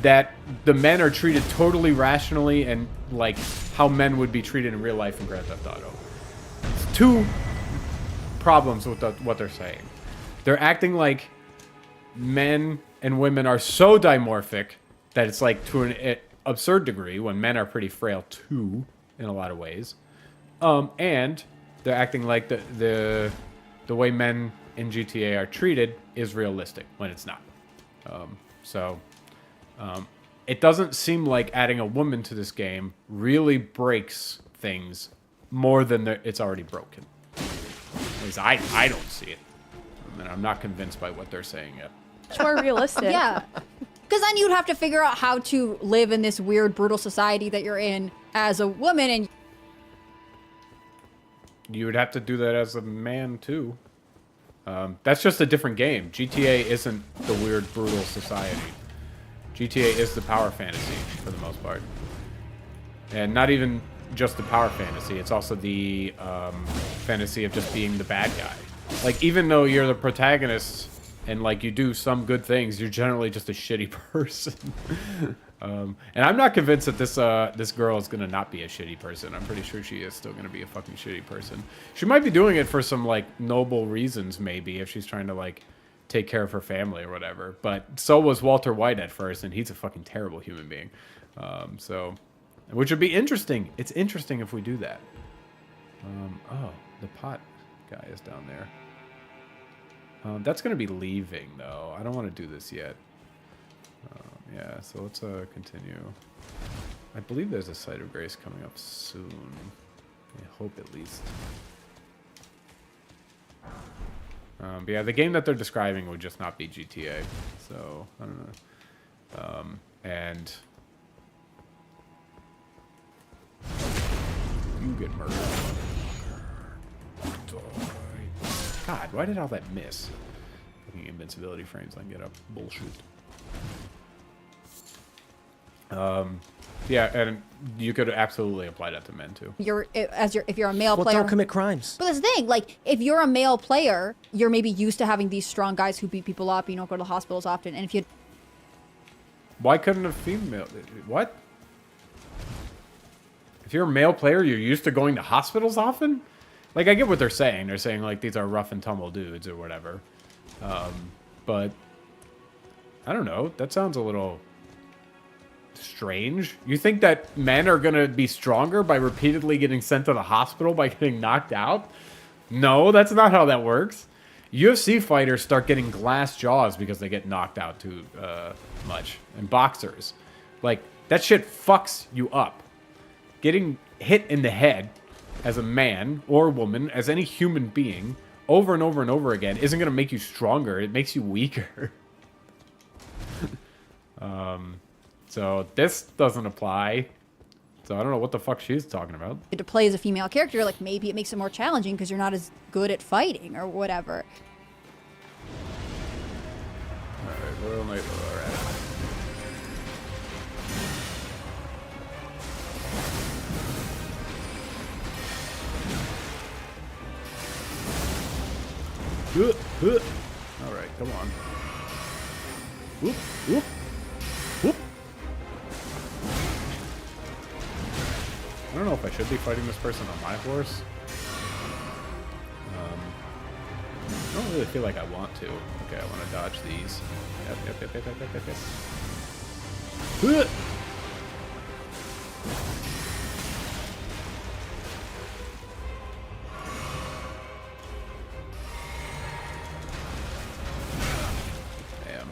A: that the men are treated totally rationally and like how men would be treated in real life in Grand Theft Auto. It's two problems with what they're saying. They're acting like men and women are so dimorphic that it's like to an absurd degree, when men are pretty frail too in a lot of ways. And they're acting like the way men in GTA are treated is realistic when it's not. It doesn't seem like adding a woman to this game really breaks things more than it's already broken. At least I don't see it. And I'm not convinced by what they're saying yet.
I: It's more realistic.
H: Yeah. Because then you'd have to figure out how to live in this weird, brutal society that you're in as a woman, and
A: you would have to do that as a man too. That's just a different game. GTA isn't the weird, brutal society. GTA is the power fantasy for the most part. And not even just the power fantasy, it's also the fantasy of just being the bad guy. Like, even though you're the protagonist and like you do some good things, you're generally just a shitty person. And I'm not convinced that this girl is gonna not be a shitty person. I'm pretty sure she is still gonna be a fucking shitty person. She might be doing it for some like noble reasons, maybe, if she's trying to like take care of her family or whatever. But so was Walter White at first, and he's a fucking terrible human being. Which would be interesting. It's interesting if we do that. Oh, the pot guy is down there. That's gonna be leaving though. I don't want to do this yet. Yeah, so let's continue. I believe there's a Site of Grace coming up soon. I hope at least. But yeah, the game that they're describing would just not be GTA. So, I don't know. And you get murdered. God, why did all that miss? Fucking invincibility frames I can get up. Bullshit. Yeah, and you could absolutely apply that to men too.
H: If you're a male
D: Well,
H: player,
D: don't commit crimes.
H: But that's the thing, like, if you're a male player, you're maybe used to having these strong guys who beat people up. You don't go to hospitals often, and if you,
A: why couldn't a female? What? If you're a male player, you're used to going to hospitals often. Like, I get what they're saying. They're saying like these are rough and tumble dudes or whatever. But I don't know. That sounds a little strange. You think that men are gonna be stronger by repeatedly getting sent to the hospital by getting knocked out? No, that's not how that works. UFC fighters start getting glass jaws because they get knocked out too much. And boxers, like, that shit fucks you up. Getting hit in the head as a man or woman, as any human being, over and over and over again isn't gonna make you stronger. It makes you weaker. So this doesn't apply. So I don't know what the fuck she's talking about.
H: to play as a female character, like, maybe it makes it more challenging because you're not as good at fighting or whatever.
A: Alright, we're only alright. All right, come on. Whoop, whoop, whoop. I don't know if I should be fighting this person on my horse. I don't really feel like I want to. Okay, I want to dodge these. Yep. Damn.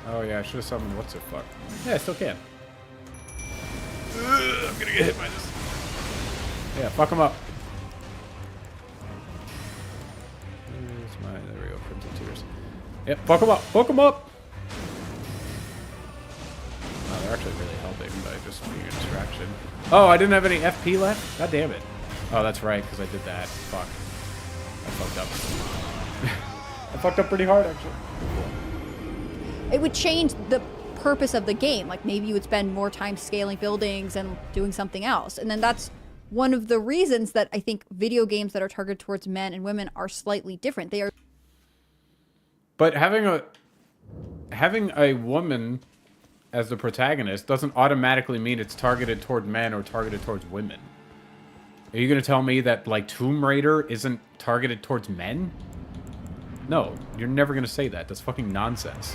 A: Oh yeah, I should have summoned what's it fuck. Yeah, I still can. I'm gonna get hit by this. Yeah, fuck him up. There we go, Crimson Tears. Yep, fuck him up, fuck him up! Oh, they're actually really helping by just being a distraction. Oh, I didn't have any FP left? God damn it. Oh, that's right, because I did that. Fuck. I fucked up. I fucked up pretty hard, actually.
H: It would change the purpose of the game. Like, maybe you would spend more time scaling buildings and doing something else. And then that's one of the reasons that I think video games that are targeted towards men and women are slightly different. They are.
A: But having a woman as the protagonist doesn't automatically mean it's targeted toward men or targeted towards women. Are you gonna tell me that, like, Tomb Raider isn't targeted towards men? No, you're never gonna say that. That's fucking nonsense.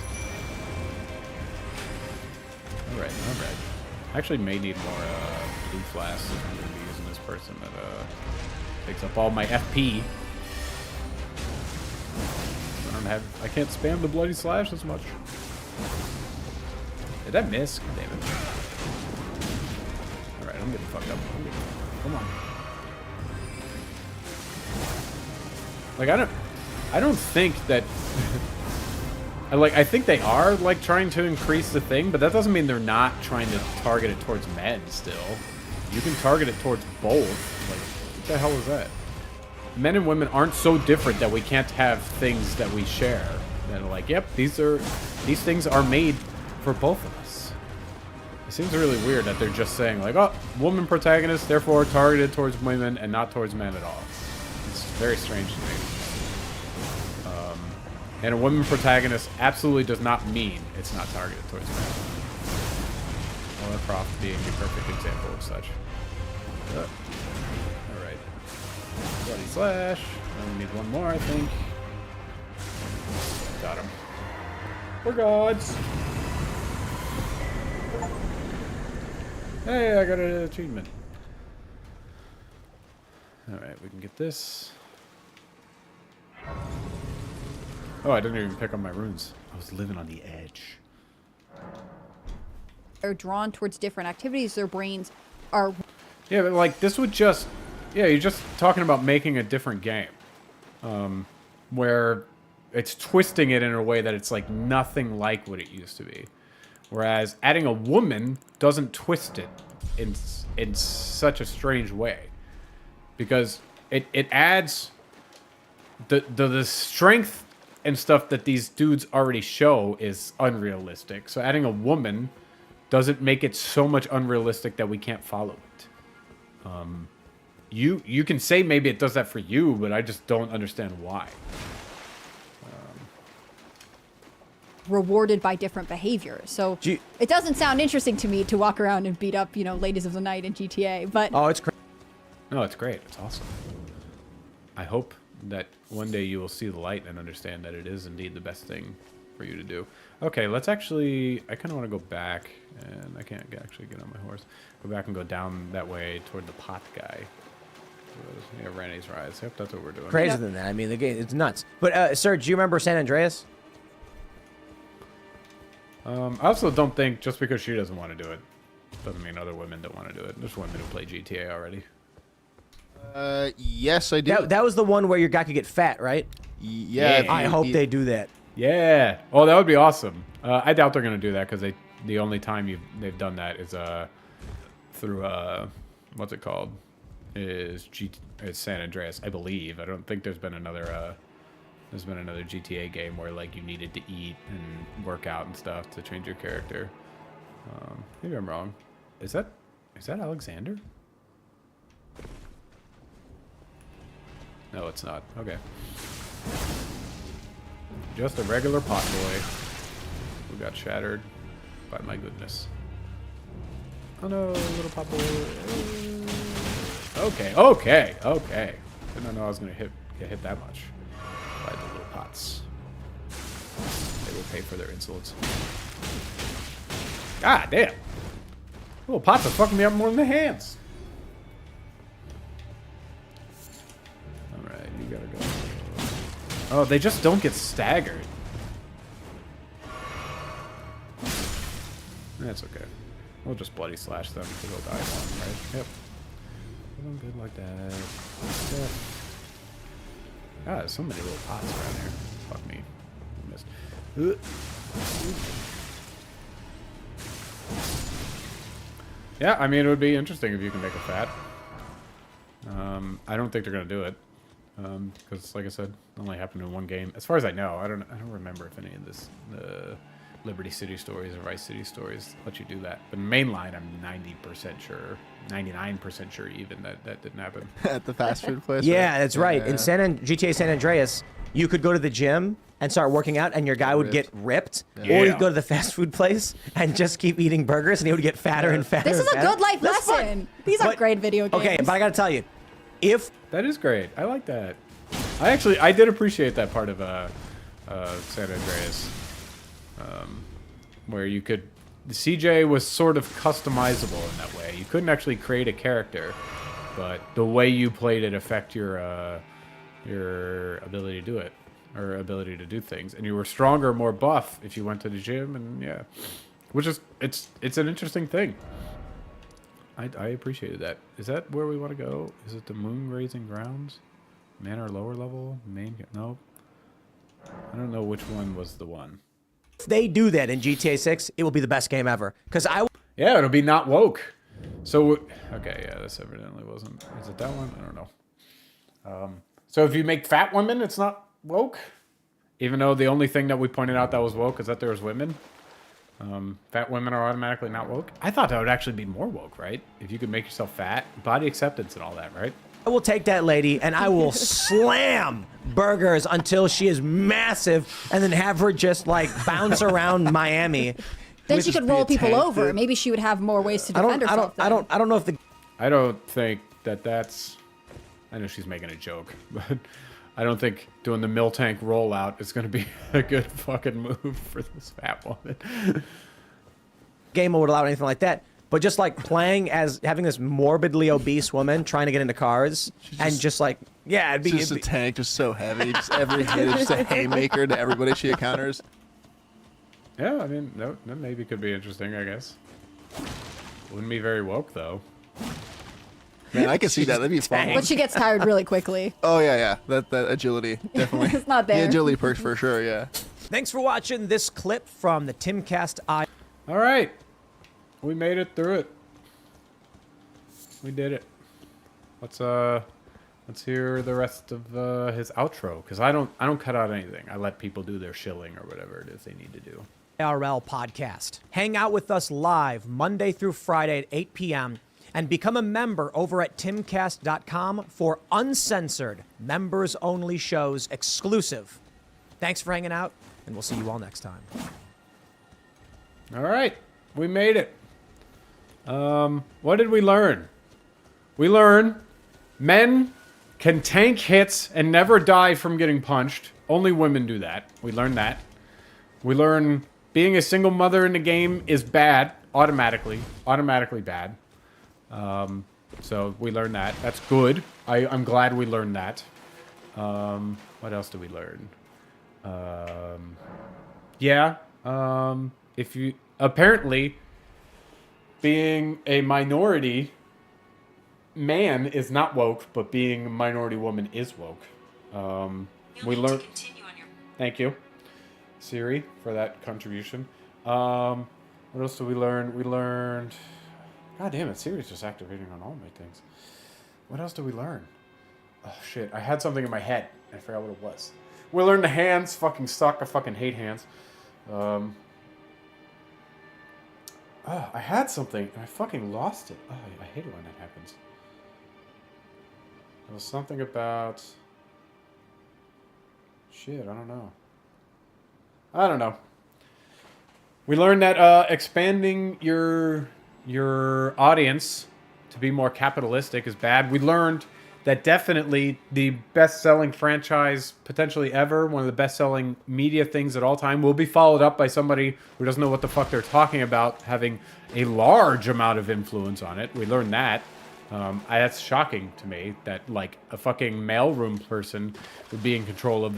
A: Alright, alright. I actually may need more blue flasks if I'm gonna be using this person that takes up all my FP. I can't spam the bloody slash as much. Did I miss? Damn it. Alright, I'm getting fucked up. Come on. Like, I don't think that I think they are, like, trying to increase the thing, but that doesn't mean they're not trying to target it towards men still. You can target it towards both. Like, what the hell is that? Men and women aren't so different that we can't have things that we share. That are like, yep, these things are made for both of us. It seems really weird that they're just saying, like, oh, woman protagonist, therefore targeted towards women and not towards men at all. It's very strange to me. And a woman protagonist absolutely does not mean it's not targeted towards men. Lara Croft being the perfect example of such. Alright. Bloody slash. I only need one more, I think. Got him. We're gods. Hey, I got an achievement. Alright, we can get this. Oh, I didn't even pick up my runes. I was living on the edge.
H: They're drawn towards different activities. Their brains are.
A: Yeah, but like this would just, yeah, you're just talking about making a different game, where it's twisting it in a way that it's like nothing like what it used to be. Whereas adding a woman doesn't twist it in such a strange way, because it adds the strength and stuff that these dudes already show is unrealistic. So adding a woman doesn't make it so much unrealistic that we can't follow it. You can say maybe it does that for you, but I just don't understand why.
H: Rewarded by different behaviors. So it doesn't sound interesting to me to walk around and beat up, you know, ladies of the night in GTA, but...
D: Oh, it's great.
A: No, it's great. It's awesome. I hope that one day you will see the light and understand that it is indeed the best thing for you to do. Okay, let's actually... I kind of want to go back, and I can't actually get on my horse. Go back and go down that way toward the pot guy. Yeah, Rennie's Rise. Yep, that's what we're doing.
D: Crazier than that. I mean, the game, it's nuts. But, sir, do you remember San Andreas?
A: I also don't think just because she doesn't want to do it doesn't mean other women don't want to do it. There's women who play GTA already.
L: Yes, I do.
D: That was the one where your guy could get fat, right?
L: Yeah.
D: I hope they do that.
A: Yeah. Oh, that would be awesome. I doubt they're going to do that because the only time they've done that is through what's it called? Is San Andreas, I believe. I don't think there's been another GTA game where like you needed to eat and work out and stuff to change your character. Maybe I'm wrong. Is that Alexander? No, it's not. Okay. Just a regular pot boy who got shattered by my goodness. Oh no, little pot boy. Okay, okay, okay. Didn't know I was gonna get hit that much by the little pots. They will pay for their insolence. God damn. Little pots are fucking me up more than the hands. Alright, you gotta go. Oh, they just don't get staggered. That's okay. We'll just bloody slash them because they'll die one, right? Yep. I'm good like that. Yeah. God, there's so many little pots around here. Fuck me. I missed. Yeah, I mean, it would be interesting if you can make a fat. I don't think they're gonna do it, because, like I said, it only happened in one game. As far as I know, I don't remember if any of this Liberty City stories or Vice City stories let you do that. But mainline, I'm 90% sure, 99% sure even that didn't happen.
L: At the fast food place.
D: Yeah, that's right.
L: Yeah.
D: In GTA San Andreas, you could go to the gym and start working out, and your guy would get ripped.
A: Yeah.
D: Or you'd go to the fast food place and just keep eating burgers, and he would get fatter and fatter.
H: This is
D: and
H: a
D: fatter.
H: good life
D: That's
H: lesson.
D: fun.
H: These are great video games.
D: Okay, but I gotta tell you, if
A: That is great. I like that. I did appreciate that part of San Andreas, where you could. The CJ was sort of customizable in that way. You couldn't actually create a character, but the way you played it affect your ability to do it, or ability to do things. And you were stronger, more buff if you went to the gym, and yeah, which is it's an interesting thing. I appreciated that. Is that where we want to go? Is it the moon raising grounds? Manor lower level? No. I don't know which one was the one.
D: If they do that in GTA 6, it will be the best game ever. Because
A: Yeah, it'll be not woke. So, okay, yeah, this evidently wasn't. Is it that one? I don't know. So if you make fat women, it's not woke? Even though the only thing that we pointed out that was woke is that there was women? Fat women are automatically not woke? I thought that would actually be more woke, right? If you could make yourself fat, body acceptance and all that, right?
D: I will take that lady and I will slam burgers until she is massive, and then have her just like bounce around Miami.
H: Then she could roll people over. Maybe she would have more ways to defend herself.
D: I don't know if the.
A: I don't think that's. I know she's making a joke, but I don't think doing the mill tank rollout is going to be a good fucking move for this fat woman.
D: Game would allow anything like that, but just like playing as having this morbidly obese woman trying to get into cars and just like, yeah, it'd be
L: just a tank, just so heavy. Just every hit is just a haymaker to everybody she encounters.
A: Yeah, I mean, that maybe could be interesting, I guess. Wouldn't be very woke, though.
L: Man, I can see that. That'd be fun.
H: But she gets tired really quickly.
L: Oh, yeah. That agility, definitely.
H: It's not there.
L: The agility perks for sure, yeah.
D: Thanks for watching this clip from the Timcast IRL.
A: All right. We made it through it. We did it. Let's hear the rest of his outro, because I don't cut out anything. I let people do their shilling or whatever it is they need to do.
D: IRL podcast. Hang out with us live Monday through Friday at 8 p.m. and become a member over at timcast.com for uncensored, members-only shows exclusive. Thanks for hanging out, and we'll see you all next time.
A: All right. We made it. What did we learn? We learned men can tank hits and never die from getting punched. Only women do that. We learned that. We learn being a single mother in the game is bad, automatically bad. So we learned that. That's good. I'm glad we learned that. What else did we learn? If you apparently being a minority man is not woke, but being a minority woman is woke. We learned. Thank you, Siri, for that contribution. What else did we learn? We learned. God damn it, Siri's just activating on all my things. What else did we learn? Oh shit, I had something in my head. I forgot what it was. We learned the hands fucking suck. I fucking hate hands. I had something and I fucking lost it. Oh, I hate it when that happens. There was something about Shit, I don't know. We learned that expanding your audience to be more capitalistic is bad. We learned that definitely the best-selling franchise potentially ever, one of the best-selling media things at all time, will be followed up by somebody who doesn't know what the fuck they're talking about having a large amount of influence on it. We learned that. That's shocking to me that like a fucking mailroom person would be in control of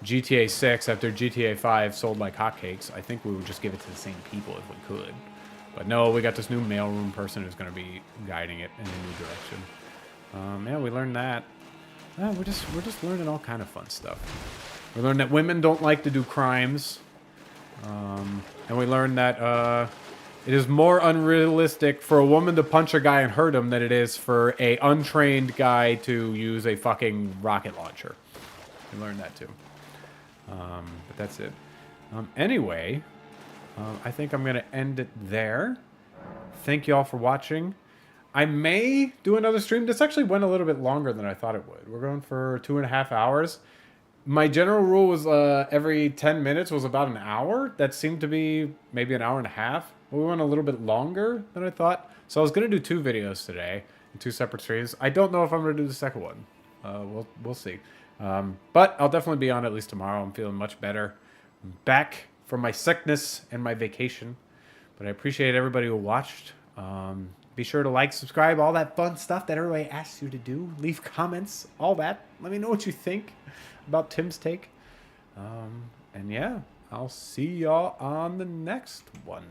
A: GTA 6 after GTA 5 sold like hotcakes. I think we would just give it to the same people if we could. But no, we got this new mailroom person who's going to be guiding it in a new direction. Yeah, we learned that. We're just learning all kind of fun stuff. We learned that women don't like to do crimes. And we learned that it is more unrealistic for a woman to punch a guy and hurt him than it is for a untrained guy to use a fucking rocket launcher. We learned that too. But that's it. Anyway, I think I'm going to end it there. Thank you all for watching. I may do another stream. This actually went a little bit longer than I thought it would. We're going for 2.5 hours. My general rule was every 10 minutes was about an hour. That seemed to be maybe an hour and a half. But we went a little bit longer than I thought. So I was going to do 2 videos today in 2 separate streams. I don't know if I'm going to do the second one. We'll see. But I'll definitely be on at least tomorrow. I'm feeling much better. I'm back from my sickness and my vacation. But I appreciate everybody who watched. Be sure to like, subscribe, all that fun stuff that everybody asks you to do. Leave comments, all that. Let me know what you think about Tim's take. And yeah, I'll see y'all on the next one.